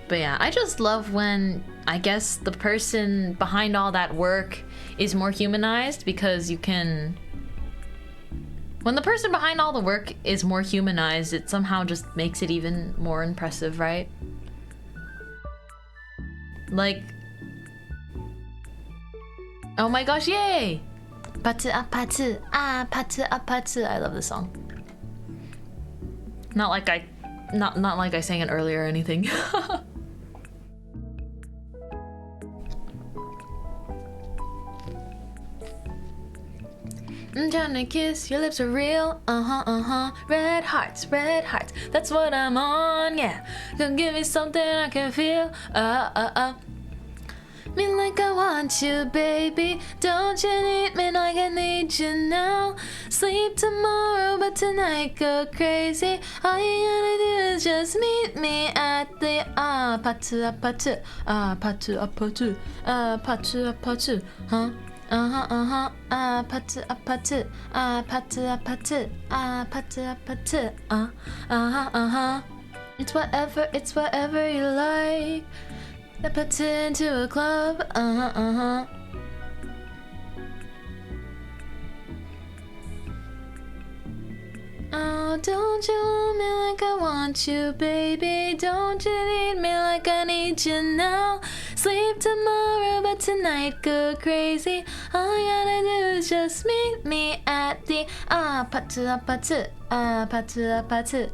But yeah, I just love when, I guess, the person behind all that work is more humanized, because you can... When the person behind all the work is more humanized, it somehow just makes it even more impressive, right? Like... Oh my gosh, yay! Patsu a patsu, ah patsu a patsu. I love this song. Not like I sang it earlier or anything. I'm trying to kiss, your lips are real. Red hearts, that's what I'm on, yeah. Don't give me something I can feel. Me like I want you, baby. Don't you need me like I need you now? Sleep tomorrow, but tonight go crazy. All you gotta do is just meet me at the patsu a patsu, patsu a patsu, patsu a patsu, huh? Patsu a patsu, patsu a patsu, patsu a patsu, It's whatever you like. That puts it into a club, Oh, don't you want me like I want you, baby? Don't you need me like I need you now? Sleep tomorrow, but tonight go crazy. All you gotta do is just meet me at the patsu a patsu, patsu a patsu.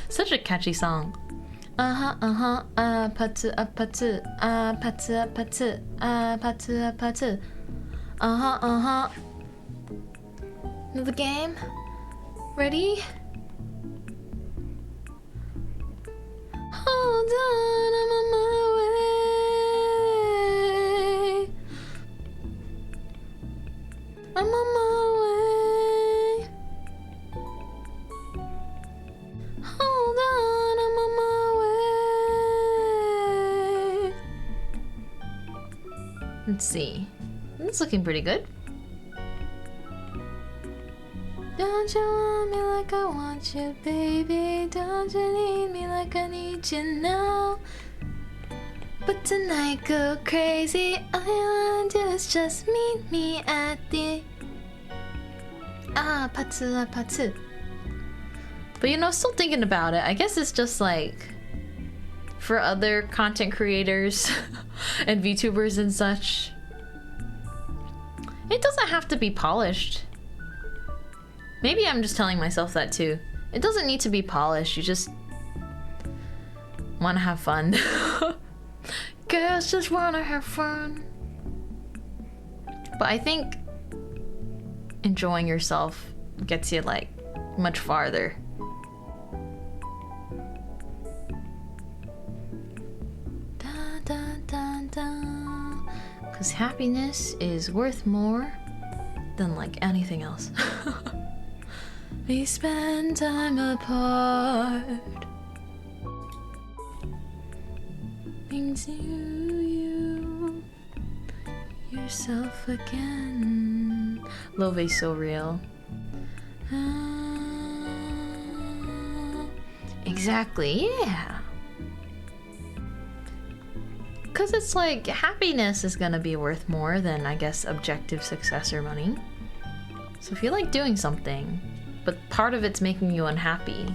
Such a catchy song. Patsu a patsu, patsu a patsu, patsu a patsu. Know the game? Ready? Hold on, I'm on my way. I'm on my way. Hold on, I'm on my way. Let's see. It's looking pretty good. Don't you want me like I want you, baby? Don't you need me like I need you now? But tonight go crazy. All you wanna do is just meet me at the patsu a patsu. But you know, still thinking about it, I guess it's just like for other content creators and VTubers and such. It doesn't have to be polished. Maybe I'm just telling myself that too. It doesn't need to be polished, you just wanna have fun. Girls just wanna have fun. But I think enjoying yourself gets you like much farther. Da, da, da, da. 'Cause happiness is worth more than like anything else. We spend time apart. Brings you yourself again. Love is so real. Exactly, yeah. Cause it's like happiness is gonna be worth more than, I guess, objective success or money. So if you like doing something, but part of it's making you unhappy.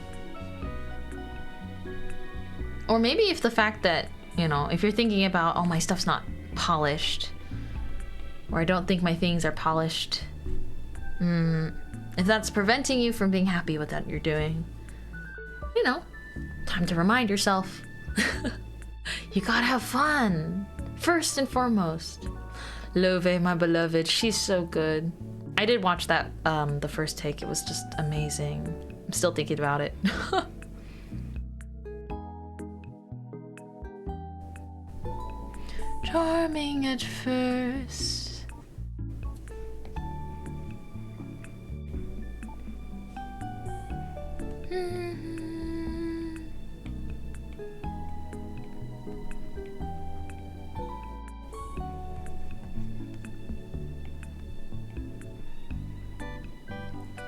Or maybe if the fact that, you know, if you're thinking about, oh, my stuff's not polished, or I don't think my things are polished, if that's preventing you from being happy with what you're doing, you know, time to remind yourself. You gotta have fun, first and foremost. Love, my beloved, she's so good. I did watch that, the first take. It was just amazing. I'm still thinking about it. Charming at first.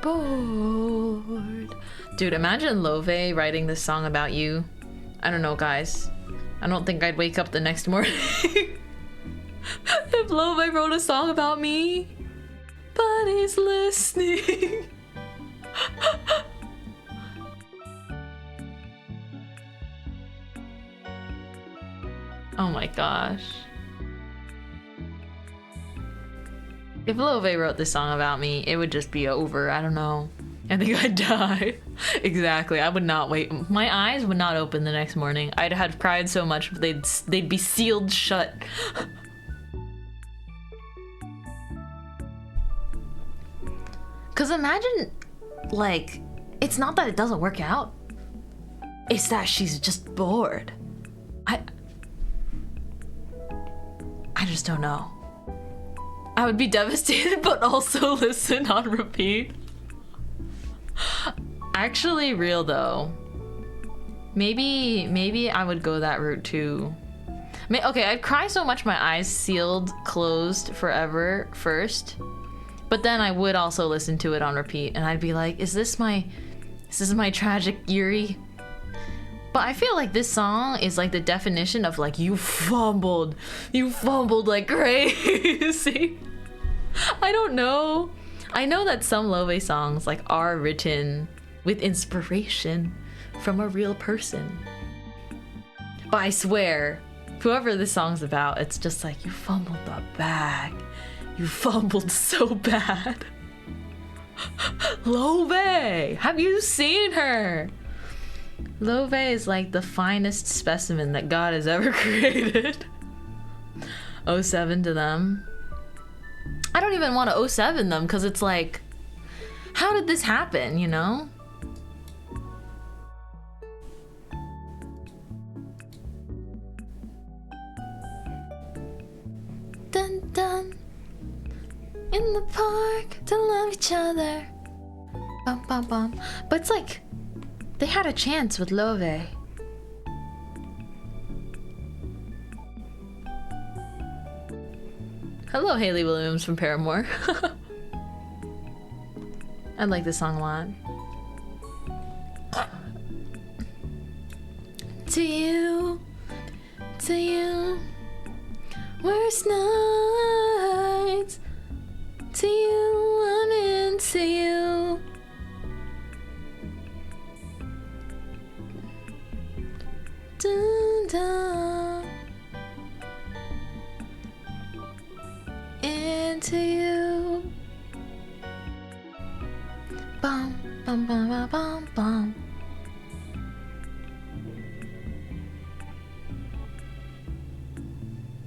bored. Dude, imagine Love writing this song about you. I don't know, guys. I don't think I'd wake up the next morning if Love wrote a song about me. But he's listening. Oh my gosh. If Love wrote this song about me, it would just be over. I don't know. I think I'd die. Exactly. I would not wait. My eyes would not open the next morning. I'd have cried so much they'd be sealed shut. Cause imagine, like, it's not that it doesn't work out. It's that she's just bored. I just don't know. I would be devastated, but also listen on repeat. Actually, real though. Maybe I would go that route too. Okay, I'd cry so much my eyes sealed, closed forever first. But then I would also listen to it on repeat and I'd be like, is this my tragic Yuri? But I feel like this song is like the definition of like, you fumbled like crazy. I don't know. I know that some Love songs like are written with inspiration from a real person. But I swear, whoever this song's about, it's just like, you fumbled the bag. You fumbled so bad. Love, have you seen her? Love is like the finest specimen that God has ever created. 07 to them. I don't even want to 07 them because it's like, how did this happen, you know? Dun dun. In the park to love each other. Bum bum bum. But it's like, they had a chance with Love. Hello, Hayley Williams from Paramore. I like this song a lot. To you, worst nights. To you, I'm into you. Dun, dun. Into you. Bum, bum, bum, bum, bum, bum.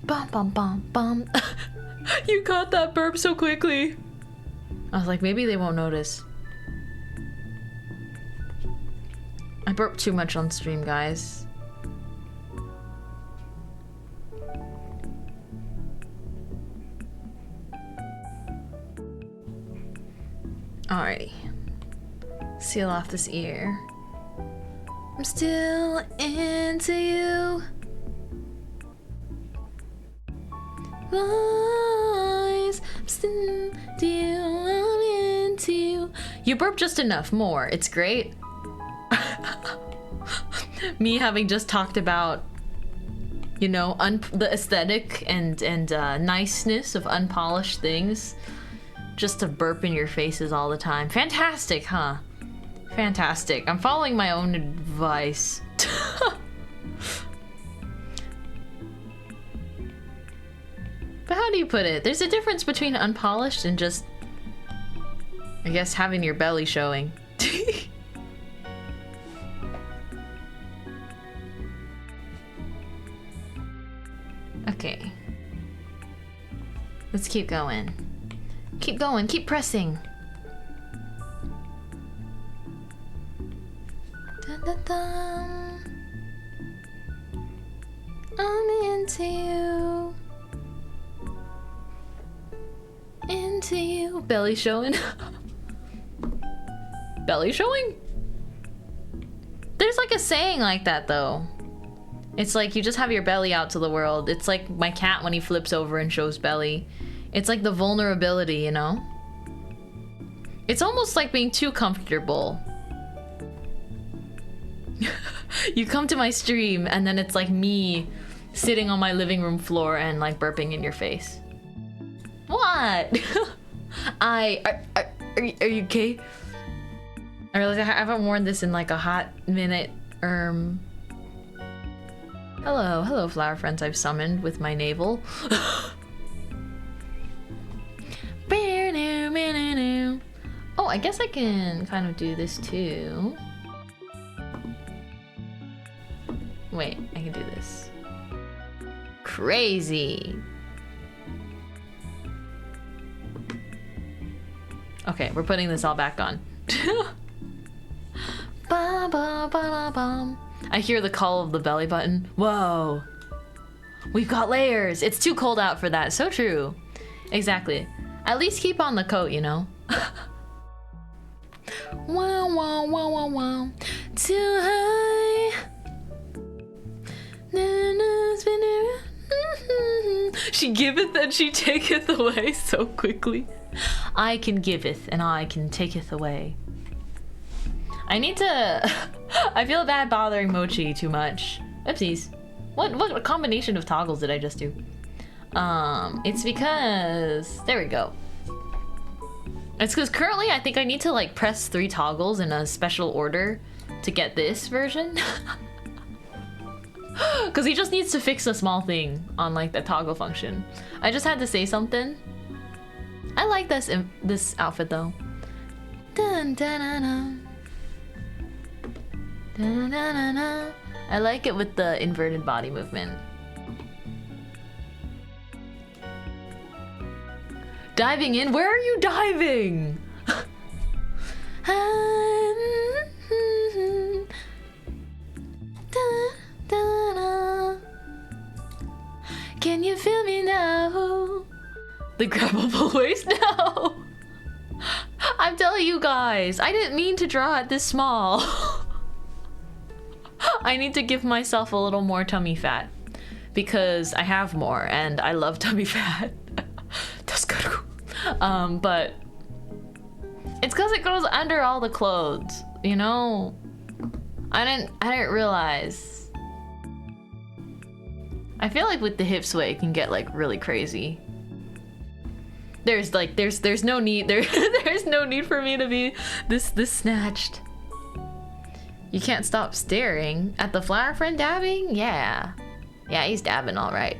Bum, bum, bum, bum. You caught that burp so quickly. I was like, maybe they won't notice. I burped too much on stream, guys. Alrighty. Seal off this ear. I'm still into you. Lies. I'm still into you. I'm into you. You burp just enough. More. It's great. Me having just talked about, you know, the aesthetic and niceness of unpolished things. Just to burp in your faces all the time. Fantastic, huh? Fantastic. I'm following my own advice. But how do you put it? There's a difference between unpolished and just, I guess, having your belly showing. Okay. Let's keep going. Keep going, keep pressing. Dun, dun, dun. I'm into you. Into you. Belly showing. Belly showing? There's like a saying like that though. It's like you just have your belly out to the world. It's like my cat when he flips over and shows belly. It's like the vulnerability, you know? It's almost like being too comfortable. You come to my stream and then it's like me sitting on my living room floor and like burping in your face. What? Are you okay? I realize I haven't worn this in like a hot minute. Hello, flower friends I've summoned with my navel. Oh, I guess I can kind of do this too. Wait, I can do this. Crazy. Okay, we're putting this all back on. Ba, ba, ba, ba. I hear the call of the belly button. Whoa. We've got layers. It's too cold out for that. So true. Exactly. At least keep on the coat, you know? Wow, wow, wow, wow, wow. Too high. She giveth and she taketh away so quickly. I can giveth and I can taketh away. I need to... I feel bad bothering Mochi too much. Oopsies. What combination of toggles did I just do? It's because... There we go. It's because currently I think I need to like press 3 toggles in a special order to get this version. Because he just needs to fix a small thing on like the toggle function. I just had to say something. I like this outfit though. Dun, dun, dun, dun. Dun, dun, dun, dun. I like it with the inverted body movement. Diving in? Where are you diving? Can you feel me now? The grabbable waist? No! I'm telling you guys, I didn't mean to draw it this small. I need to give myself a little more tummy fat because I have more and I love tummy fat. But it's because it goes under all the clothes, you know? I didn't realize. I feel like with the hip sway it can get like really crazy. There's no need there's no need for me to be this snatched. You can't stop staring at the flower friend dabbing? Yeah. Yeah, he's dabbing all right.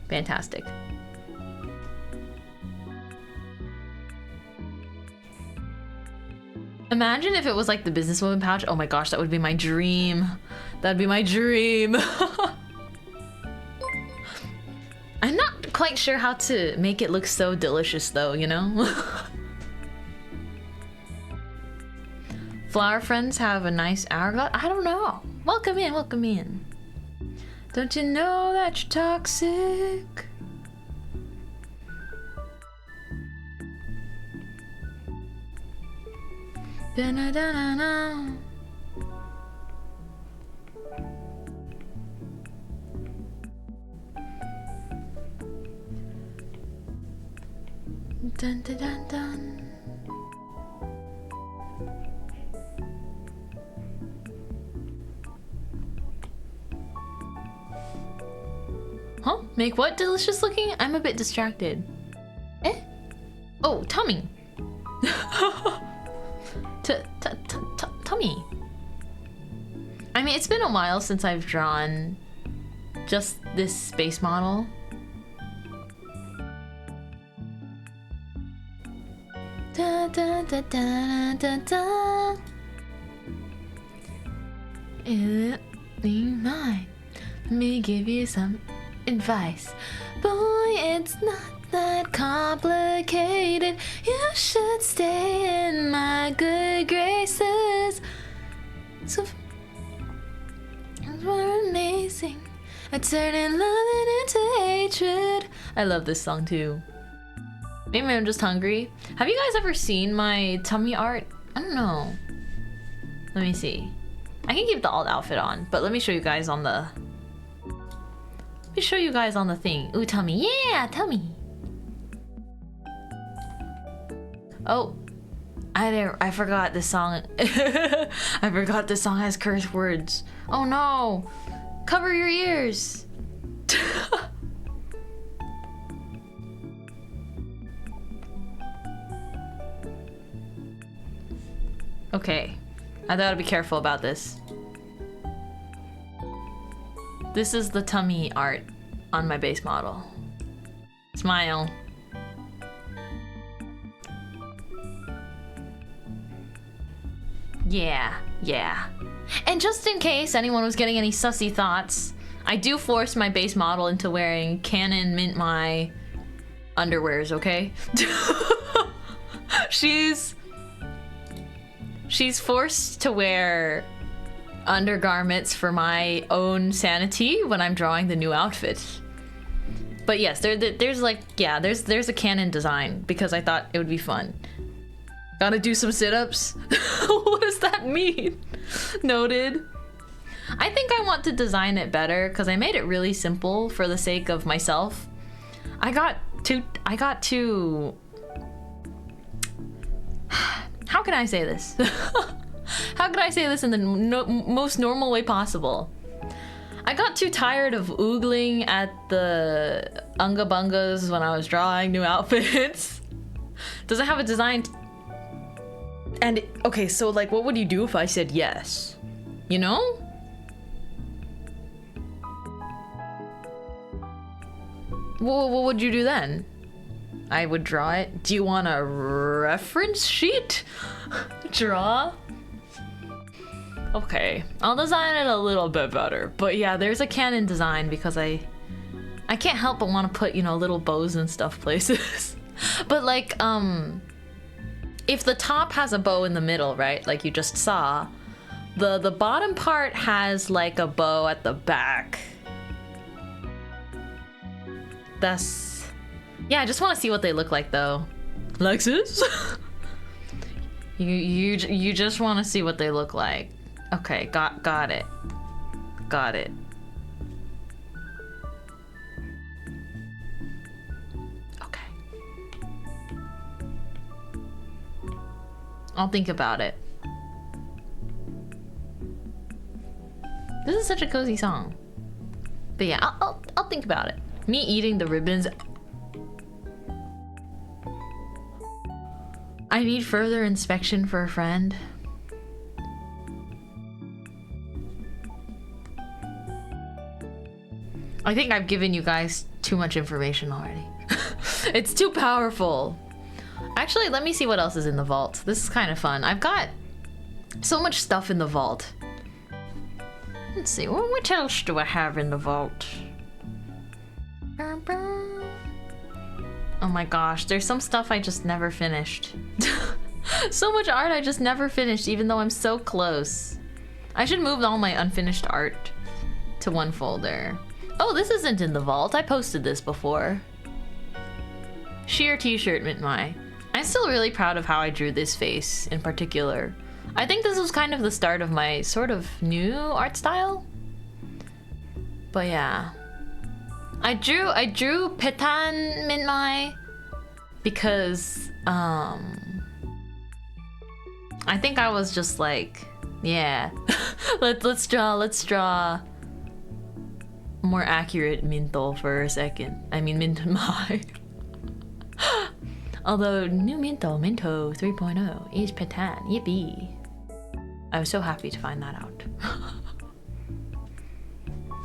Fantastic. Imagine if it was like the businesswoman pouch. Oh my gosh, that would be my dream. That'd be my dream. I'm not quite sure how to make it look so delicious though, you know? Flower friends have a nice hourglass. I don't know. Welcome in, welcome in. Don't you know that you're toxic? Da-na-da-na-na. Dun dun dun dun. Huh? Make what delicious looking? I'm a bit distracted. Eh? Oh, tummy. Tummy. I mean, it's been a while since I've drawn just this space model. Da da da da da da. Is it mine? Let me give you some advice. Boy, it's not that complicated. You should stay in my good graces. So we're amazing at turning love into hatred. I love this song too. Maybe I'm just hungry. Have you guys ever seen my tummy art? I don't know. Let me see. I can keep the alt outfit on, but let me show you guys on the... Let me show you guys on the thing. Ooh, tummy. Yeah, tummy. Oh, I forgot this song. I forgot this song has curse words. Oh no! Cover your ears. Okay, I gotta be careful about this. This is the tummy art on my base model. Smile. Yeah, yeah. And just in case anyone was getting any sussy thoughts, I do force my base model into wearing canon Mintmai underwears, okay? She's forced to wear undergarments for my own sanity when I'm drawing the new outfit. But yes, there's like, yeah, there's a canon design because I thought it would be fun. Gotta do some sit-ups? What does that mean? Noted. I think I want to design it better because I made it really simple for the sake of myself. I got to how can I say this? How can I say this in the most normal way possible? I got too tired of oogling at the unga bungas when I was drawing new outfits. Does it have a design? And okay, so like, what would you do if I said yes? You know? What would you do then? I would draw it. Do you want a reference sheet? Draw? Okay, I'll design it a little bit better. But yeah, there's a canon design because I can't help but want to put, you know, little bows and stuff places. But like, if the top has a bow in the middle, right? Like you just saw, the bottom part has like a bow at the back. That's, yeah, I just want to see what they look like though. Lexus? you just want to see what they look like. Okay, got it. Got it. Okay. I'll think about it. This is such a cozy song. But yeah, I'll think about it. Me eating the ribbons. I need further inspection for a friend. I think I've given you guys too much information already. It's too powerful. Actually, let me see what else is in the vault. This is kind of fun. I've got so much stuff in the vault. Let's see, what else do I have in the vault? Oh my gosh, there's some stuff I just never finished. So much art I just never finished, even though I'm so close. I should move all my unfinished art to one folder. Oh, this isn't in the vault. I posted this before. Sheer t-shirt Mintmai. I'm still really proud of how I drew this face in particular. I think this was kind of the start of my sort of new art style. But yeah. I drew Petan Mintmai because I think I was just like, yeah. let's draw more accurate Minto for a second. I mean Mintmai. Although new Minto 3.0 is Petan. Yippee. I was so happy to find that out.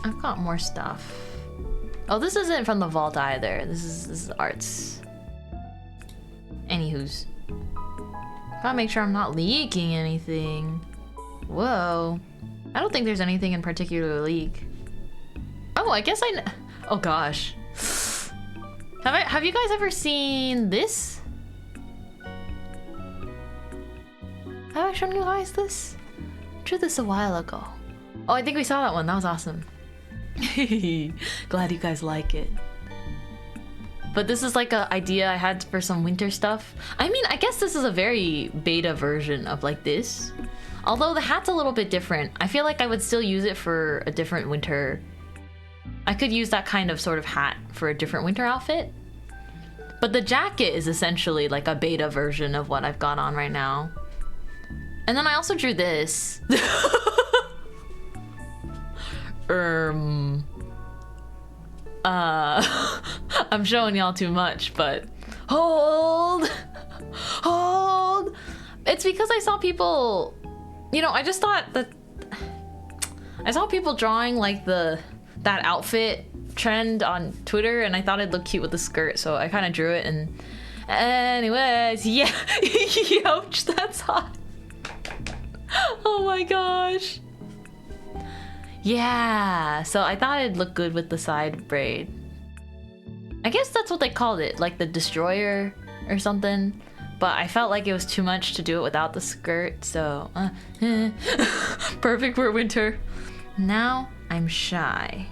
I've got more stuff. Oh, this isn't from the vault either. This is arts. Anywho's. Gotta make sure I'm not leaking anything. Whoa. I don't think there's anything in particular leak. Oh, I guess oh gosh. Have you guys ever seen this? Have I shown you guys this? I drew this a while ago. Oh, I think we saw that one. That was awesome. Glad you guys like it. But this is like an idea I had for some winter stuff. I mean, I guess this is a very beta version of like this. Although the hat's a little bit different. I feel like I would still use it for a different winter. I could use that kind of sort of hat for a different winter outfit. But the jacket is essentially like a beta version of what I've got on right now. And then I also drew this. I'm showing y'all too much, but hold. It's because I saw people, you know, I just thought that I saw people drawing like that outfit trend on Twitter, and I thought it'd look cute with the skirt, so I kind of drew it. And anyways, yeah. Ouch, that's hot. Oh my gosh. Yeah, so I thought it'd look good with the side braid. I guess that's what they called it, like the destroyer or something. But I felt like it was too much to do it without the skirt, so perfect for winter. Now I'm shy.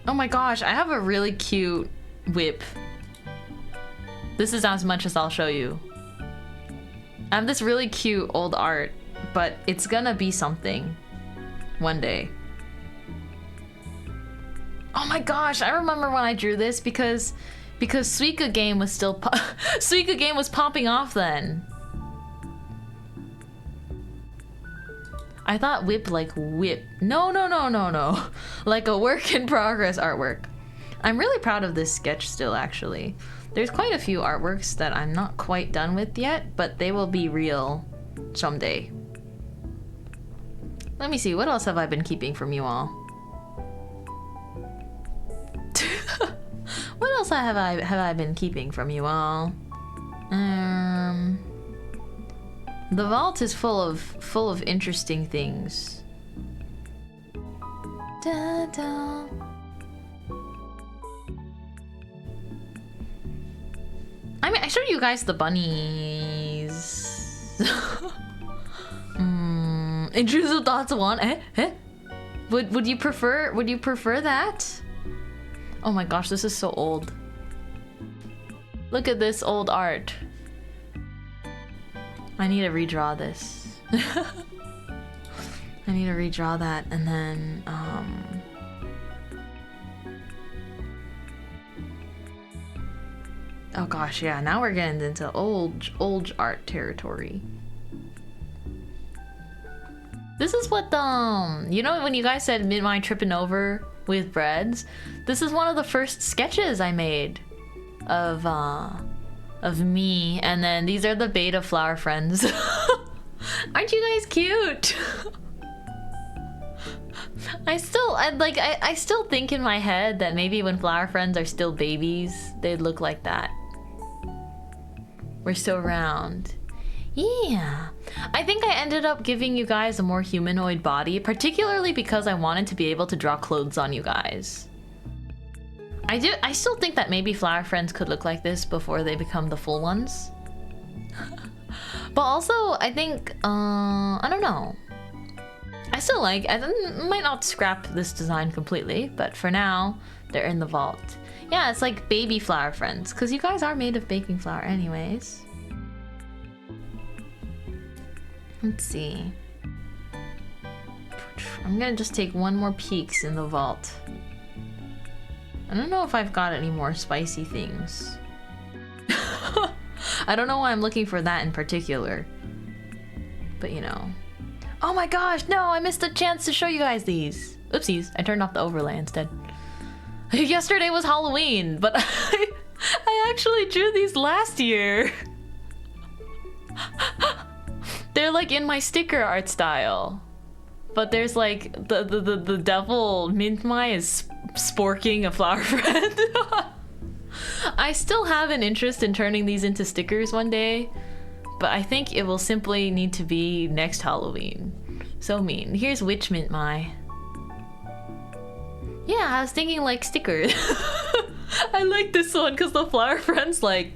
Oh my gosh, I have a really cute whip. This is as much as I'll show you. I have this really cute old art, but it's gonna be something one day. Oh my gosh, I remember when I drew this because Suika game was still Suika game was popping off then. I thought whip like whip. No. Like a work in progress artwork. I'm really proud of this sketch still, actually. There's quite a few artworks that I'm not quite done with yet, but they will be real someday. Let me see, what else have I been keeping from you all? What else have I been keeping from you all? The vault is full of interesting things. Da, da. I mean, I showed you guys the bunnies. Intrusive thoughts one. Would you prefer that? Oh my gosh, this is so old. Look at this old art. I need to redraw this. I need to redraw that, and then oh gosh, yeah, now we're getting into old art territory. This is what you know when you guys said Mintmai tripping over with breads? This is one of the first sketches I made of me, and then these are the beta flower friends. Aren't you guys cute? I still think in my head that maybe when flower friends are still babies, they'd look like that. We're so round. Yeah. I think I ended up giving you guys a more humanoid body, particularly because I wanted to be able to draw clothes on you guys. I still think that maybe flower friends could look like this before they become the full ones. But also, I think, I don't know. I might not scrap this design completely, but for now, they're in the vault. Yeah, it's like baby flower friends, because you guys are made of baking flour anyways. Let's see. I'm gonna just take one more peeks in the vault. I don't know if I've got any more spicy things. I don't know why I'm looking for that in particular. But you know. Oh my gosh, no, I missed a chance to show you guys these. Oopsies, I turned off the overlay instead. Yesterday was Halloween, but I actually drew these last year. They're like in my sticker art style. But there's like the devil Mintmai is sporking a flower friend. I still have an interest in turning these into stickers one day, but I think it will simply need to be next Halloween. So mean. Here's Witch Mintmai. Yeah, I was thinking like stickers. I like this one because the flower friend's like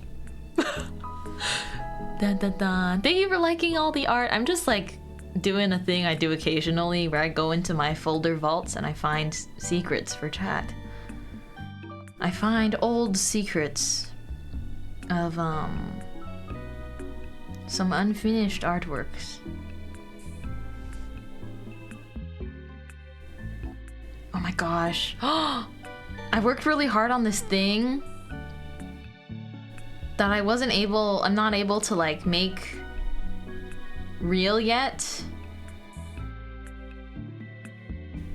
dun, dun, dun. Thank you for liking all the art. I'm just like doing a thing I do occasionally where I go into my folder vaults and I find secrets for chat. I find old secrets of some unfinished artworks. Oh my gosh. I worked really hard on this thing that I'm not able to like make real yet.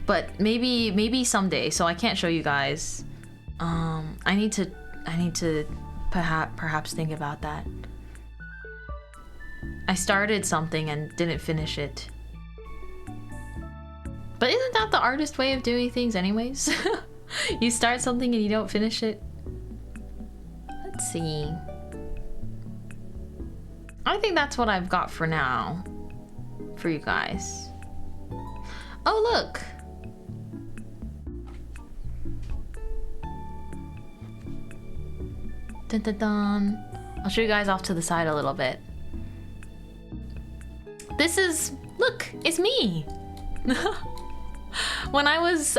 But maybe someday, so I can't show you guys. I need to perhaps think about that. I started something and didn't finish it. But isn't that the artist way of doing things anyways? You start something and you don't finish it. Let's see. I think that's what I've got for now. For you guys. Oh, look! Dun, dun, dun. I'll show you guys off to the side a little bit. This is... Look! It's me! When I was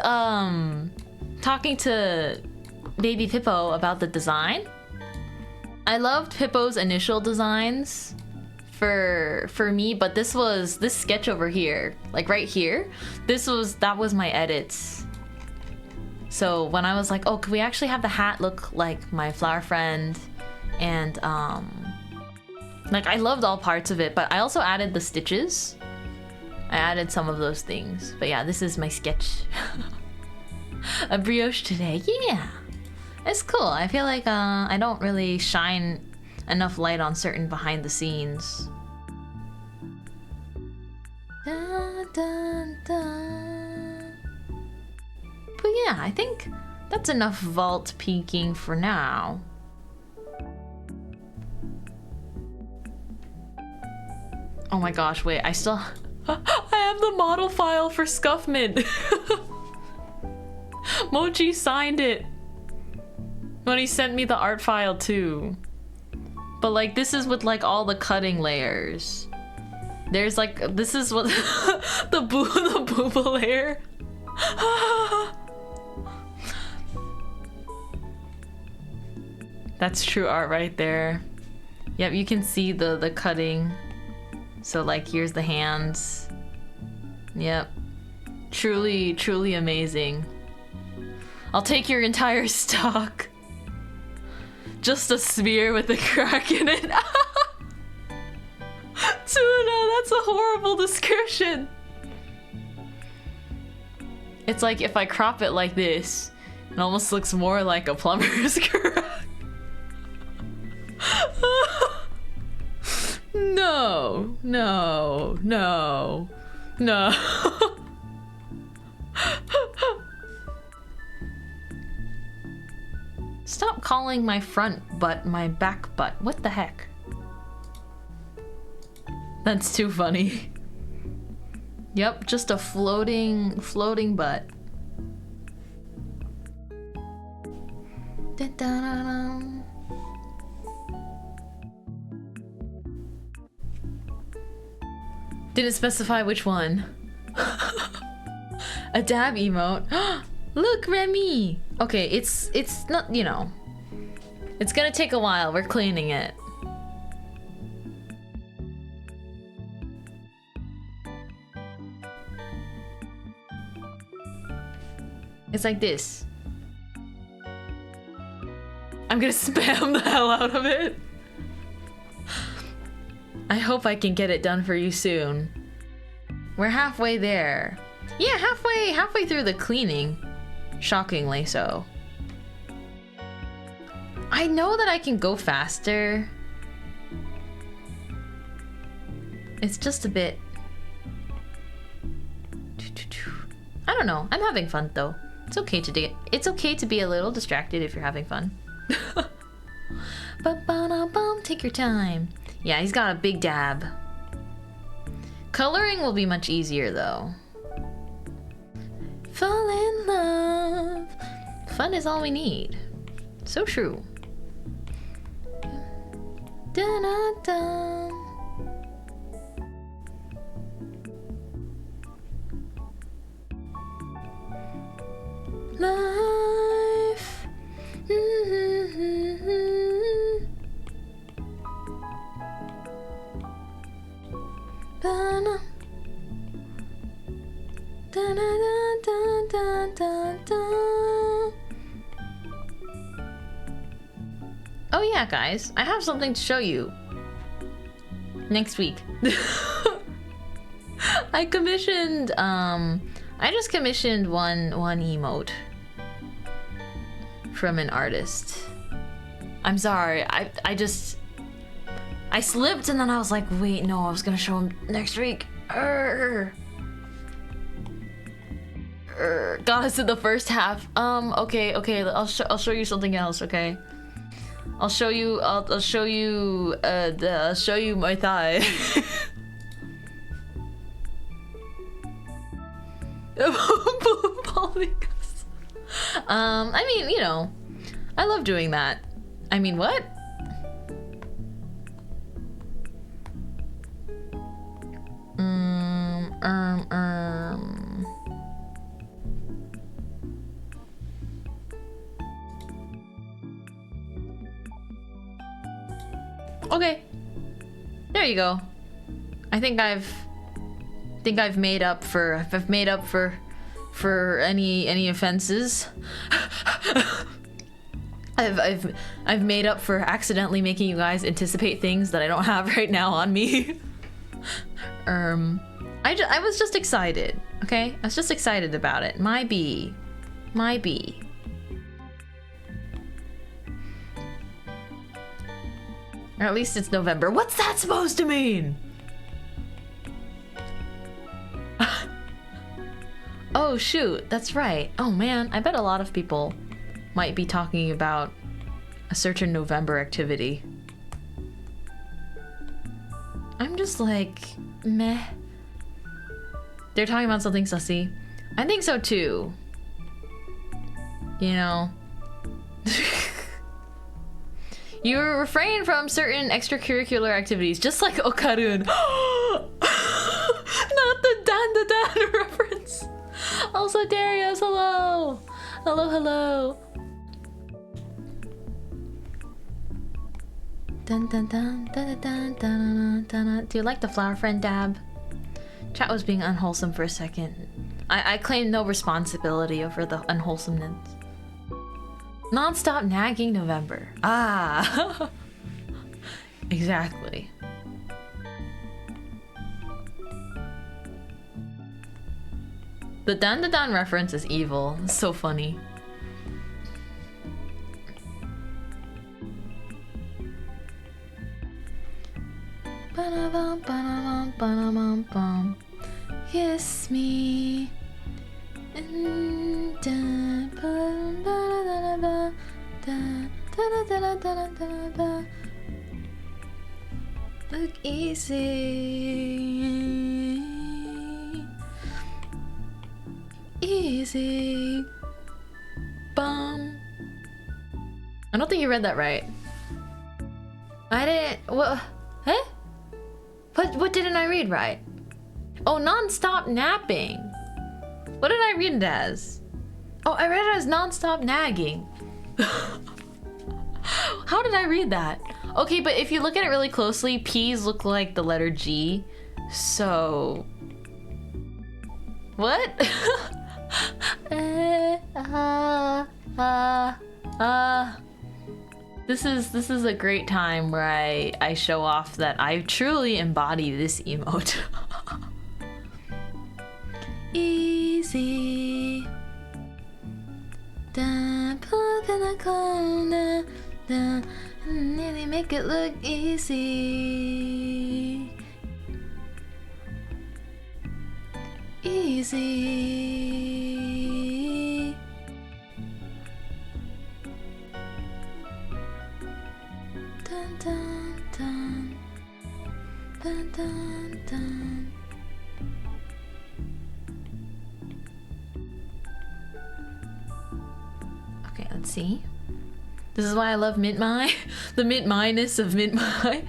talking to Baby Pippo about the design, I loved Pippo's initial designs for me, but this sketch over here, like right here, that was my edits. So when I was like, oh, could we actually have the hat look like my flower friend? And like I loved all parts of it, but I also added the stitches. I added some of those things. But yeah, this is my sketch. A brioche today, yeah. It's cool. I feel like I don't really shine enough light on certain behind the scenes. Dun, dun, dun. But yeah, I think that's enough vault peeking for now. Oh my gosh, wait, I have the model file for Scuffman. Mochi signed it when he sent me the art file too. But like this is with like all the cutting layers. There's like, this is what the booba layer. That's true art right there. Yep, you can see the cutting. So like here's the hands. Yep. Truly, truly amazing. I'll take your entire stock. Just a spear with a crack in it. Tuna, that's a horrible description. It's like if I crop it like this, it almost looks more like a plumber's crack. No, no, no, no. Stop calling my front butt my back butt. What the heck? That's too funny. Yep, just a floating butt. Da-da-da-da. Didn't specify which one. A dab emote. Look, Remy! Okay, it's not, you know. It's gonna take a while. We're cleaning it. It's like this. I'm gonna spam the hell out of it. I hope I can get it done for you soon. We're halfway there. Yeah, halfway through the cleaning. Shockingly so. I know that I can go faster. It's just a bit... I don't know. I'm having fun though. It's okay to be a little distracted if you're having fun. Take your time. Yeah, he's got a big dab. Coloring will be much easier though. Fall in love. Fun is all we need. So true. Da-da-da. Life. Ba-na. Da-da-da-da-da-da-da. Oh yeah, guys, I have something to show you. Next week. I commissioned, I just commissioned one emote from an artist. I'm sorry, I slipped and then I was like, wait, no, I was gonna show him next week. God, I said the first half. Okay, I'll show you something else, okay? I'll show you my thigh. I mean, you know, I love doing that. I mean, what? Okay. There you go. I think I've made up for any offenses. I've made up for accidentally making you guys anticipate things that I don't have right now on me. I was just excited, okay? I was just excited about it. My bee. Or at least it's November. What's that supposed to mean? Oh shoot, that's right. Oh man, I bet a lot of people might be talking about a certain November activity. I'm just like, meh. They're talking about something sussy. I think so too. You know. You refrain from certain extracurricular activities, just like Okarun. Not the Dan reference. Also, Darius, hello. Hello. Dun dun dun dun dun dun dun. Do you like the flower friend dab? Chat was being unwholesome for a second. I claim no responsibility over the unwholesomeness. Non-stop nagging November. Ah. Exactly. The Dan reference is evil. It's so funny. Ba-da-bum, ba-da-bum, ba-da-bum, bum. Kiss me. Look easy. Easy. Bum. I don't think you read that right. I didn't. What? Huh? What didn't I read right? Oh, non-stop napping. What did I read it as? Oh, I read it as non-stop nagging. How did I read that? Okay, but if you look at it really closely, P's look like the letter G. So... What? This is a great time where I show off that I truly embody this emote. Easy. Pop in the corner. Nearly make it look easy. Easy. Dun dun dun. Dun dun dun. Okay, let's see. This is why I love Mintmai. The Mintmai-ness of Mintmai.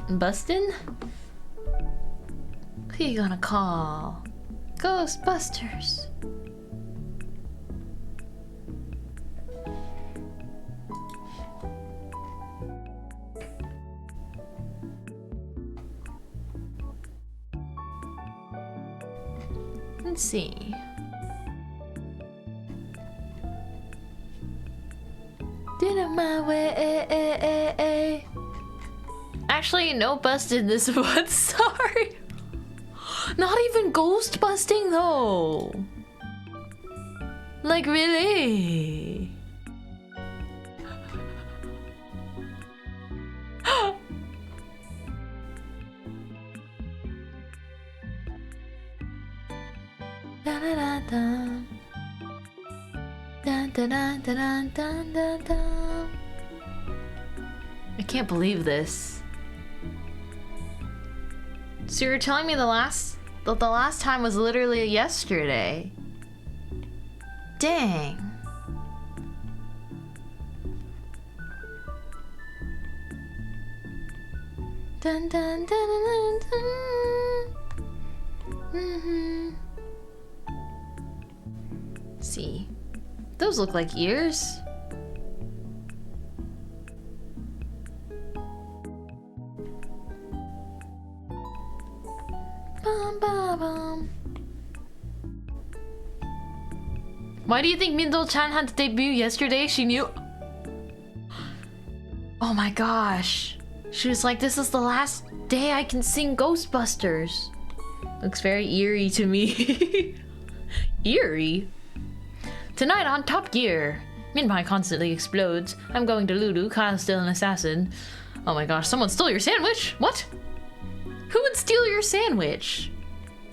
Bustin'? Who you gonna call? Ghostbusters. Let's see. my way. Actually, no busted this one. Sorry. Not even ghost busting though. Like really? Da da da da. Dun, dun, dun, dun, dun, dun, dun. I can't believe this. So you're telling me the last time was literally yesterday. Dang. Dun, dun, dun, dun, dun. Mm-hmm. See. Those look like ears. Bum, bum, bum. Why do you think Mindol-chan had to debut yesterday? She knew. Oh my gosh. She was like, this is the last day I can sing Ghostbusters. Looks very eerie to me. Eerie? Tonight on Top Gear, Mintmai constantly explodes. I'm going to Lulu. Kyle's still an assassin. Oh my gosh, someone stole your sandwich? What? Who would steal your sandwich?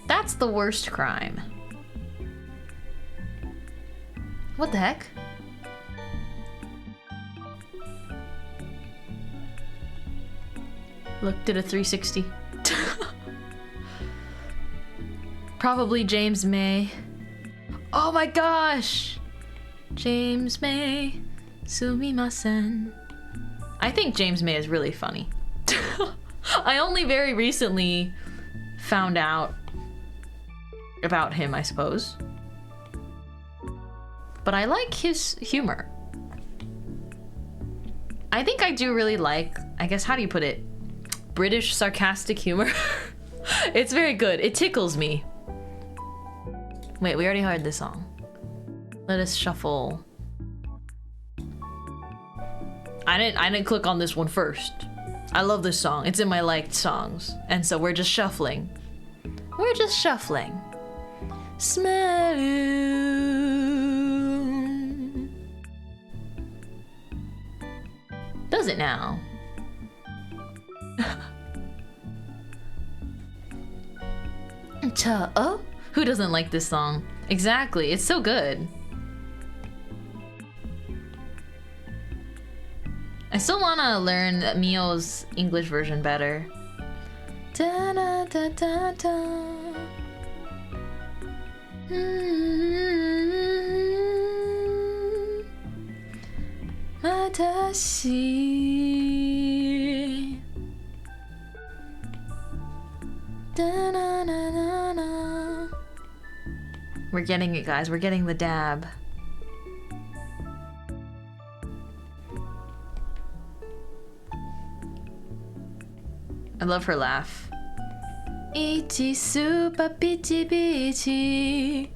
That's the worst crime. What the heck? Look, did a 360. Probably James May. Oh my gosh! James May, sumimasen. I think James May is really funny. I only very recently found out about him, I suppose. But I like his humor. I think I do really like, I guess, how do you put it? British sarcastic humor. It's very good. It tickles me. Wait, we already heard this song. Let us shuffle. I didn't click on this one first. I love this song. It's in my liked songs. And so we're just shuffling. We're just shuffling. Smell you. Does it now? Oh? Who doesn't like this song? Exactly, it's so good. I still wanna learn Mio's English version better. Da da da da da. Watashi. Da na na na na. We're getting it, guys. We're getting the dab. I love her laugh. Ichi super pichi pichi.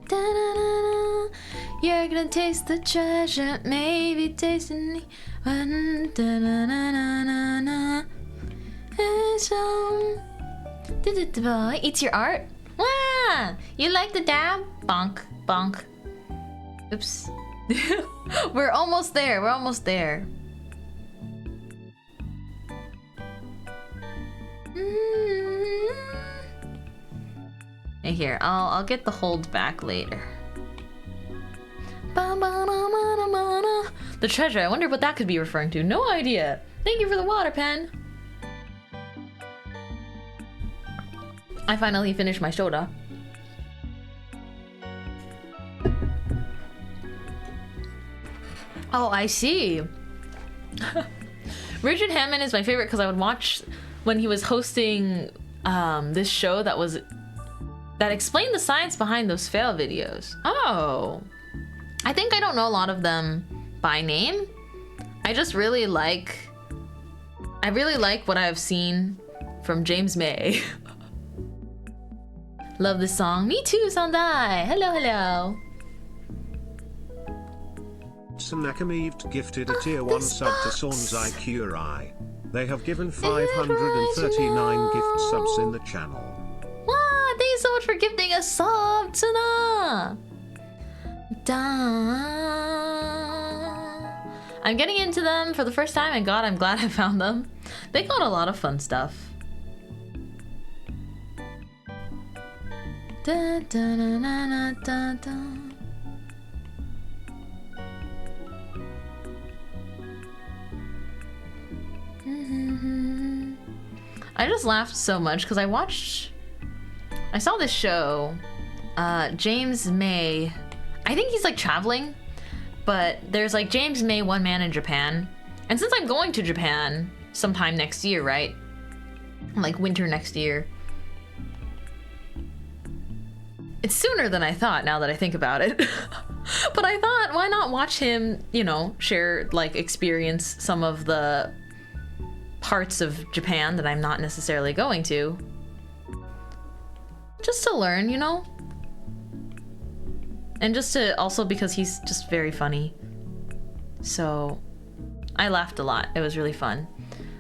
Da-na-na-na. You're gonna taste the treasure, maybe tasting me. Da-na-na-na-na-na. Eats your art? Wow! You like the dab? Bonk, bonk. Oops. We're almost there, we're almost there. Hey, here, I'll get the hold back later. The treasure, I wonder what that could be referring to. No idea. Thank you for the water pen. I finally finished my soda. Oh, I see. Richard Hammond is my favorite because I would watch when he was hosting this show that explained the science behind those fail videos. Oh. I think I don't know a lot of them by name. I just really like what I have seen from James May. Love this song. Me too, Sandai. Hello, hello. Animates and Nakamived gifted a tier 1 this sub to box. Sawnzai Kurai. They have given 539 gift subs in the channel. Wow, thank you so much for gifting a sub, Tuna! I'm getting into them for the first time, and God, I'm glad I found them. They got a lot of fun stuff. Da, da, na, na, na, da, da. I just laughed so much because I saw this show, James May. I think he's like traveling, but there's like James May, one man in Japan. And since I'm going to Japan sometime next year, right? Like winter next year. It's sooner than I thought now that I think about it. But I thought, why not watch him, you know, share, like, experience some of the parts of Japan that I'm not necessarily going to. Just to learn, you know? And just to, also because he's just very funny. So, I laughed a lot. It was really fun.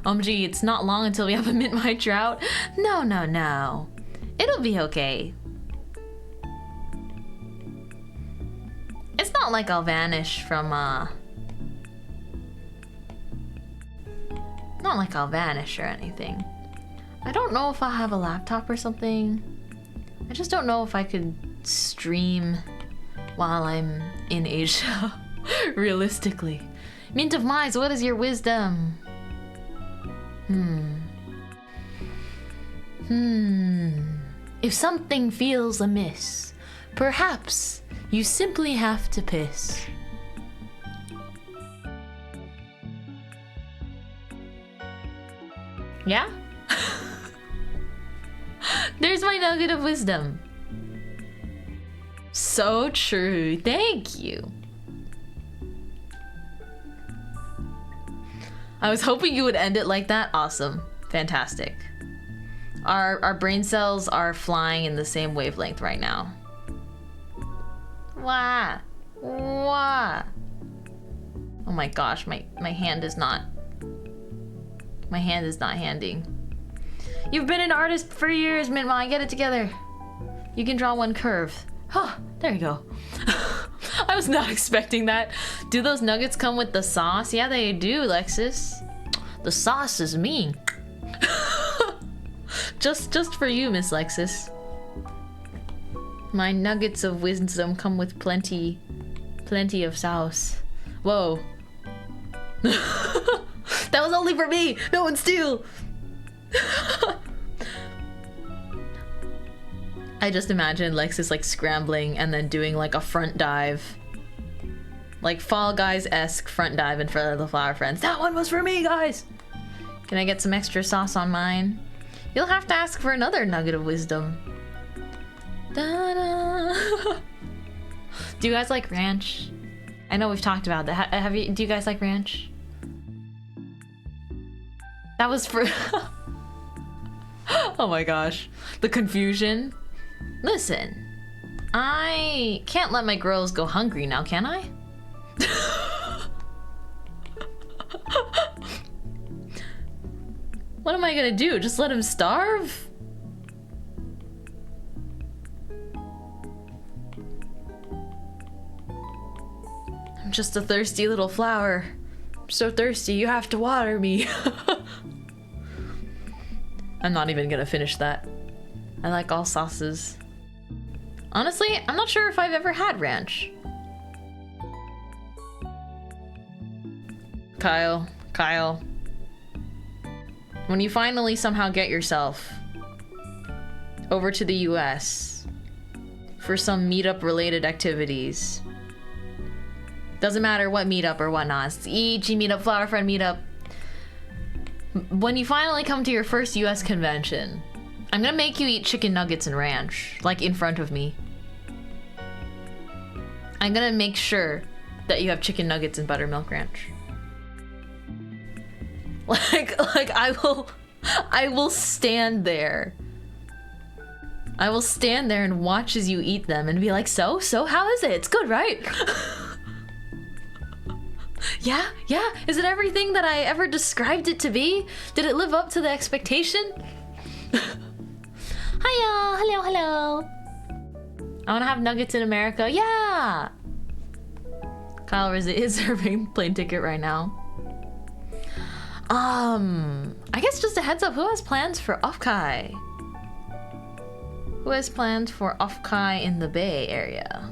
OMG, it's not long until we have a Mintmai drought. No, no, no. It'll be okay. It's not like I'll vanish from, not like I'll vanish or anything. I don't know if I'll have a laptop or something. I just don't know if I could stream while I'm in Asia, realistically. Mint of Mice, what is your wisdom? If something feels amiss, perhaps you simply have to piss. Yeah? There's my nugget of wisdom. So true. Thank you. I was hoping you would end it like that. Awesome. Fantastic. Our brain cells are flying in the same wavelength right now. Wah. Wah. Oh my gosh, my hand is not... My hand is not handing. You've been an artist for years, Mintmai. Get it together. You can draw one curve. Oh, there you go. I was not expecting that. Do those nuggets come with the sauce? Yeah, they do, Lexus. The sauce is mean. just for you, Miss Lexus. My nuggets of wisdom come with plenty of sauce. Whoa. That was only for me! No one steal! I just imagine Lexus like scrambling and then doing like a front dive. Like Fall Guys-esque front dive in front of the flower friends. That one was for me, guys! Can I get some extra sauce on mine? You'll have to ask for another nugget of wisdom. Da-da. Do you guys like ranch? I know we've talked about that. Do you guys like ranch? That was for... Oh my gosh. The confusion. Listen. I can't let my girls go hungry now, can I? What am I gonna do? Just let them starve? I'm just a thirsty little flower. I'm so thirsty, you have to water me. I'm not even gonna finish that. I like all sauces. Honestly, I'm not sure if I've ever had ranch. Kyle. When you finally somehow get yourself over to the US for some meetup related activities. Doesn't matter what meetup or whatnot. It's EG meetup, Flower Friend meetup. When you finally come to your first US convention, I'm gonna make you eat chicken nuggets and ranch, like in front of me. I'm gonna make sure that you have chicken nuggets and buttermilk ranch. Like I will stand there. I will stand there and watch as you eat them and be like, so how is it? It's good, right? Yeah, yeah. Is it everything that I ever described it to be? Did it live up to the expectation? Hiya, hello, hello. I want to have nuggets in America. Yeah. Kyle is reserving plane ticket right now. I guess just a heads up. Who has plans for Offkai? Who has plans for Offkai in the Bay Area?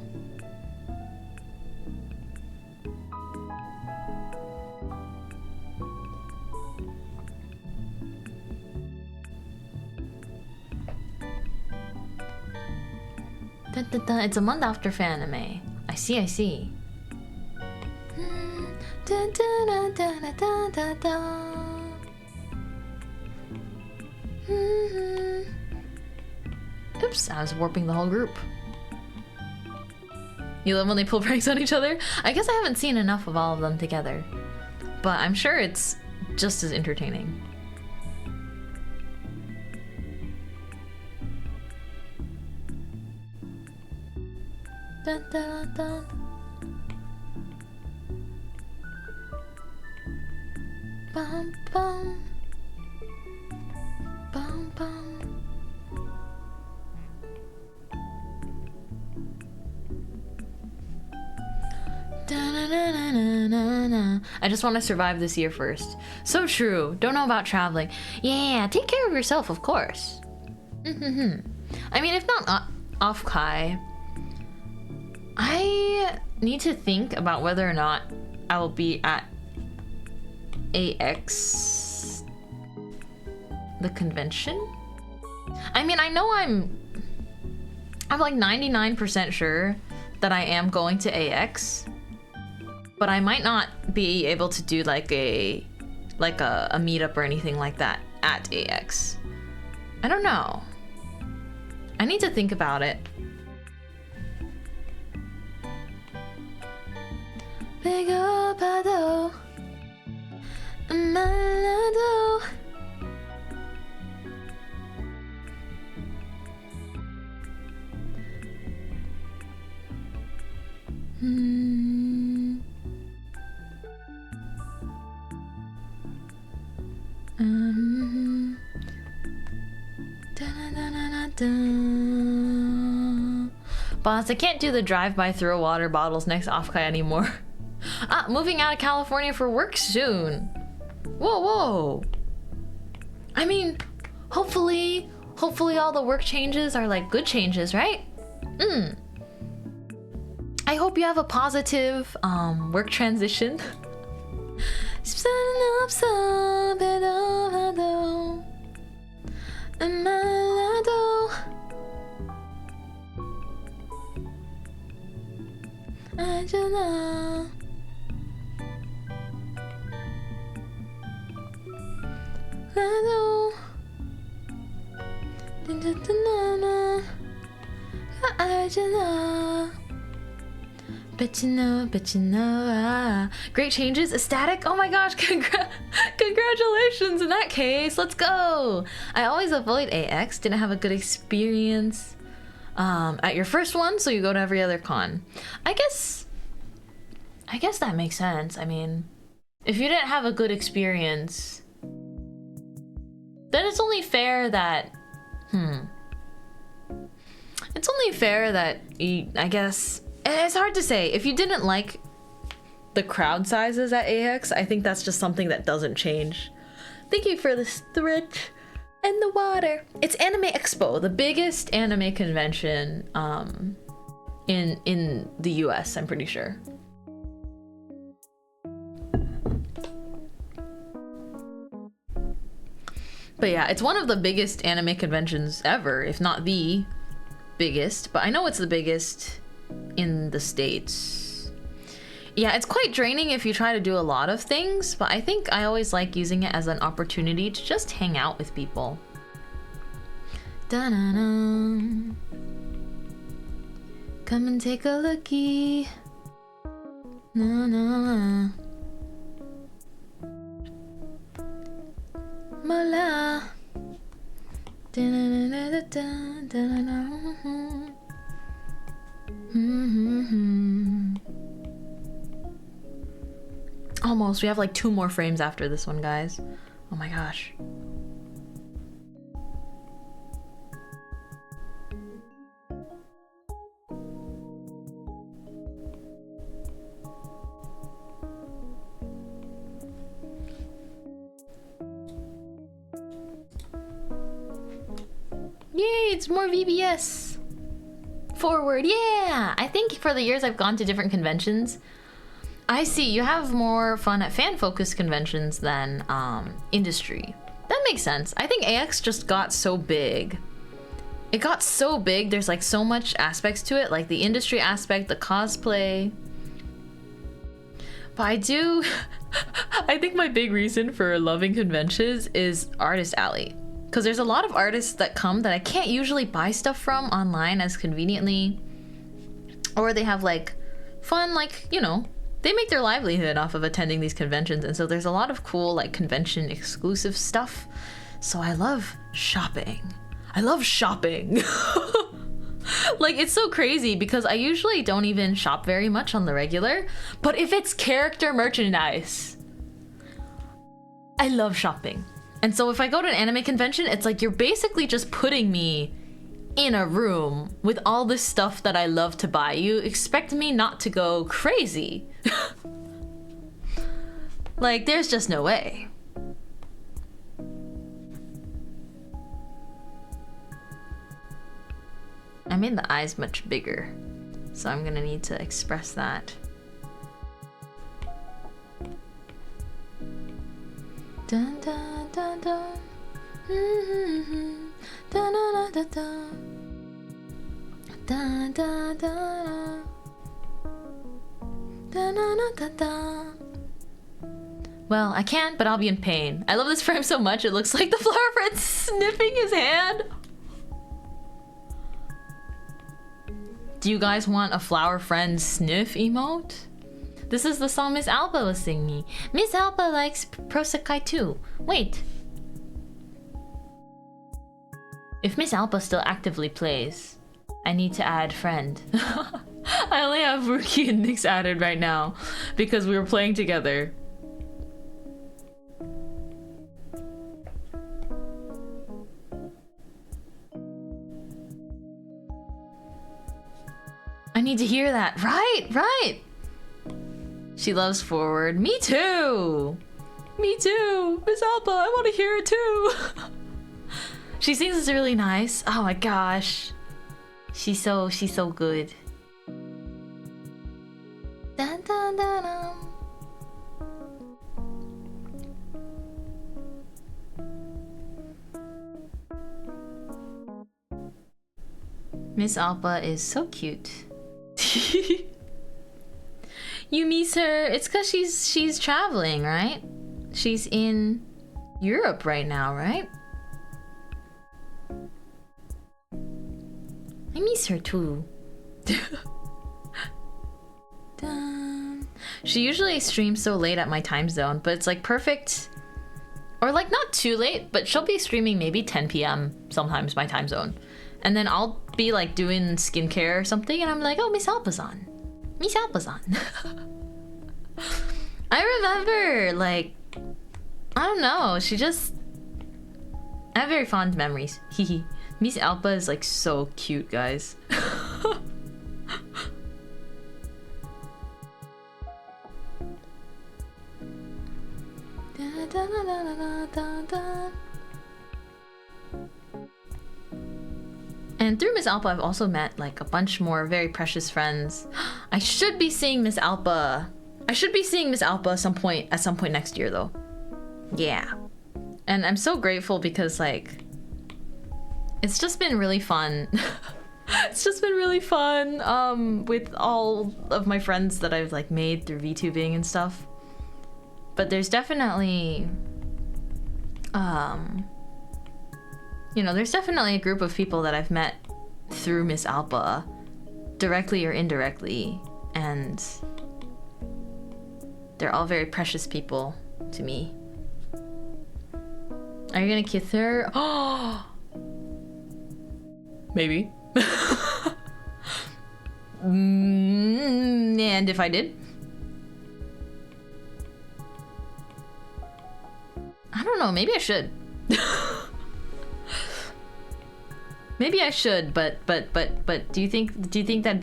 Dun, dun, dun. It's a month after Fanime. I see, I see. Dun, dun, dun, dun, dun, dun, dun. Oops, I was warping the whole group. You love when they pull pranks on each other? I guess I haven't seen enough of all of them together. But I'm sure it's just as entertaining. Dun, dun, dun. Bum, bum. Bum, bum. Da-na-na-na-na-na. I just want to survive this year first. So true. Don't know about traveling. Yeah, take care of yourself, of course. I mean, if not off Kai, I need to think about whether or not I will be at AX, the convention. I mean, I know I'm like 99% sure that I am going to AX, but I might not be able to do like a meetup or anything like that at AX. I don't know. I need to think about it. Boss, I can't do the drive-by throw water bottles next Offkai anymore. Moving out of California for work soon. Whoa, whoa. I mean, hopefully all the work changes are like good changes, right? I hope you have a positive work transition. Bet you know. Great changes, ecstatic. Oh my gosh, congratulations in that case. Let's go. I always avoid AX. Didn't have a good experience at your first one, so you go to every other con. I guess that makes sense. I mean, if you didn't have a good experience, then it's only fair that it's only fair that you, I guess, it's hard to say. If you didn't like the crowd sizes at AX, I think that's just something that doesn't change. Thank you for the stretch and the water. It's Anime Expo, the biggest anime convention in the US, I'm pretty sure. But yeah, it's one of the biggest anime conventions ever, if not the biggest. But I know it's the biggest in the States. Yeah, it's quite draining if you try to do a lot of things, but I think I always like using it as an opportunity to just hang out with people. Da-na-na. Come and take a lookie. Na-na. Mola. Almost. We have like 2 more frames after this one, guys. Oh my gosh. Yay, it's more VBS. Forward, yeah! I think for the years I've gone to different conventions, I see you have more fun at fan-focused conventions than industry. That makes sense. I think AX just got so big. It got so big, there's like so much aspects to it, like the industry aspect, the cosplay. But I do... I think my big reason for loving conventions is Artist Alley. Because there's a lot of artists that come that I can't usually buy stuff from online as conveniently. Or they have like fun, like, you know, they make their livelihood off of attending these conventions. And so there's a lot of cool like convention exclusive stuff. So I love shopping. I love shopping. Like, it's so crazy because I usually don't even shop very much on the regular. But if it's character merchandise, I love shopping. And so if I go to an anime convention, it's like you're basically just putting me in a room with all this stuff that I love to buy. You expect me not to go crazy. Like, there's just no way. I made the eyes much bigger, so I'm gonna need to express that. Dun dun dun dun. Dun dun dun dun dun. Dun dun dun. Dun dun dun dun. Well, I can't, but I'll be in pain. I love this frame so much, it looks like the flower friend's sniffing his hand. Do you guys want a flower friend sniff emote? This is the song Miss Alba was singing. Miss Alba likes Prosekai too. Wait. If Miss Alba still actively plays, I need to add friend. I only have Ruki and Nyx added right now because we were playing together. I need to hear that. Right. She loves Forward. Me too. Me too. Miss Alba, I want to hear it too. She sings this really nice. Oh my gosh. She's so good. Dun, dun, dun, dun. Miss Alba is so cute. You miss her. It's because she's traveling, right? She's in Europe right now, right? I miss her too. She usually streams so late at my time zone, but it's like perfect. Or like not too late, but she'll be streaming maybe 10 p.m. sometimes my time zone. And then I'll be like doing skincare or something and I'm like, oh, Miss Alba's on. Miss Alba's on. I remember, like, I don't know, she just... I have very fond memories. Hehe. Miss Alba is like so cute, guys. And through Miss Alba, I've also met like a bunch more very precious friends. I should be seeing Miss Alba. I should be seeing Miss Alba at some point next year, though. Yeah. And I'm so grateful because like, it's just been really fun. It's just been really fun with all of my friends that I've like made through VTubing and stuff. But there's definitely, you know, there's definitely a group of people that I've met through Miss Alba, directly or indirectly, and they're all very precious people to me. Are you gonna kiss her? Oh, maybe. And if I did? don't know, maybe I should. Maybe I should, but do you think that'd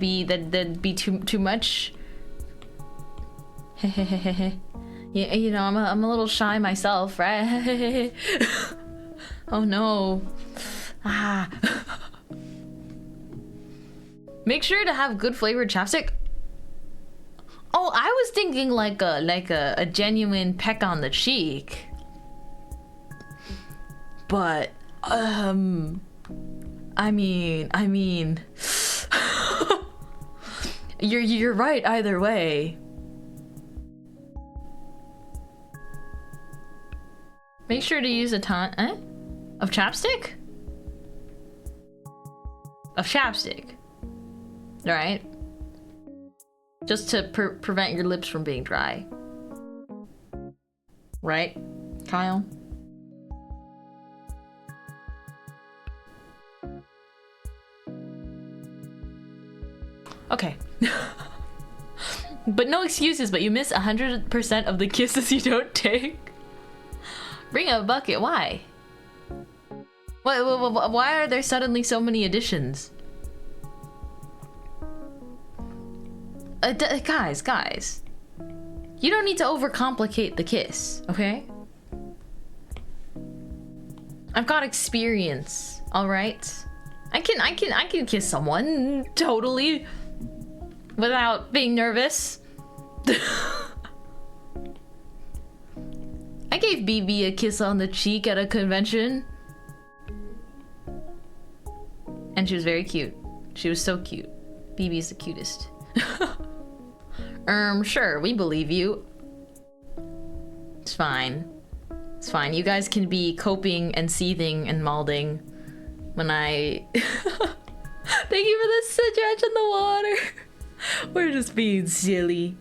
be too much? Yeah, you know, I'm a little shy myself, right? Oh no. Ah. Make sure to have good flavored chapstick. Oh, I was thinking like a genuine peck on the cheek. But I mean you're right either way. Make sure to use a ton of chapstick? Of chapstick. Right? Just to prevent your lips from being dry. Right, Kyle? Okay. But no excuses, but you miss 100% of the kisses you don't take. Bring a bucket, why? Why are there suddenly so many additions? Guys. You don't need to overcomplicate the kiss, okay? I've got experience, all right? I can kiss someone totally without being nervous. I gave BB a kiss on the cheek at a convention. And she was very cute. She was so cute. BB's the cutest. Sure, we believe you. It's fine. It's fine. You guys can be coping and seething and malding when I... Thank you for the stretch in the water. We're just being silly.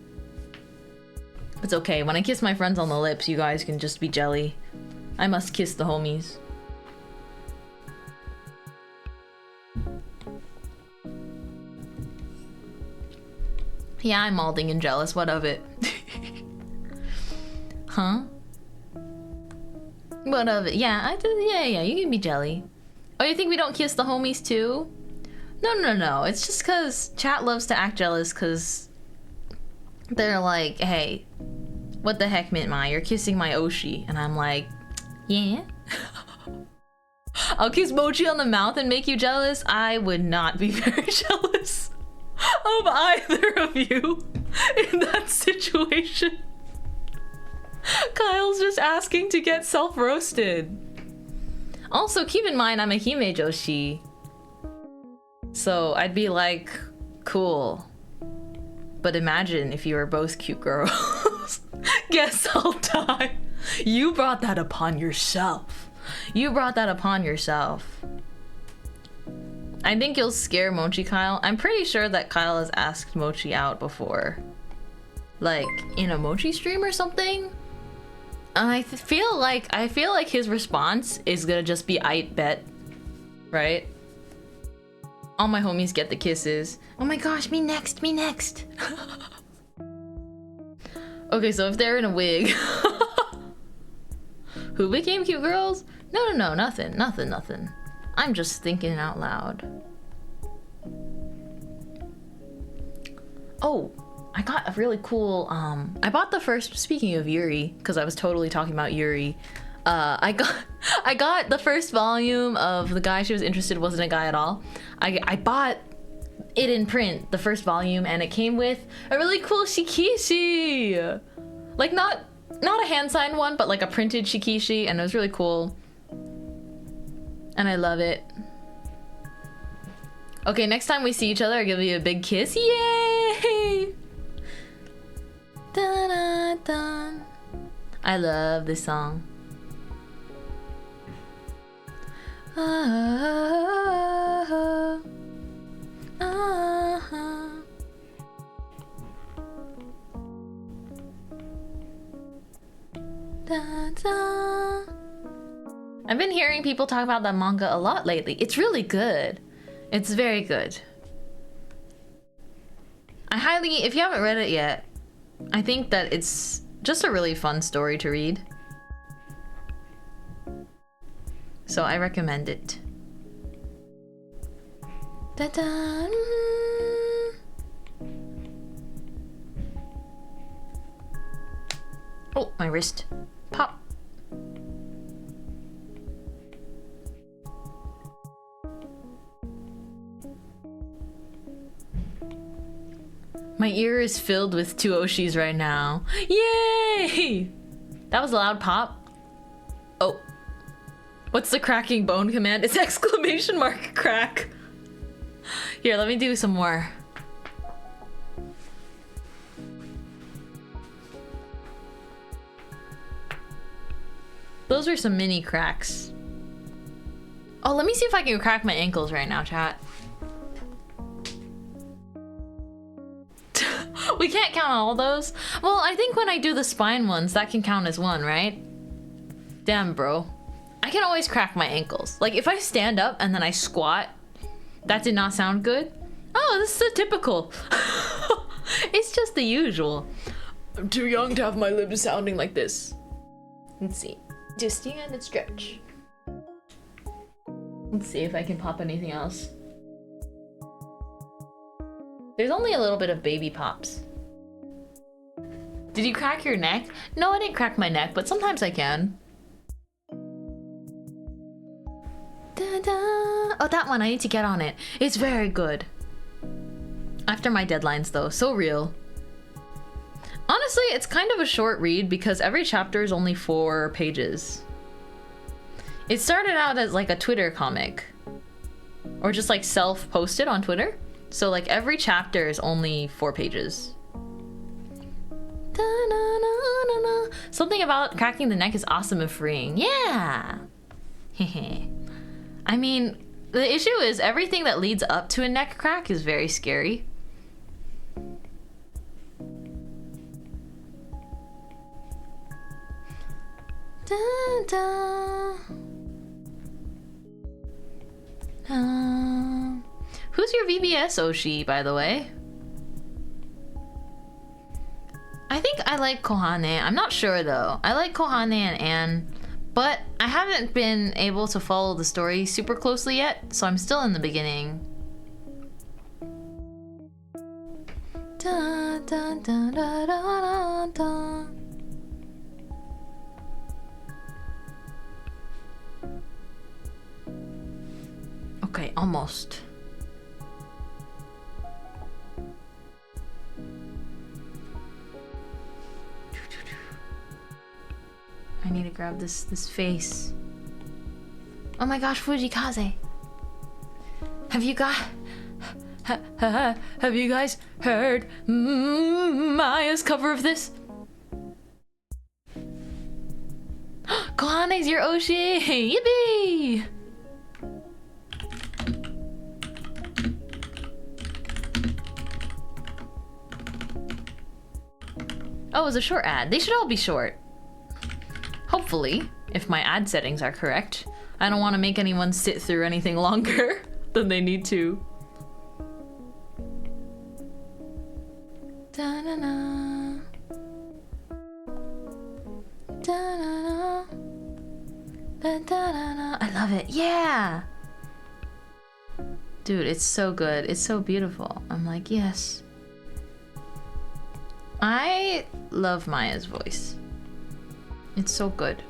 It's okay. When I kiss my friends on the lips, you guys can just be jelly. I must kiss the homies. Yeah, I'm malding and jealous. What of it? Huh? What of it? Yeah, yeah, you can be jelly. Oh, you think we don't kiss the homies too? No. It's just because chat loves to act jealous because they're like, hey, what the heck, Mintmai? You're kissing my Oshi. And I'm like, yeah. I'll kiss Mochi on the mouth and make you jealous. I would not be very jealous of either of you in that situation. Kyle's just asking to get self-roasted. Also, keep in mind I'm a Hime Joshi. So I'd be like, cool. But imagine if you were both cute girls. Guess I'll die. You brought that upon yourself. You brought that upon yourself. I think you'll scare Mochi Kyle. I'm pretty sure that Kyle has asked Mochi out before. Like, in a Mochi stream or something? I feel like his response is gonna just be I bet. Right? All my homies get the kisses. Oh my gosh, me next, me next. Okay, so if they're in a wig. Who became cute girls? No, nothing. I'm just thinking out loud. Oh, I got a really cool, I bought the first, speaking of Yuri, because I was totally talking about Yuri. I got the first volume of The Guy She Was Interested Wasn't a Guy at All. I bought it in print, the first volume, and it came with a really cool shikishi. Like not a hand-signed one, but like a printed shikishi, and it was really cool. And I love it. Okay, next time we see each other, I'll give you a big kiss. Yay! Dun, dun, dun. I love this song. I've been hearing people talk about that manga a lot lately. It's really good. It's very good. If you haven't read it yet, I think that it's just a really fun story to read. So I recommend it. Da-da. Oh, my wrist. Pop. My ear is filled with 2 Oshis right now. Yay! That was a loud pop. Oh. What's the cracking bone command? It's exclamation mark crack. Here, let me do some more. Those are some mini cracks. Oh, let me see if I can crack my ankles right now, chat. We can't count all those. Well, I think when I do the spine ones, that can count as one, right? Damn, bro. I can always crack my ankles. Like, if I stand up and then I squat, that did not sound good. Oh, this is so typical. It's just the usual. I'm too young to have my lips sounding like this. Let's see. Just stand and stretch. Let's see if I can pop anything else. There's only a little bit of baby pops. Did you crack your neck? No, I didn't crack my neck, but sometimes I can. Da-da. Oh, that one, I need to get on it. It's very good. After my deadlines though, so real. Honestly, it's kind of a short read because every chapter is only 4 pages. It started out as like a Twitter comic. Or just like self-posted on Twitter. So like every chapter is only 4 pages. Da-na-na-na-na. Something about cracking the neck is awesome and freeing. Yeah! I mean, the issue is everything that leads up to a neck crack is very scary. Da-da. Who's your VBS Oshi, by the way? I think I like Kohane. I'm not sure though. I like Kohane and Anne, but I haven't been able to follow the story super closely yet, so I'm still in the beginning. Da, da, da, da, da, da. Okay, almost. I need to grab this face. Oh my gosh, Fujikaze. Have you guys heard Maya's cover of this? Kohane's your Oshi! Yippee! Oh, it was a short ad. They should all be short. Hopefully, if my ad settings are correct. I don't want to make anyone sit through anything longer than they need to. Da-na-na. Da-na-na. Da-da-na-na. I love it. Yeah! Dude, it's so good. It's so beautiful. I'm like, yes. I love Maya's voice. It's so good.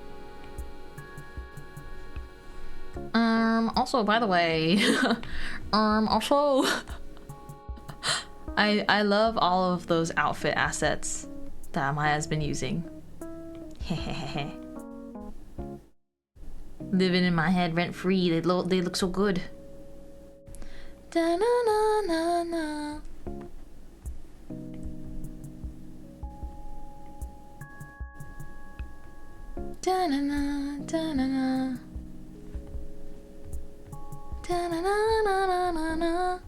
Also, by the way, also, I love all of those outfit assets that Maya's been using. Hehehe. Living in my head rent free. They look so good. Da na na na na. Da-na-na, da-na-na. Da-na-na-na-na-na.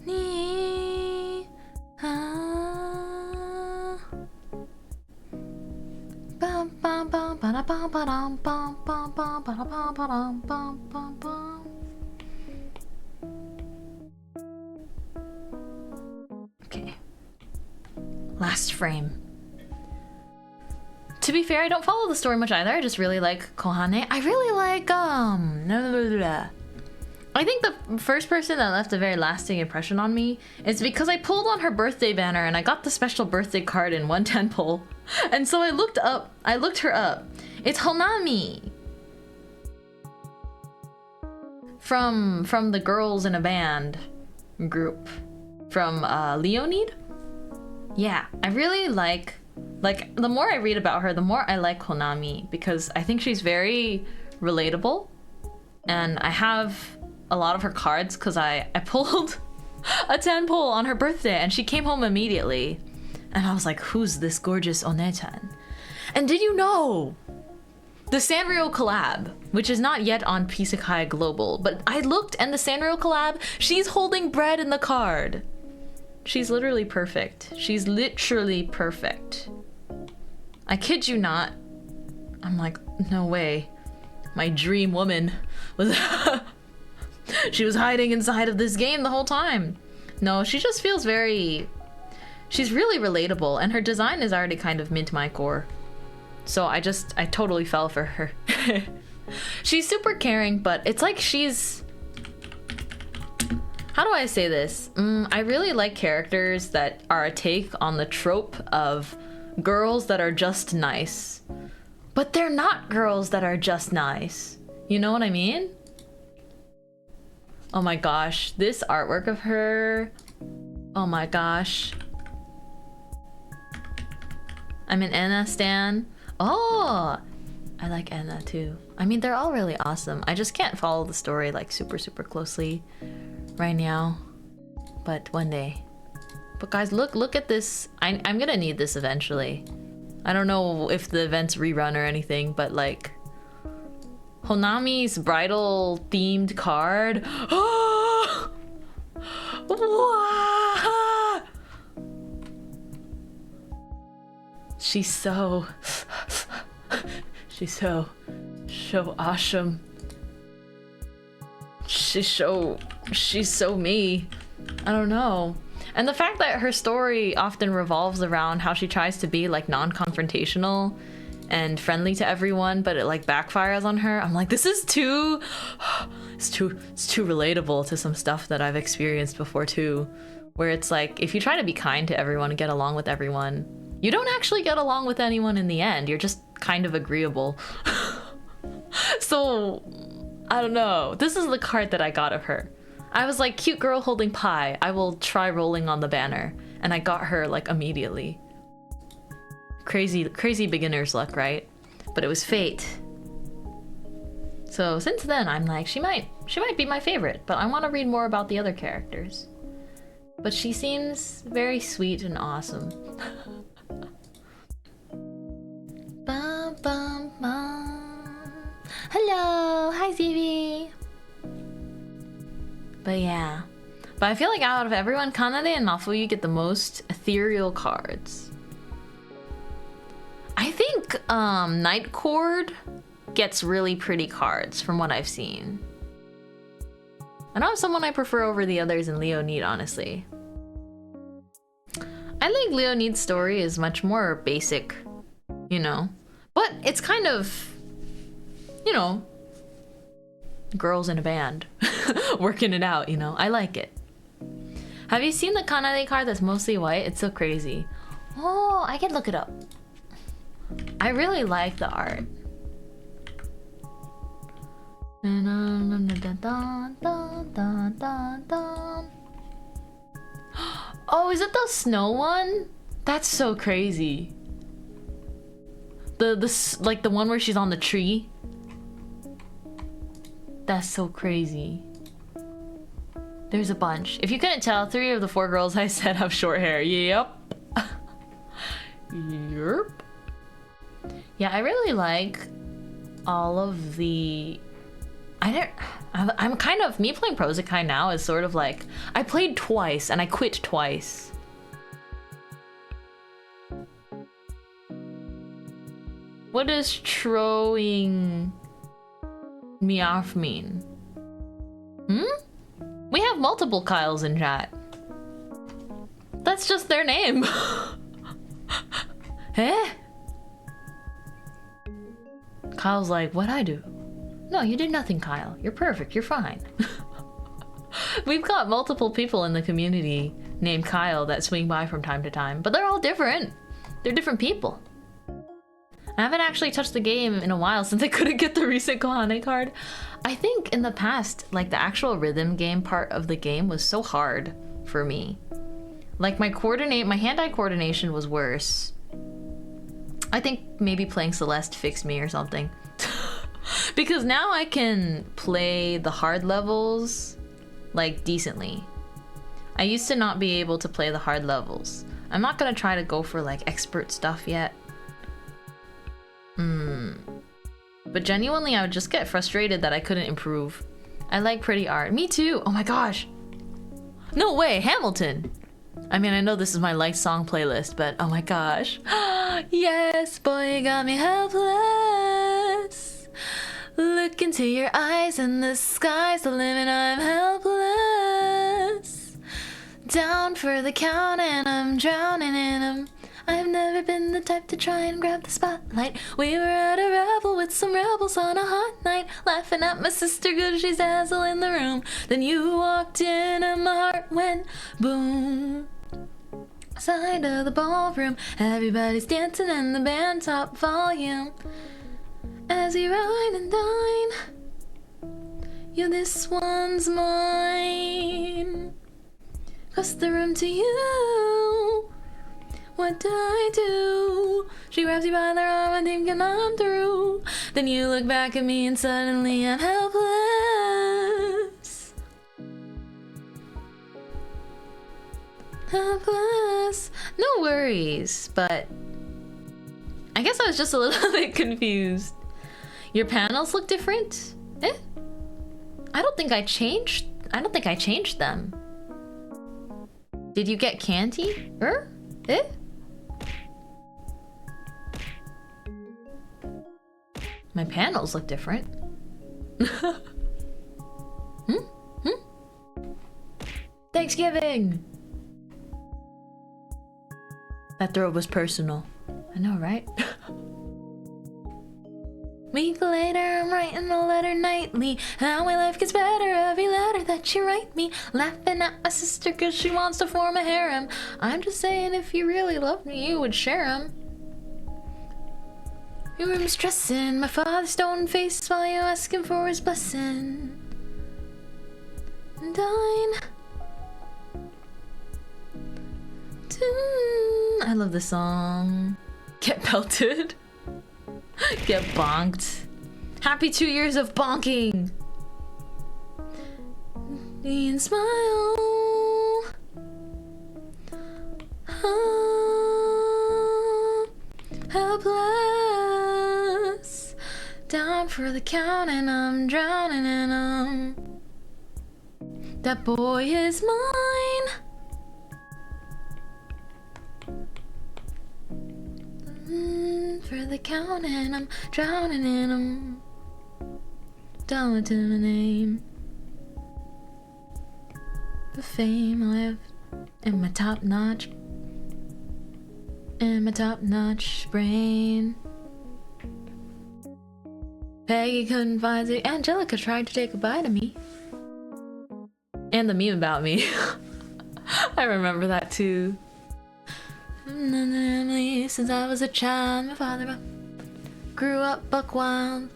Ni ha. Bum bum bum ba da bum ba dum bum bum bum ba da bum ba dum bum bum bum. Okay. Last frame. To be fair, I don't follow the story much either. I just really like Kohane. I really like I think the first person that left a very lasting impression on me is because I pulled on her birthday banner and I got the special birthday card in one temple. And so I looked her up. It's Honami. From the Girls in a Band group. From Leonid? Yeah, I really like the more I read about her, the more I like Honami because I think she's very relatable. And I have a lot of her cards because I pulled a 10 pull on her birthday and she came home immediately. And I was like, who's this gorgeous One-chan? And did you know the Sanrio collab, which is not yet on Isekai Global, but I looked and the Sanrio collab, she's holding bread in the card. She's literally perfect. She's literally perfect. I kid you not. I'm like, no way. My dream woman was she was hiding inside of this game the whole time. No, she just feels she's really relatable and her design is already kind of Mintmai core. So I totally fell for her. She's super caring, but it's like she's... How do I say this? I really like characters that are a take on the trope of girls that are just nice. But they're not girls that are just nice. You know what I mean? Oh my gosh, this artwork of her. Oh my gosh. I'm an Anna stan. Oh, I like Anna too. I mean, they're all really awesome. I just can't follow the story like super closely right now, but one day. But guys, look at this. I'm gonna need this eventually. I don't know if the events rerun or anything, but like Honami's bridal themed card. Oh! Wow! She's so awesome. She's so me. I don't know. And the fact that her story often revolves around how she tries to be like non-confrontational and friendly to everyone, but it like backfires on her. I'm like, this is too it's too relatable to some stuff that I've experienced before too, where it's like if you try to be kind to everyone and get along with everyone, you don't actually get along with anyone in the end. You're just kind of agreeable. So I don't know. This is the card that I got of her. I was like, cute girl holding pie. I will try rolling on the banner. And I got her like immediately. Crazy beginner's luck, right? But it was fate. So since then, I'm like, she might be my favorite, but I want to read more about the other characters. But she seems very sweet and awesome. Bum, bum, bum. Hello, hi ZB. But yeah. But I feel like out of everyone, Kanade and Mafuyu get the most ethereal cards. I think Night Cord gets really pretty cards from what I've seen. I know I'm someone I prefer over the others in Leonid, honestly. I think Leonid's story is much more basic, you know? But it's kind of, you know, girls in a band working it out, you know? I like it. Have you seen the Kanade card that's mostly white? It's so crazy. Oh, I can look it up. I really like the art. Oh, is it the snow one? That's so crazy. Like the one where she's on the tree. That's so crazy. There's a bunch. If you couldn't tell, 3 of the 4 girls I said have short hair. Yep. Yerp. Yeah, I really like all of the... I'm kind of... Me playing Prosekai now is sort of like... I played twice and I quit twice. What does throwing me off mean? We have multiple Kyles in chat. That's just their name. Eh? Kyle's like, what'd I do? No, you did nothing, Kyle. You're perfect. You're fine. We've got multiple people in the community named Kyle that swing by from time to time, but they're all different. They're different people. I haven't actually touched the game in a while since I couldn't get the recent Kohane card. I think in the past, like the actual rhythm game part of the game was so hard for me. Like my hand-eye coordination was worse. I think maybe playing Celeste fixed me or something. Because now I can play the hard levels like decently. I used to not be able to play the hard levels. I'm not gonna try to go for like expert stuff yet. But genuinely I would just get frustrated that I couldn't improve. I like pretty art. Me too. Oh my gosh. No way, Hamilton. I mean, I know this is my liked song playlist, but oh my gosh. Yes, boy, you got me helpless. Look into your eyes and the sky's the limit, I'm helpless. Down for the count and I'm drowning in 'em. I've never been the type to try and grab the spotlight. We were at a revel with some rebels on a hot night, laughing at my sister cause she's dazzle in the room. Then you walked in and my heart went boom. Side of the ballroom, everybody's dancing and the band top volume. As we ride and dine, yeah, this one's mine. Across the room to you, what did I do? She grabs you by the arm and thinking I'm through. Then you look back at me and suddenly I'm helpless. Helpless. No worries, but I guess I was just a little bit confused. Your panels look different? Eh? I don't think I changed them. Did you get candy? Eh? My panels look different. Thanksgiving! That throw was personal. I know, right? Week later, I'm writing a letter nightly. How my life gets better every letter that you write me. Laughing at my sister cause she wants to form a harem. I'm just saying if you really loved me, you would share 'em. You were stressing my father's stone face while you asking for his blessing. Dine. I love this song. Get pelted. Get bonked. Happy 2 years of bonking. And smile. Helpless. Down for the count and I'm drowning in 'em. That boy is mine. For the count and I'm drowning in 'em. Down to my name. The fame I have in my top notch. In my top notch brain. Peggy couldn't find it. Angelica tried to take a bite of me. And the meme about me. I remember that too. Since I was a child, my father grew up buck wild.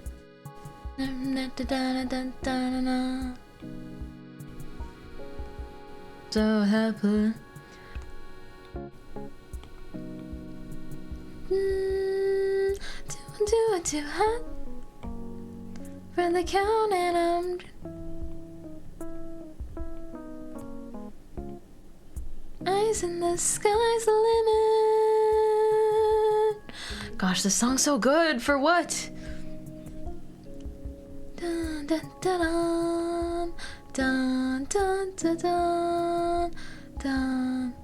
So helpless. Too hot for the count and I'm eyes in the sky's the limit. Gosh, this song's so good. For what? Dun dun dun dun dun dun dun dun.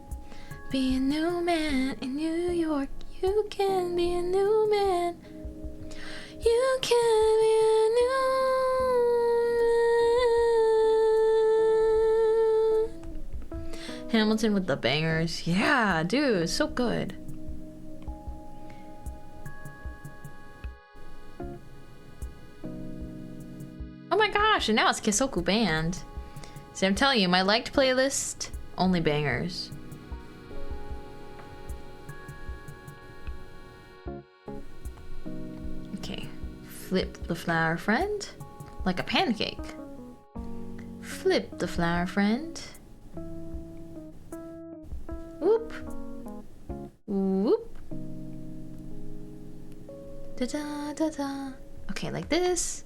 Be a new man in New York. You can be a new man. You can be a new man. Hamilton with the bangers. Yeah, dude, so good. my gosh, and now it's Kisoku Band. See, I'm telling you, my liked playlist, only bangers. Okay, flip the flower friend like a pancake. Flip the flower friend. Whoop. Whoop. Da da da da. Okay, like this.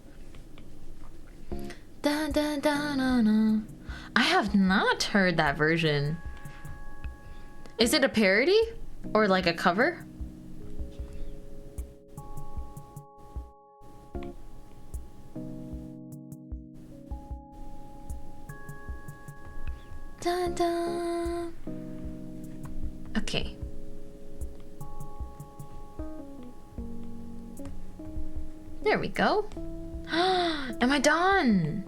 Da da da da da. I have not heard that version. Is it a parody or like a cover? Da da. Okay. There we go. Am I done?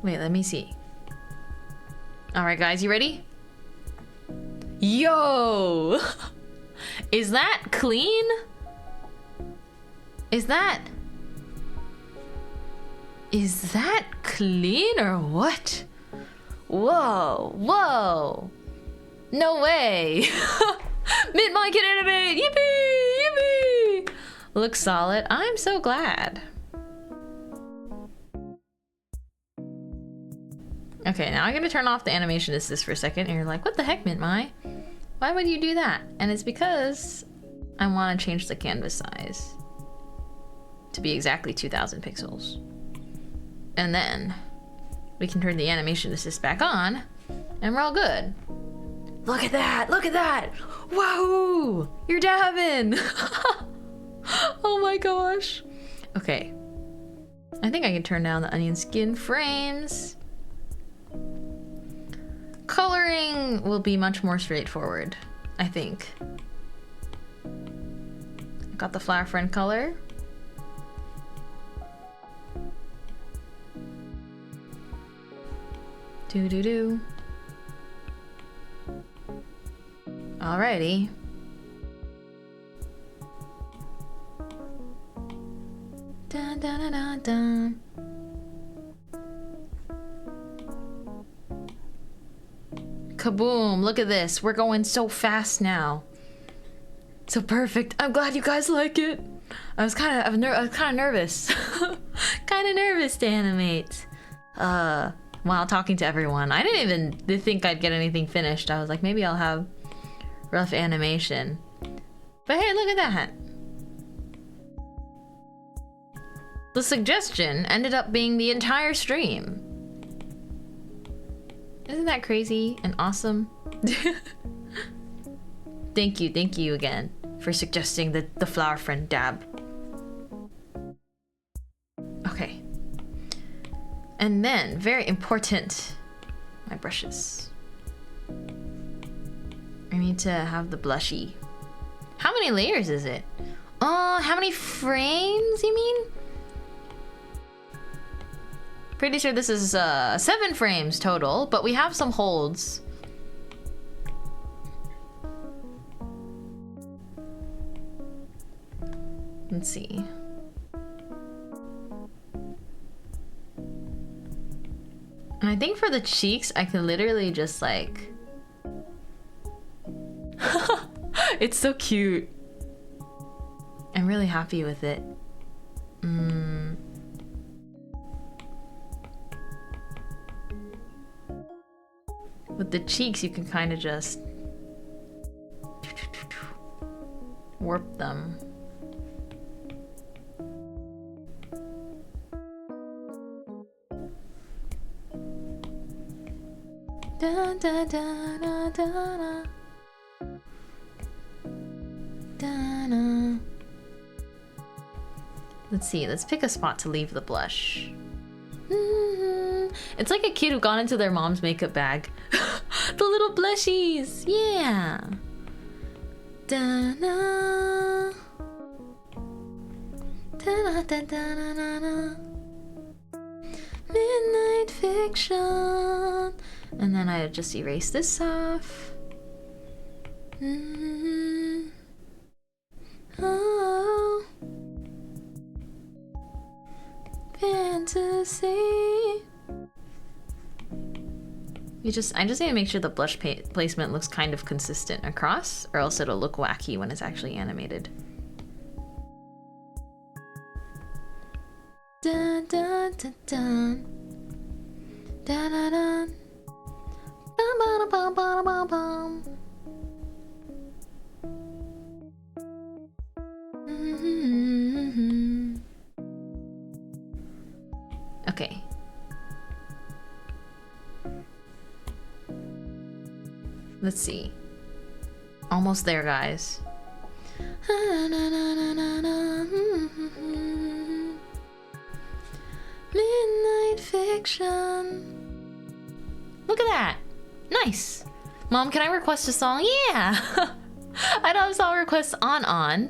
Wait, let me see. All right, guys, you ready? Yo! Is that clean? Is that clean or what? Whoa, whoa. No way. Mintmai can animate! Yippee! Yippee! Looks solid. I'm so glad. Okay, now I'm gonna turn off the animation assist for a second, and you're like, what the heck, Mintmai? Why would you do that? And it's because I want to change the canvas size to be exactly 2000 pixels. And then we can turn the animation assist back on, and we're all good. Look at that! Look at that! Wahoo! You're dabbing! Oh my gosh. Okay. I think I can turn down the onion skin frames. Coloring will be much more straightforward, I think. Got the flower friend color. Do. Alrighty. Dun dun dun dun dun. Kaboom! Look at this. We're going so fast now. So perfect. I'm glad you guys like it. I was kind of nervous. Kind of nervous to animate. While talking to everyone. I didn't even think I'd get anything finished. I was like, maybe I'll have rough animation. But hey, look at that. The suggestion ended up being the entire stream. Isn't that crazy and awesome? Thank you again for suggesting the flower friend dab. Okay. And then, very important, my brushes. I need to have the blushy. How many layers is it? Oh, how many frames, you mean? Pretty sure this is 7 frames total, but we have some holds. Let's see. And I think for the cheeks, I can literally just like... It's so cute. I'm really happy with it. With the cheeks, you can kind of just warp them. Da, da, da, da, da, da. Da, da. Let's see, let's pick a spot to leave the blush. It's like a kid who got into their mom's makeup bag. The little blushies, yeah. Da-na. Da-da-da-da-da-da. Midnight fiction. And then I just erase this off. Oh. fantasy. I just need to make sure the blush placement looks kind of consistent across, or else it'll look wacky when it's actually animated. Dun dun dun dun. Dun dun dun. Bum bum bum bum bum bum. Okay. Let's see. Almost there, guys. Midnight fiction. Look at that. Nice. Mom, can I request a song? Yeah. I don't have song requests on.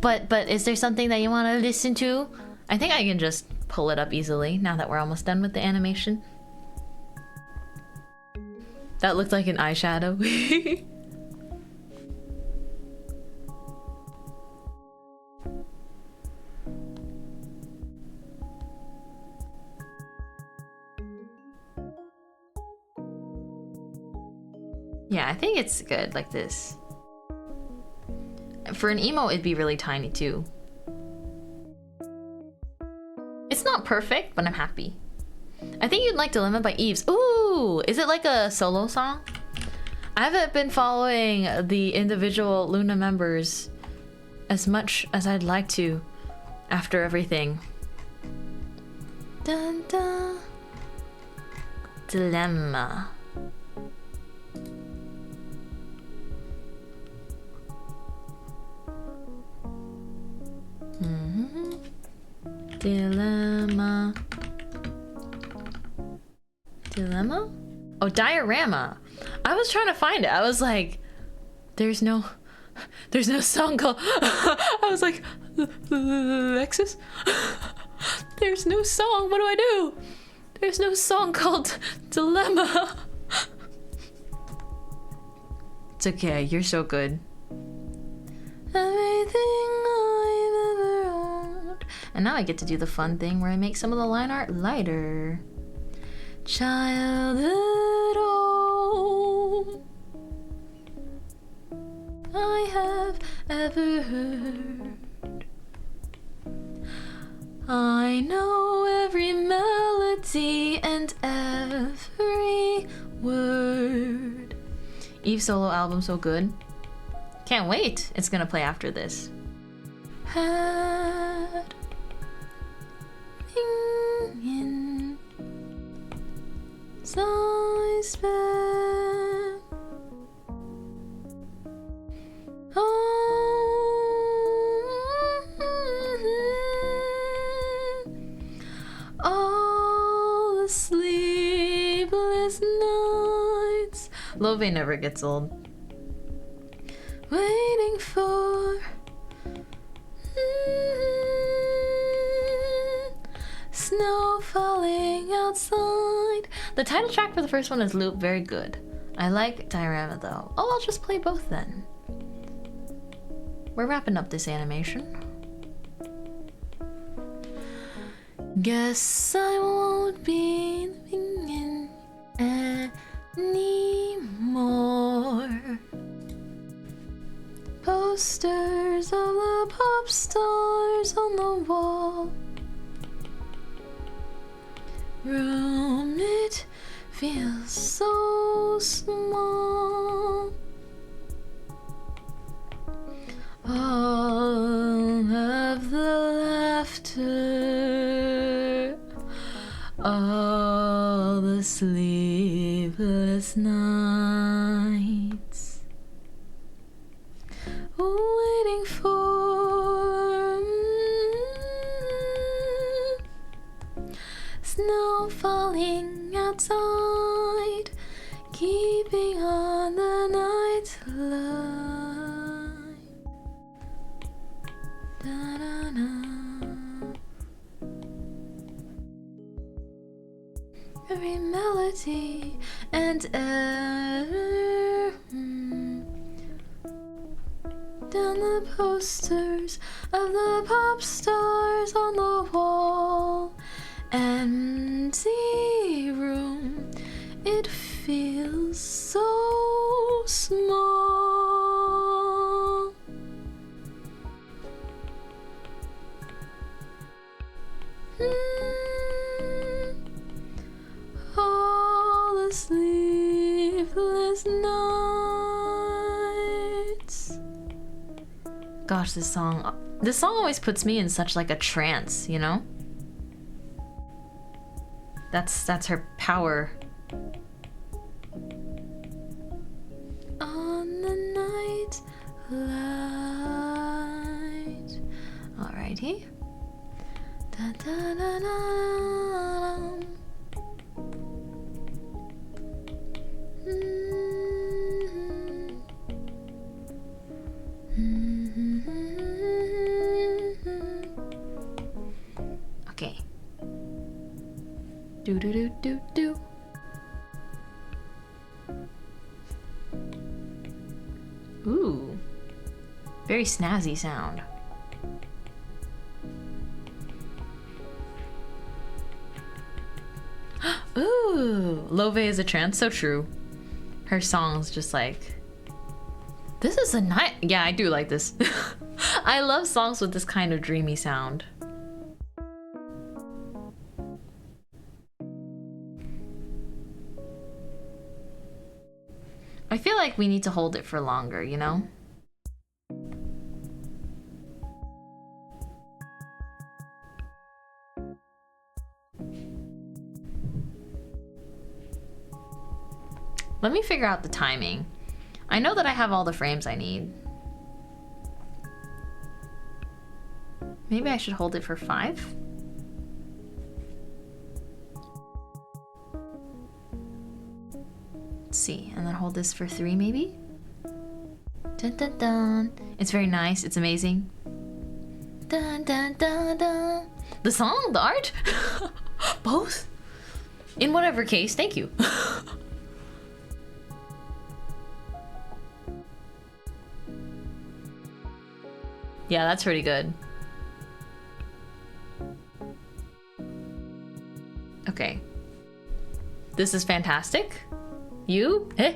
But is there something that you want to listen to? I think I can just pull it up easily now that we're almost done with the animation. That looked like an eyeshadow. Yeah, I think it's good like this. For an emo, it'd be really tiny too. It's not perfect, but I'm happy. I think you'd like Dilemma by Eves. Ooh, is it like a solo song? I haven't been following the individual Luna members as much as I'd like to after everything. Dun dun. Dilemma. Dilemma. Dilemma? Oh, diorama. I was trying to find it. I was like, there's no song called. I was like, Lexus? There's no song. What do I do? There's no song called Dilemma. It's okay. You're so good. Everything I've ever owned. And now I get to do the fun thing where I make some of the line art lighter. Childhood home I have ever heard. I know every melody and every word. Eve's solo album so good. Can't wait. It's gonna play after this. Had in I spent all the sleepless nights. Love never gets old. Waiting for snow falling outside. The title track for the first one is Loop, very good. I like Diorama though. Oh, I'll just play both then. We're wrapping up this animation. Guess I won't be living in anymore. Posters of the pop stars on the wall. Room, it feels so small. All of the laughter, all the sleepless nights, waiting for snow falling outside, keeping on the night light. Da-da-da. Every melody and down the posters of the pop stars on the wall. empty room. It feels so small. All the sleepless nights. Gosh, this song always puts me in such like a trance, you know? That's her power. On the night light. Alrighty. Da, da, da, da. Okay. Do do do do do. Ooh. Very snazzy sound. Ooh, Love is a trance, so true. Her song's just like, this is a night. Yeah, I do like this. I love songs with this kind of dreamy sound. I feel like we need to hold it for longer, you know? Let me figure out the timing. I know that I have all the frames I need. Maybe I should hold it for 5? Let's see, and then hold this for 3 maybe? Dun dun dun. It's very nice, it's amazing. Dun dun dun dun. The song, the art? Both? In whatever case, thank you. Yeah, that's pretty good. Okay. This is fantastic. You? Eh?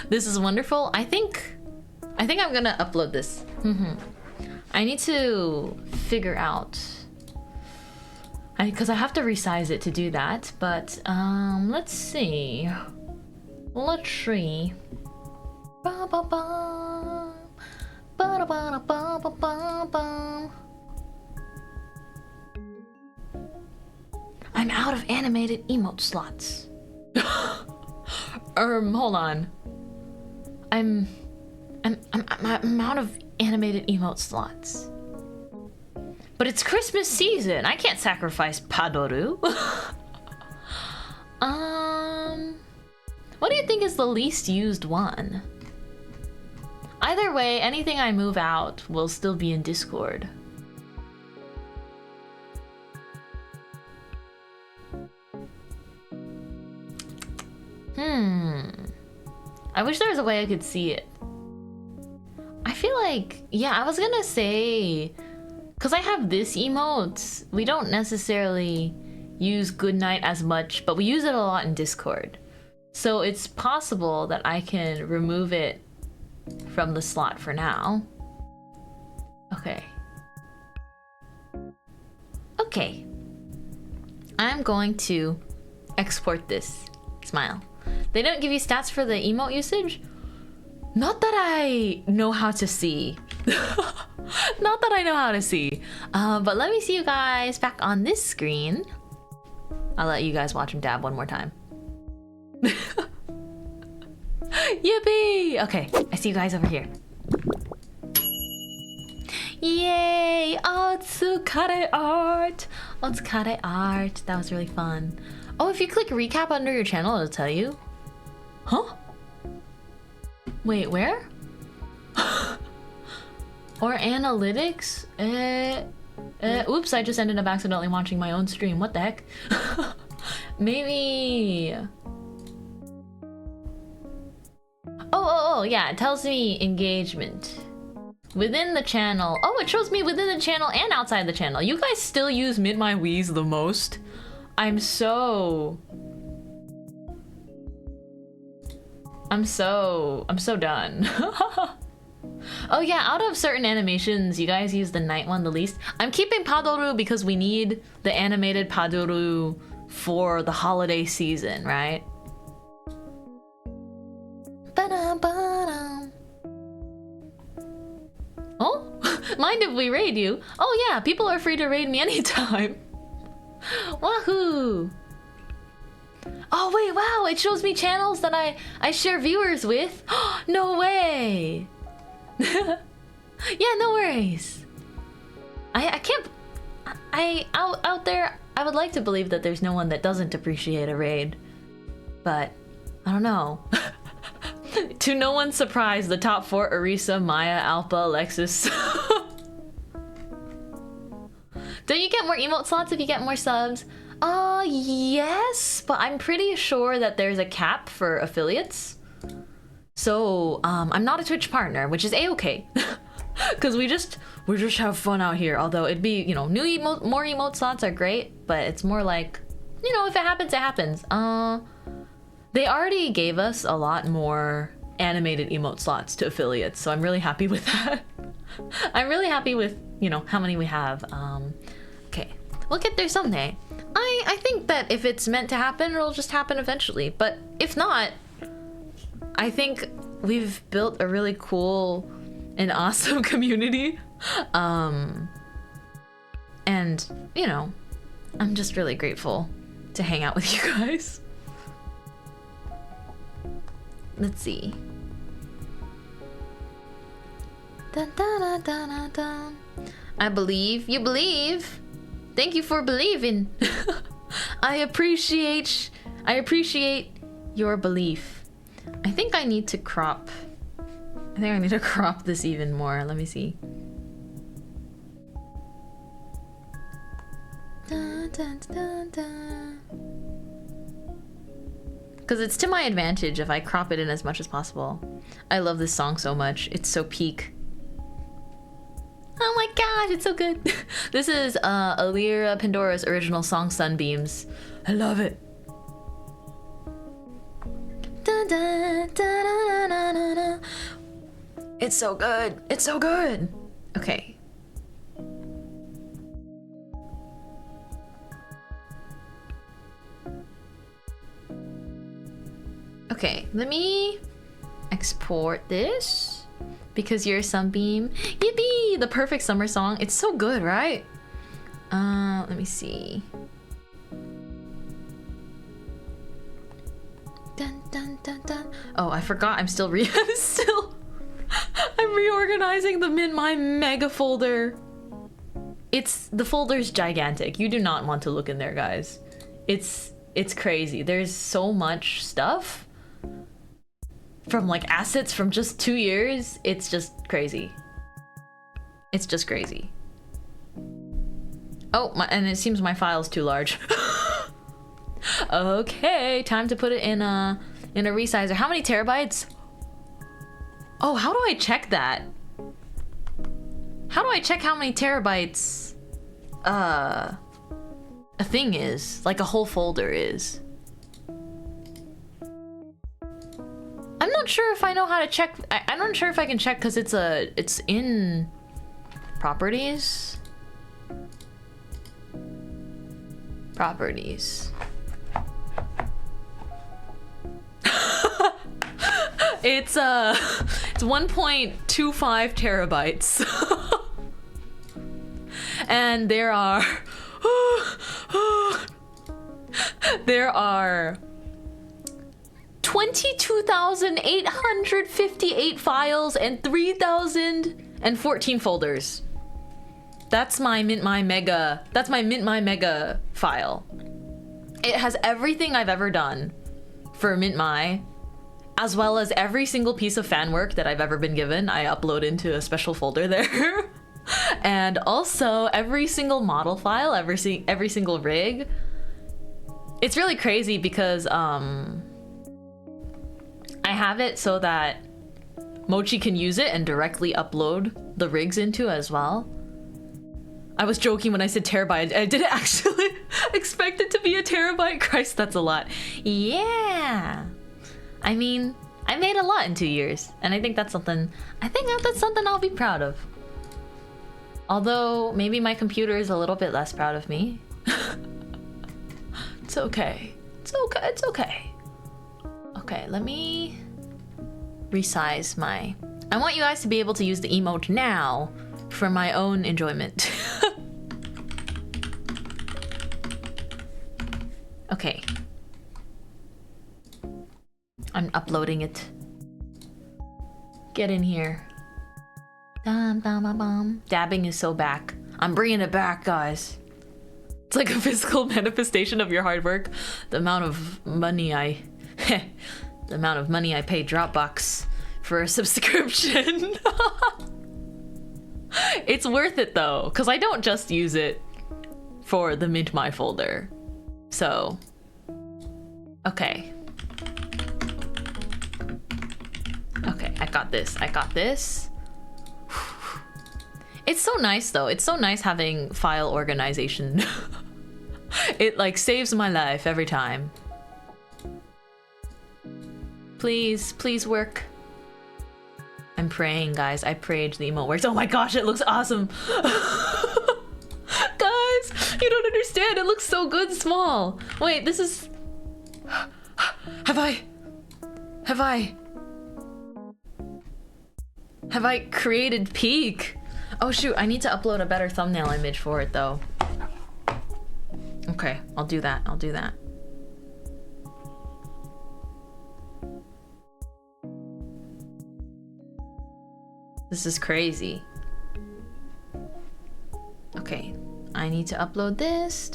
This is wonderful. I think I'm gonna upload this. I need to figure out, because I have to resize it to do that, but let's see. Let's see. Ba ba ba. Ba ba ba ba ba ba. I'm out of animated emote slots. Hold on. I'm out of animated emote slots. But it's Christmas season. I can't sacrifice Padoru. What do you think is the least used one? Either way, anything I move out will still be in Discord. I wish there was a way I could see it. I feel like, yeah, I was gonna say, because I have this emote, we don't necessarily use Goodnight as much, but we use it a lot in Discord. So it's possible that I can remove it from the slot for now. Okay. Okay. I'm going to export this. Smile. They don't give you stats for the emote usage? Not that I know how to see. Not that I know how to see. But let me see you guys back on this screen. I'll let you guys watch him dab one more time. Yippee! Okay, I see you guys over here. Yay! Otsukare art! Otsukare art. That was really fun. Oh, if you click recap under your channel, it'll tell you. Huh? Wait, where? Or analytics? Oops, I just ended up accidentally watching my own stream. What the heck? Maybe... Oh, yeah, it tells me engagement. Within the channel. Oh, it shows me within the channel and outside the channel. You guys still use Mintmai Wiis the most? I'm so done. Oh yeah, out of certain animations, you guys use the night one the least. I'm keeping Padoru because we need the animated Padoru for the holiday season, right? Oh, mind if we raid you? Oh yeah, people are free to raid me anytime. Wahoo! Oh wait, wow, it shows me channels that I share viewers with. No way! Yeah, no worries. I can't... out there, I would like to believe that there's no one that doesn't appreciate a raid. But, I don't know. To no one's surprise, the top 4: Arisa, Maya, Alpha, Alexis. Don't you get more emote slots if you get more subs? Yes, but I'm pretty sure that there's a cap for affiliates. So, I'm not a Twitch partner, which is a-okay. Because we just have fun out here. Although it'd be, you know, more emote slots are great, but it's more like, you know, if it happens, it happens. They already gave us a lot more animated emote slots to affiliates, so I'm really happy with that. I'm really happy with, you know, how many we have. Okay, we'll get there someday. I think that if it's meant to happen, it'll just happen eventually. But if not, I think we've built a really cool and awesome community. And, you know, I'm just really grateful to hang out with you guys. Let's see. Dun, dun, dun, dun, dun, dun. I believe. You believe? Thank you for believing. I appreciate your belief. I think I need to crop. I think I need to crop this even more. Let me see. Dun, dun, dun, dun. Because it's to my advantage if I crop it in as much as possible. I love this song so much. It's so peak. Oh my god, it's so good. This is Alira Pandora's original song, Sunbeams. I love it. Dun, dun, dun, dun, dun, dun, dun. It's so good. It's so good. Okay. Okay, let me export this because you're a Sunbeam. Yippee! The perfect summer song. It's so good, right? Let me see. Dun, dun, dun, dun. Oh, I forgot. I'm still I'm reorganizing the Mintmai mega folder. The folder's gigantic. You do not want to look in there, guys. It's crazy. There's so much stuff. From like assets from just 2 years, it's just crazy. It's just crazy. Oh, and it seems my file's too large. Okay, time to put it in a resizer. How many terabytes? Oh, how do I check that? How do I check how many terabytes a thing is? Like a whole folder is? I'm not sure if I know how to check. I'm not sure if I can check because it's in properties. Properties. It's 1.25 terabytes. And there are 22,858 files and 3,014 folders. That's my Mintmai Mega file. It has everything I've ever done for Mintmai, as well as every single piece of fan work that I've ever been given. I upload into a special folder there. And also every single model file, every single rig. It's really crazy because I have it so that Mochi can use it and directly upload the rigs into as well. I was joking when I said terabyte. I didn't actually expect it to be a terabyte. Christ, that's a lot. Yeah. I mean, I made a lot in 2 years, and I think that's something. That's something I'll be proud of. Although maybe my computer is a little bit less proud of me. It's okay. It's okay. It's okay. Okay, let me resize my. I want you guys to be able to use the emote now for my own enjoyment. Okay. I'm uploading it. Get in here. Dabbing is so back. I'm bringing it back, guys. It's like a physical manifestation of your hard work. The amount of money I pay Dropbox for a subscription. It's worth it though, because I don't just use it for the Mintmai folder. So, okay. Okay, I got this. I got this. It's so nice though. It's so nice having file organization. It like saves my life every time. Please, please work. I'm praying, guys. I prayed the emote works. Oh my gosh, it looks awesome. Guys, you don't understand. It looks so good small. Wait, this is... Have I created peak? Oh shoot, I need to upload a better thumbnail image for it though. Okay, I'll do that. I'll do that. This is crazy. Okay, I need to upload this.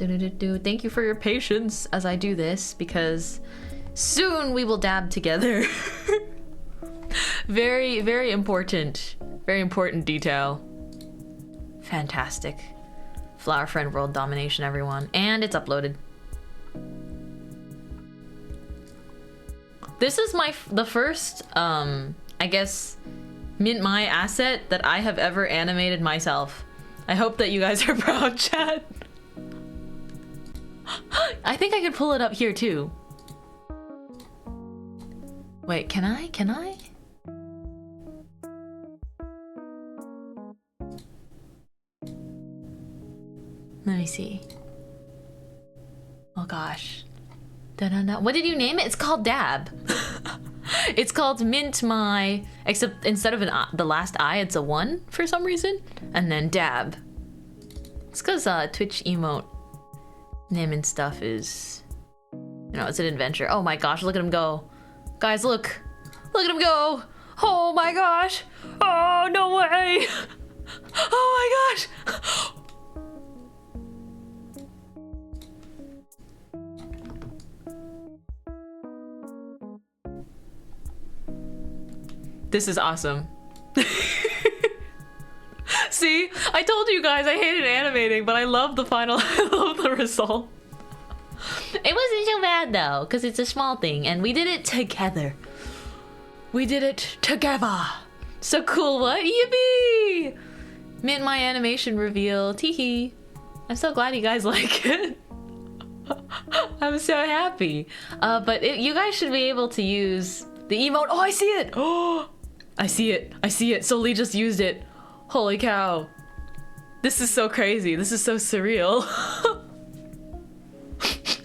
Thank you for your patience as I do this, because soon we will dab together. Very, very important. Very important detail. Fantastic. Flower Friend World Domination, everyone. And it's uploaded. This is the first, I guess, Mintmai asset that I have ever animated myself. I hope that you guys are proud, chat. I think I could pull it up here too. Wait, can I? Can I? Let me see. Oh gosh. Da-da-da. What did you name it? It's called Dab. It's called Mintmai, except instead of the last I, it's a 1 for some reason, and then Dab. It's because Twitch emote name and stuff is, you know, it's an adventure. Oh my gosh, look at him go. Guys, look. Look at him go. Oh my gosh. Oh, no way. Oh my gosh. This is awesome. See, I told you guys I hated animating, but I love the final. I love the result. It wasn't so bad though, because it's a small thing, and we did it together. We did it together. So cool, what? Yippee! Mintmai animation reveal. Teehee. I'm so glad you guys like it. I'm so happy. But you guys should be able to use the emote. Oh, I see it. Oh, I see it. I see it. Soli just used it. Holy cow. This is so crazy. This is so surreal.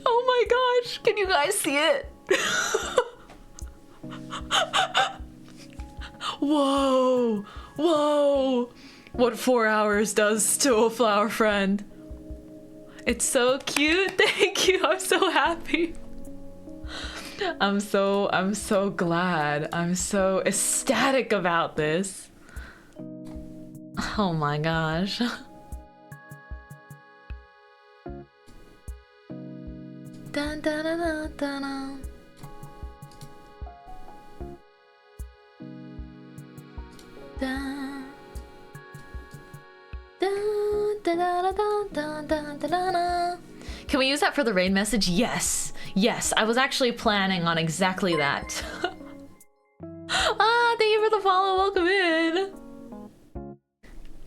Oh my gosh. Can you guys see it? Whoa. Whoa. What 4 hours does to a flower friend. It's so cute. Thank you. I'm so happy. I'm so glad. I'm so ecstatic about this. Oh my gosh. Dun, dun, dun, dun, dun. Dun. Dun, dun, dun, dun, dun, dun, dun, dun. Can we use that for the raid message? Yes. Yes, I was actually planning on exactly that. Ah, thank you you for the follow. Welcome in.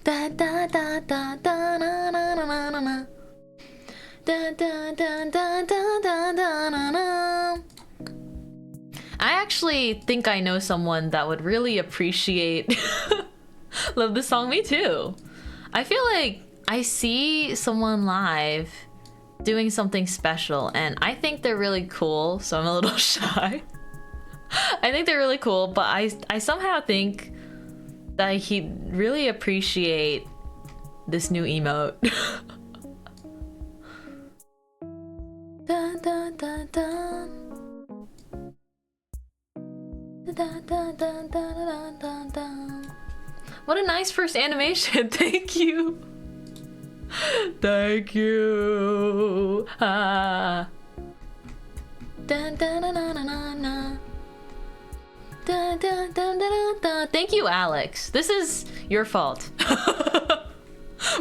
Da da da da da na na na na na na. Da da da da da da da na na. I actually think I know someone that would really appreciate love this song. Me too. I feel like I see someone live doing something special and I think they're really cool, so I'm a little shy. I think they're really cool, but I somehow think that he'd really appreciate this new emote. Da, da, da, da. Da, da, da, da, da, da, da. What a nice first animation. Thank you. Thank you. Ah. Da, da, da, da, da, da. Da, da, da, da, da. Thank you, Alex. This is your fault.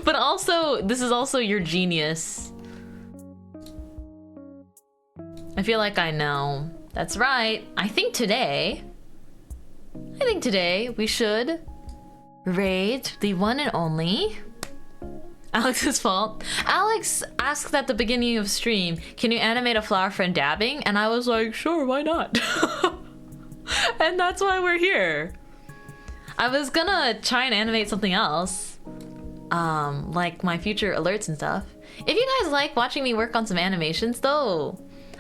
But also, this is also your genius. I feel like I know. That's right. I think today we should raid the one and only Alex's fault. Alex asked at the beginning of stream, can you animate a flower friend dabbing? And I was like, sure, why not? And that's why we're here. I was gonna try and animate something else, like my future alerts and stuff. If you guys like watching me work on some animations though,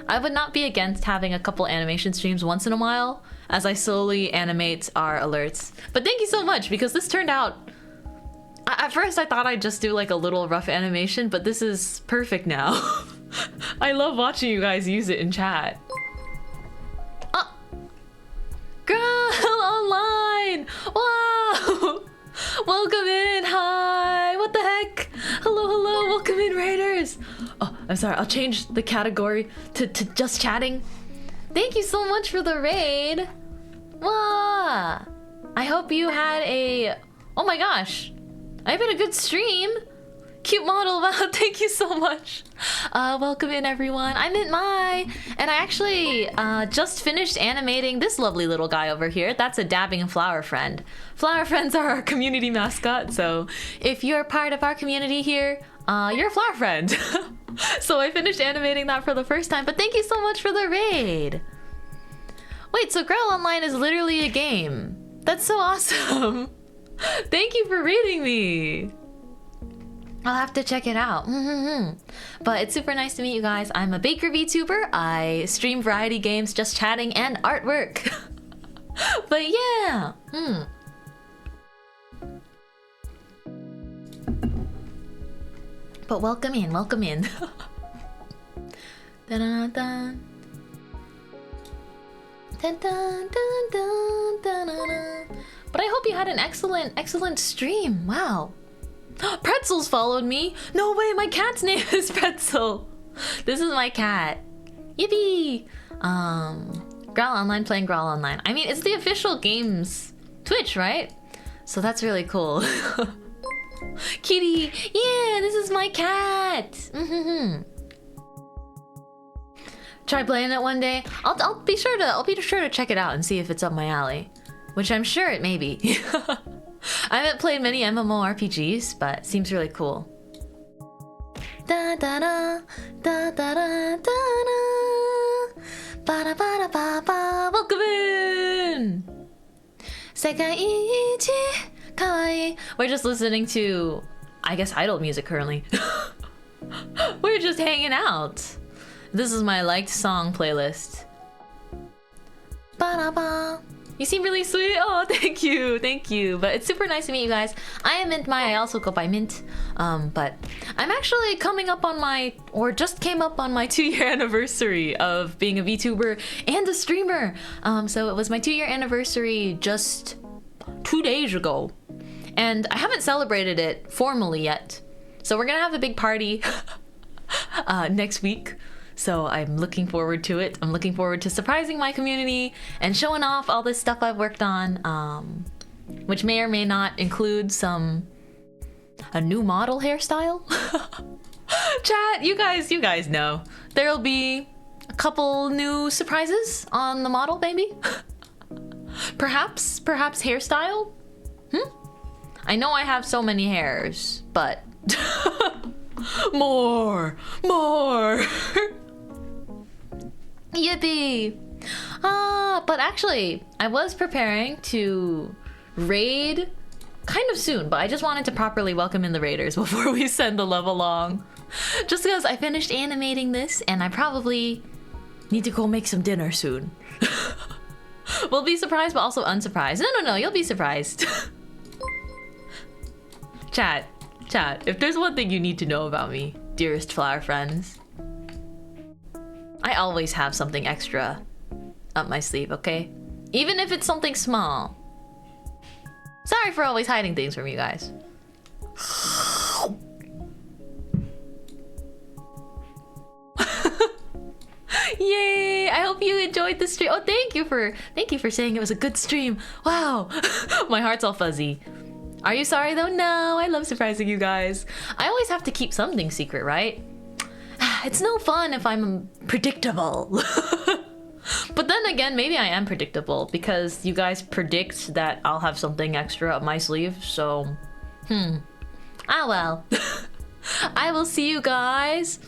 I would not be against having a couple animation streams once in a while as I slowly animate our alerts. But thank you so much, because this turned out... At first I thought I'd just do like a little rough animation, but this is perfect now. I love watching you guys use it in chat. Girl online! Wow! Welcome in! Hi! What the heck? Hello, hello! Welcome in, Raiders! Oh, I'm sorry. I'll change the category to just chatting. Thank you so much for the raid! Wow! I hope you had a... Oh my gosh! I had a good stream! Cute model, wow, thank you so much. Welcome in, everyone. I'm Mintmai, and I actually just finished animating this lovely little guy over here. That's a dabbing flower friend. Flower friends are our community mascot, so if you're part of our community here, you're a flower friend. So I finished animating that for the first time, but thank you so much for the raid. Wait, so Growl Online is literally a game. That's so awesome. Thank you for reading me. I'll have to check it out. But it's super nice to meet you guys. I'm a baker VTuber. I stream variety games, just chatting, and artwork. But yeah. But welcome in, welcome in. Dun, dun, dun. Dun, dun, dun, dun, dun, dun. But I hope you had an excellent stream. Wow. Pretzels followed me. No way, my cat's name is Pretzel. This is my cat. Yippee. Growl Online, playing Growl Online. I mean, it's the official game's Twitch, right? So that's really cool. Kitty. Yeah, this is my cat. Try playing it one day. I'll be sure to check it out and see if it's up my alley, which I'm sure it may be. I haven't played many MMORPGs, but it seems really cool. Da da da da da da da ba da ba da ba ba. Welcome in. Sekai ichi kawaii. We're just listening to, I guess, idol music currently. We're just hanging out. This is my liked song playlist. Ba da ba. You seem really sweet. Oh, thank you. Thank you. But it's super nice to meet you guys. I am Mintmai. I also go by Mint. But I'm actually coming up on my, or just came up on my 2-year anniversary of being a VTuber and a streamer. So it was my 2-year anniversary just 2 days ago. And I haven't celebrated it formally yet. So we're gonna have a big party next week. So I'm looking forward to it. I'm looking forward to surprising my community and showing off all this stuff I've worked on, which may or may not include a new model hairstyle. Chat, you guys know. There'll be a couple new surprises on the model, maybe. Perhaps hairstyle? I know I have so many hairs, but more. Yippee! But actually, I was preparing to raid kind of soon, but I just wanted to properly welcome in the raiders before we send the love along. Just because I finished animating this and I probably need to go make some dinner soon. We'll be surprised, but also unsurprised. No, you'll be surprised. Chat, if there's one thing you need to know about me, dearest flower friends, I always have something extra up my sleeve, okay? Even if it's something small. Sorry for always hiding things from you guys. Yay! I hope you enjoyed the stream. Oh, thank you for saying it was a good stream. Wow, my heart's all fuzzy. Are you sorry though? No, I love surprising you guys. I always have to keep something secret, right? It's no fun if I'm predictable. But then again, maybe I am predictable because you guys predict that I'll have something extra up my sleeve, so... Ah well. I will see you guys.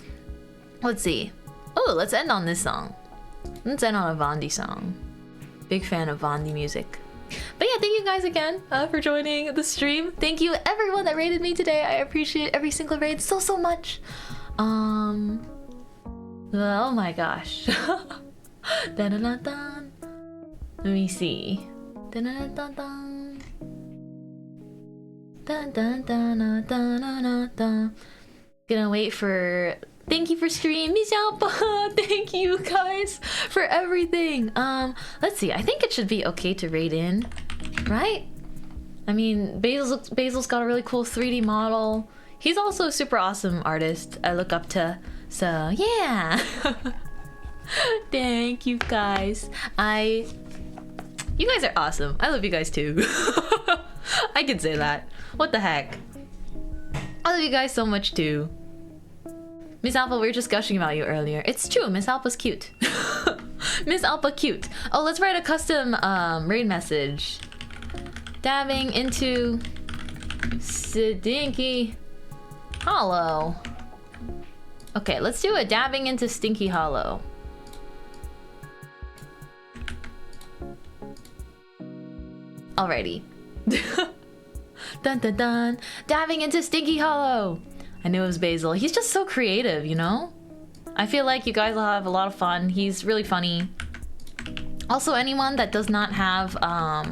Let's see. Oh, let's end on this song. Let's end on a Vondi song. Big fan of Vondi music. But yeah, thank you guys again for joining the stream. Thank you everyone that raided me today. I appreciate every single raid so much. Oh my gosh. Dun, dun, dun, dun. Let me see. Dun, dun, dun, dun. Dun, dun, dun, dun, dun, dun, dun. Gonna wait for... Thank you for stream, Miss Alpha. Thank you guys for everything. Let's see. I think it should be okay to raid in, right? I mean, Basil's got a really cool 3D model. He's also a super awesome artist I look up to. So yeah. Thank you guys. You guys are awesome. I love you guys too. I can say that. What the heck? I love you guys so much too. Miss Alpha, we were just gushing about you earlier. It's true, Miss Alpha's cute. Miss Alpha cute. Oh, let's write a custom raid message. Dabbing into Stinky Hollow. Okay, let's do a dabbing into Stinky Hollow. Alrighty. Dun dun dun. Dabbing into Stinky Hollow. I knew it was Basil. He's just so creative, you know? I feel like you guys will have a lot of fun. He's really funny. Also, anyone that does not have our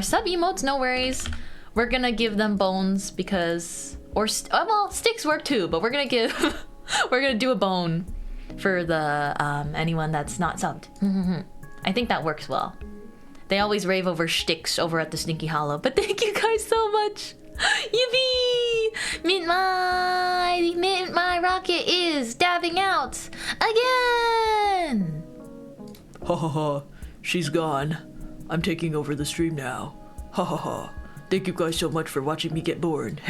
sub emotes, no worries. We're gonna give them bones because... well, sticks work too, but we're gonna give... we're gonna do a bone for the anyone that's not subbed. I think that works well. They always rave over sticks over at the Stinky Hollow, but thank you guys so much! Yippee! Mintmai rocket is dabbing out again! Ha ha ha, she's gone. I'm taking over the stream now. Ha ha ha. Thank you guys so much for watching me get bored.